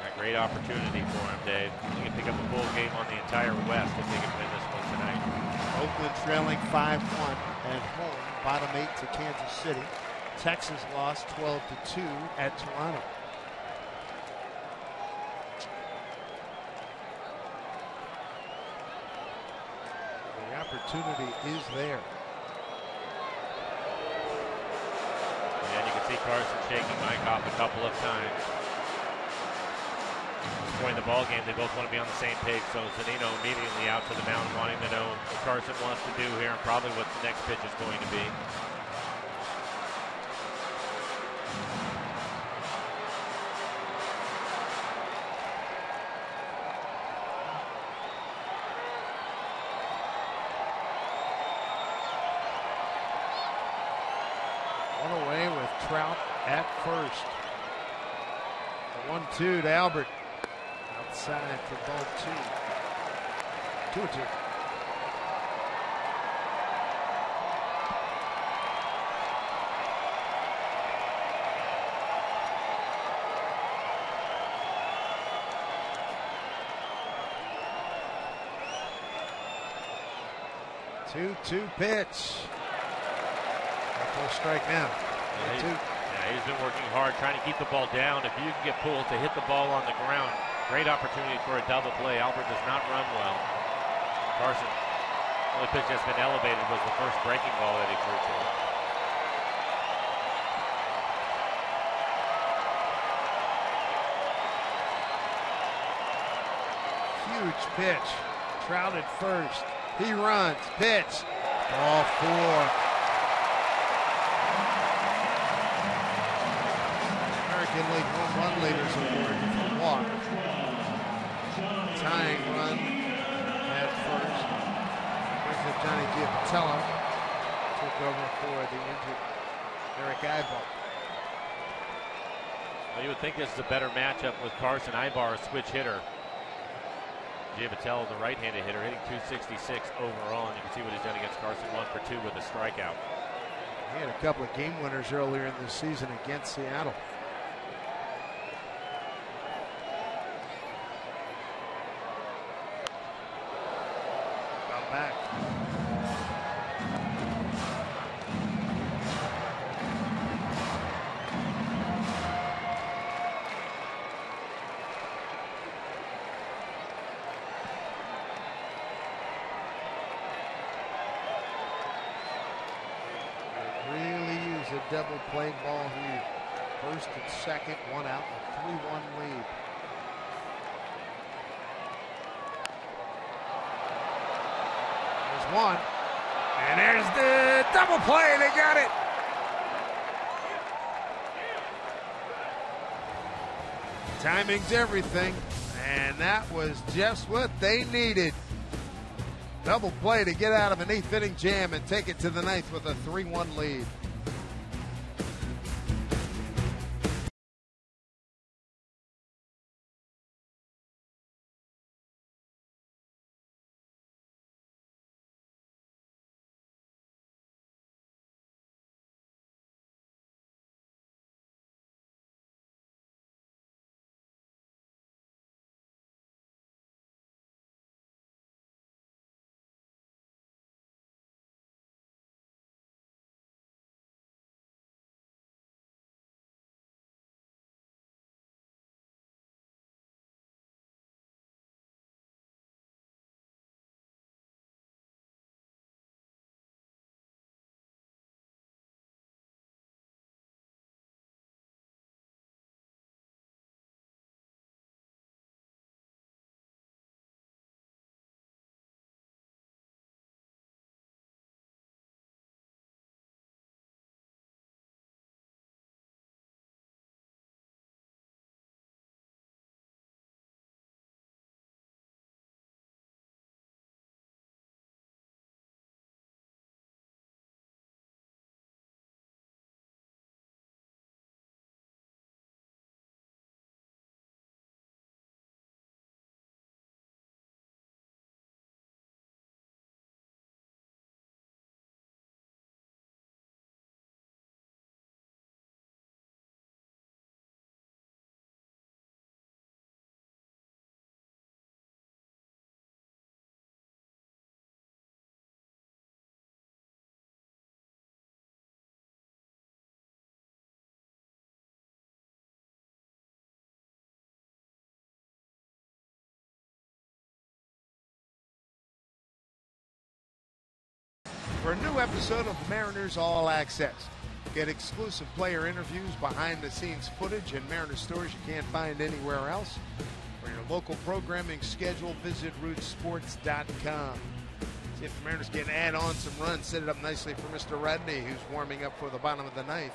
A great opportunity for him, Dave. He can pick up a full game on the entire West if they can win this one tonight. Oakland trailing 5-1 at home, bottom 8 to Kansas City. Texas lost 12-2 at Toronto. opportunity is there. And you can see Carson shaking Mike off a couple of times. At this point in the ball game, they both want to be on the same page. So Zunino immediately out to the mound, wanting to know what Carson wants to do here and probably what the next pitch is going to be. One away with Trout at first. The 1-2 to Albert. Outside for ball 2. 2-2. Two pitch. Full strike now. He's been working hard trying to keep the ball down. If you can get Pujols to hit the ball on the ground, great opportunity for a double play. Albert does not run well. Carson, the only pitch that's been elevated was the first breaking ball that he threw to him. Huge pitch. Trout at first. He runs. Pitch. Ball 4. American League home run leaders award for walk. Tying run at first. Brings up Johnny Giapatello. Took over for the injured Eric Aybar. Well, you would think this is a better matchup with Carson. Aybar, a switch hitter. Giapatello, the right-handed hitter, hitting .266 overall, and you can see what he's done against Carson, 1 for 2 with a strikeout. He had a couple of game winners earlier in the season against Seattle. Back. Really use a double play ball here. First and second, one out, a 3-1 lead. One, and there's the double play. They got it. Timing's everything, and that was just what they needed. Double play to get out of an 8th inning jam and take it to the 9th with a 3-1 lead. for a new episode of Mariners All Access. Get exclusive player interviews, behind-the-scenes footage, and Mariners stories you can't find anywhere else. For your local programming schedule, visit rootsports.com. See if the Mariners can add on some runs, set it up nicely for Mr. Rodney, who's warming up for the bottom of the ninth.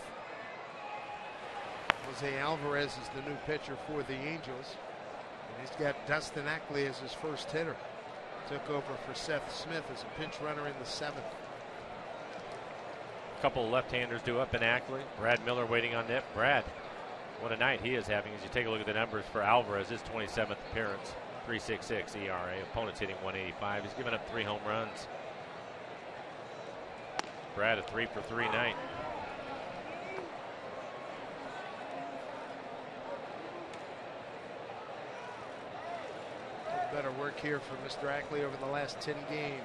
Jose Alvarez is the new pitcher for the Angels. And he's got Dustin Ackley as his first hitter. Took over for Seth Smith as a pinch runner in the seventh. A couple of left-handers due up in Ackley. Brad Miller waiting on net. Brad, what a night he is having as you take a look at the numbers for Alvarez, his 27th appearance. 3.66 ERA. Opponent's hitting 185. He's given up 3 home runs. Brad, a 3-for-3 night. Better work here for Mr. Ackley over the last 10 games.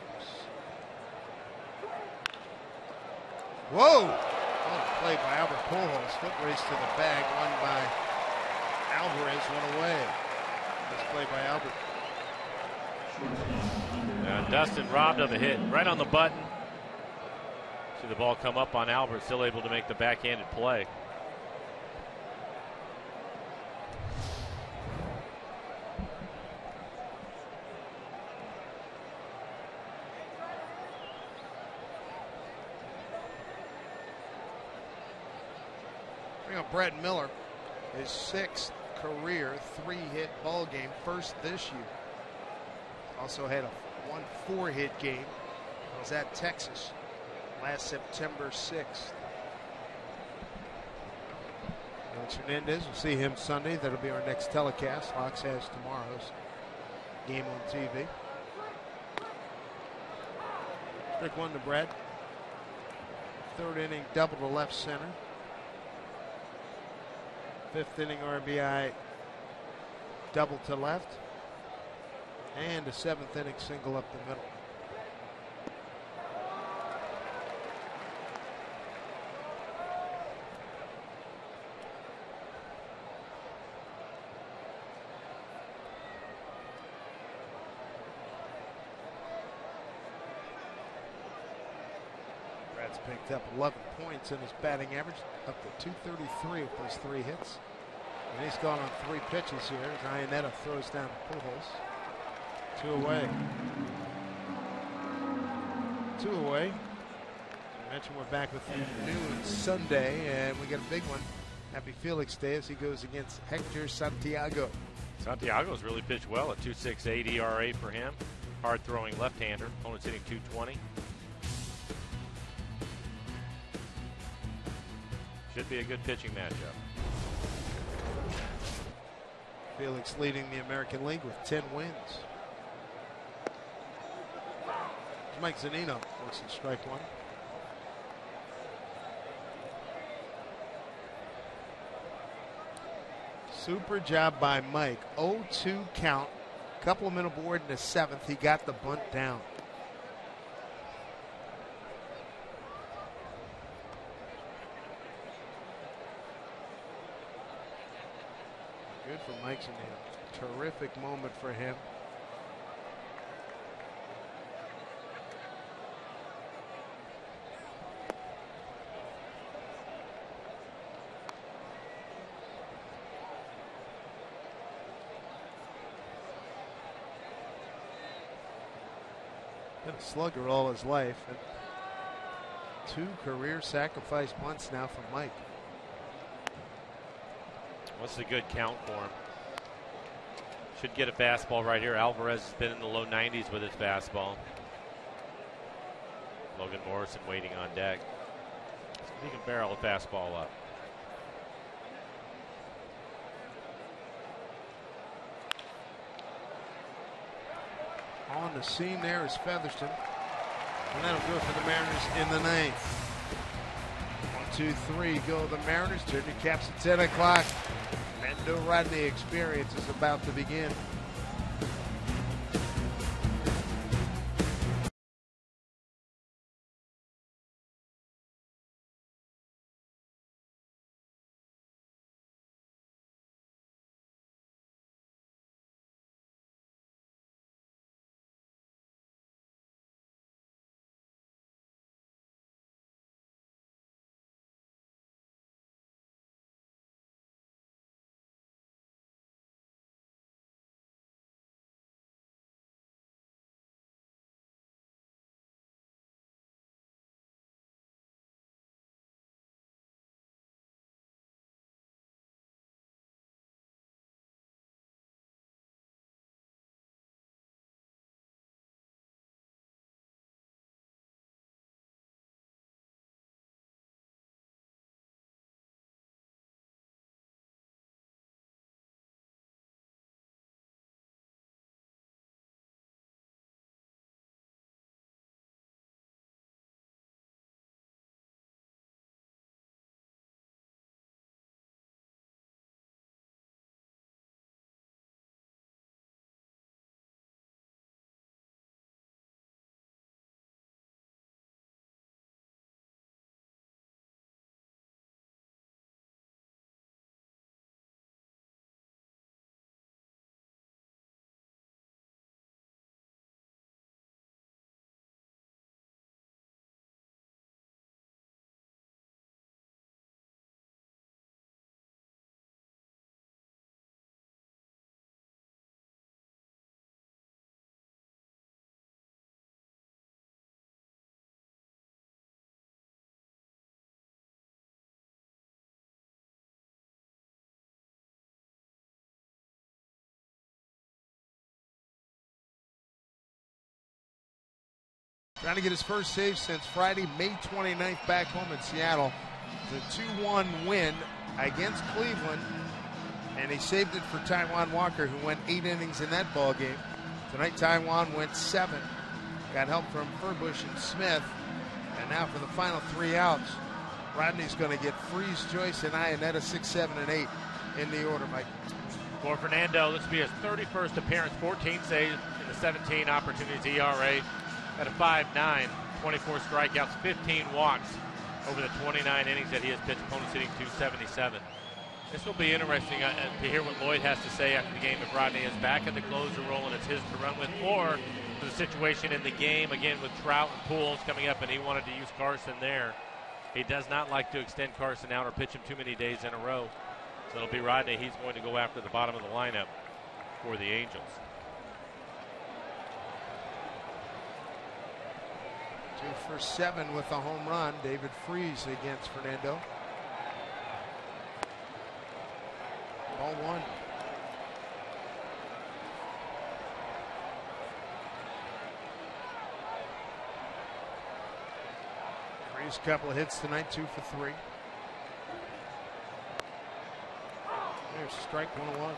Whoa! What a play by Albert Pujols. Foot race to the bag, won by Alvarez, one away. This play by Albert. Dustin robbed of a hit right on the button. See the ball come up on Albert, still able to make the backhanded play. Brett Miller, his 6th career 3-hit ball game, first this year. Also had a 1 4-hit game. It was at Texas last September 6th. Alex Hernandez, we'll see him Sunday. That'll be our next telecast. Fox has tomorrow's game on TV. Strike one to Brad. 3rd inning double to left center. 5th inning RBI double to left, and a 7th inning single up the middle. Brad's picked up 11 points in his batting average, up to 233 with those 3 hits. And he's gone on 3 pitches here. Iannetta throws down Pujols. 2 away. 2 away. As I mentioned, we're back with you noon Sunday, and we got a big one. Happy Felix Day as he goes against Hector Santiago. Santiago's really pitched well at 2.68 ERA for him. Hard throwing left-hander. Opponent's hitting 220. Should be a good pitching matchup. Felix leading the American League with 10 wins. Mike Zunino looks at strike one. Super job by Mike. 0-2 count. Couple of men aboard in the 7th. He got the bunt down. Good for Mike Zunino. Terrific moment for him. Been a slugger all his life, and 2 career sacrifice bunts now for Mike. What's a good count for him? Should get a fastball right here. Alvarez has been in the low 90s with his fastball. Logan Morrison waiting on deck. He can barrel a fastball up. On the scene there is Featherston. And that'll do it for the Mariners in the 9th. 1, 2, 3, go the Mariners. Turn your caps at 10 o'clock. Mendo Rodney experience is about to begin. Trying to get his first save since Friday, May 29th, back home in Seattle. It's a 2-1 win against Cleveland, and he saved it for Taijuan Walker, who went 8 innings in that ball game. Tonight, Taijuan went 7. Got help from Furbush and Smith. And now for the final 3 outs, Rodney's going to get Freeze, Joyce, and Iannetta 6, 7, and 8 in the order, Mike. For Fernando, this will be his 31st appearance, 14 saves in the 17 opportunities ERA. At a 5.9, 24 strikeouts, 15 walks over the 29 innings that he has pitched, opponents hitting 277. This will be interesting to hear what Lloyd has to say after the game if Rodney is back at the closer role and it's his to run with, or the situation in the game, again, with Trout and Pujols coming up, and he wanted to use Carson there. He does not like to extend Carson out or pitch him too many days in a row. So it'll be Rodney. He's going to go after the bottom of the lineup for the Angels. 2 for 7 with a home run. David Freese against Fernando. Ball 1. Freese, a couple of hits tonight, 2 for 3. There's strike 101.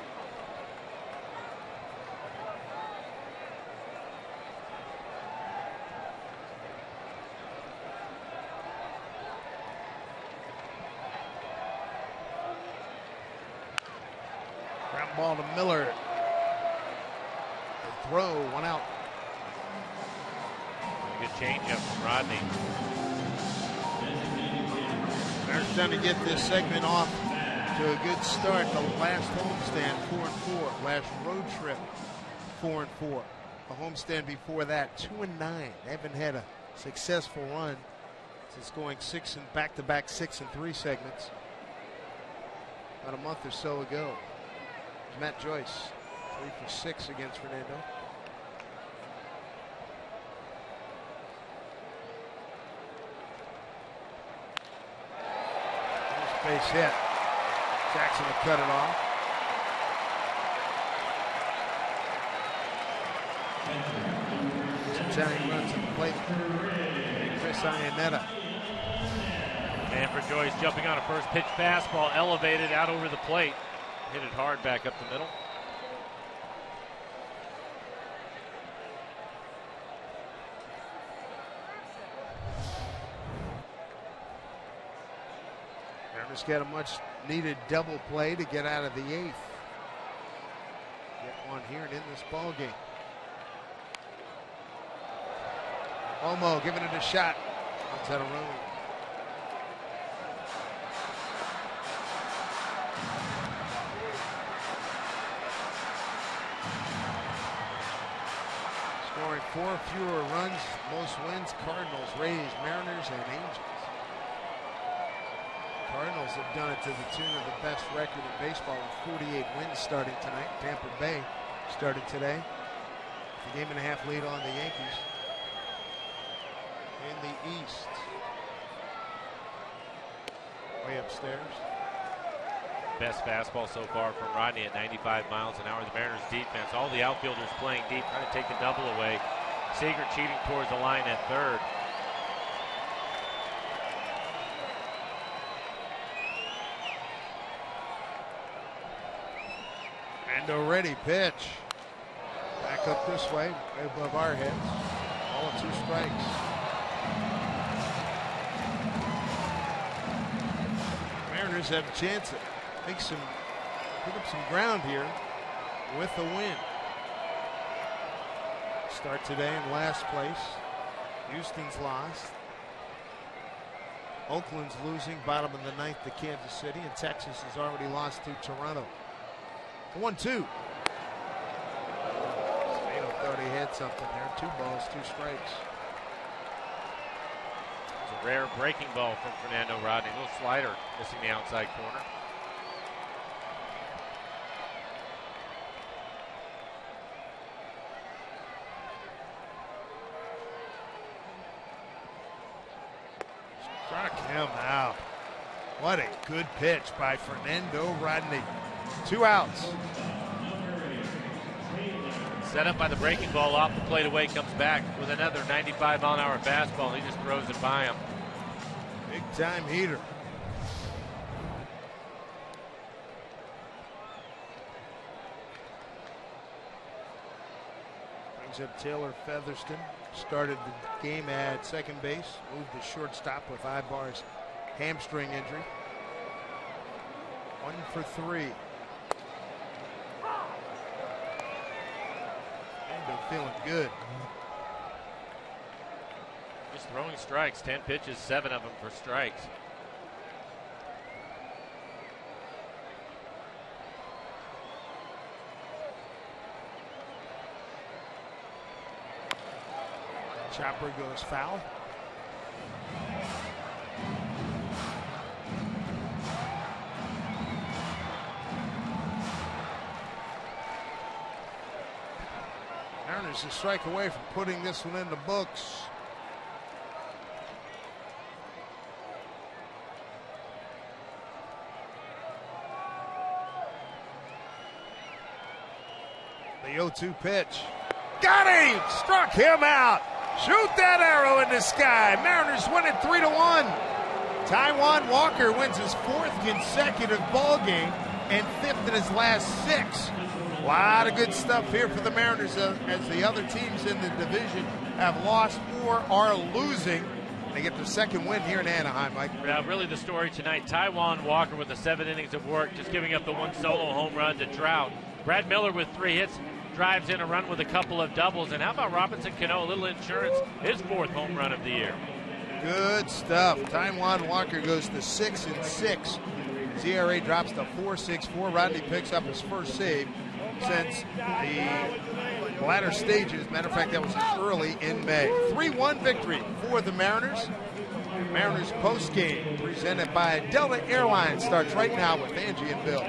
Ground ball to Miller. The throw, 1 out. Good changeup from Rodney. Mariners trying to get this segment off to a good start. The last homestand, 4-4. Last road trip, 4-4. A homestand before that, 2-9. They haven't had a successful run since going back-to-back 6-3 segments about a month or so ago. Matt Joyce, 3 for 6 against Fernando. Base hit. Jackson will cut it off. Italian runs at the plate. Chris Iannetta. And for Joyce, jumping on a first pitch fastball, elevated out over the plate. Hit it hard back up the middle. Mariners get a much needed double play to get out of the 8th. Get one here and in this ball game. Omo giving it a shot. Outside of room. Scoring 4 fewer runs, most wins, Cardinals, Rays, Mariners, and Angels. Cardinals have done it to the tune of the best record in baseball with 48 wins starting tonight. Tampa Bay started today. A game-and-a-half lead on the Yankees. In the East. Way upstairs. Best fastball so far from Rodney at 95 miles an hour. The Mariners defense, all the outfielders playing deep, trying to take the double away. Seager cheating towards the line at third. And a ready pitch. Back up this way, way above our heads. All 2 strikes. Mariners have a chance to pick up some ground here with the win. Start today in last place. Houston's lost. Oakland's losing, bottom of the 9th to Kansas City, and Texas has already lost to Toronto. 1-2. Spano thought he had something there. 2 balls, 2 strikes. It's a rare breaking ball from Fernando Rodney. A little slider missing the outside corner. Struck him out. What a good pitch by Fernando Rodney. 2 outs. Set up by the breaking ball, off the plate away, comes back with another 95-mile-an-hour fastball. He just throws it by him. Big time heater. Brings up Taylor Featherston. Started the game at second base. Moved to shortstop with Ibar's hamstring injury. 1 for 3. Been feeling good. Just throwing strikes. 10 pitches, 7 of them for strikes. Chopper goes foul. Mariners a strike away from putting this one in the books. The 0-2 pitch. Got him! Struck him out. Shoot that arrow in the sky. Mariners win it 3-1. Taijuan Walker wins his 4th consecutive ball game and 5th in his last 6. A lot of good stuff here for the Mariners as the other teams in the division have lost or are losing. They get their 2nd win here in Anaheim, Mike. Yeah, really the story tonight. Taijuan Walker with the 7 innings of work, just giving up the 1 solo home run to Trout. Brad Miller with 3 hits, drives in a run with a couple of doubles. And how about Robinson Cano, a little insurance, his 4th home run of the year. Good stuff. Taijuan Walker goes to 6-6. His ERA drops to 4.64. Rodney picks up his first save since the latter stages. Matter of fact, that was early in May. 3-1 victory for the Mariners. Mariners post game presented by Delta Airlines starts right now with Angie and Bill.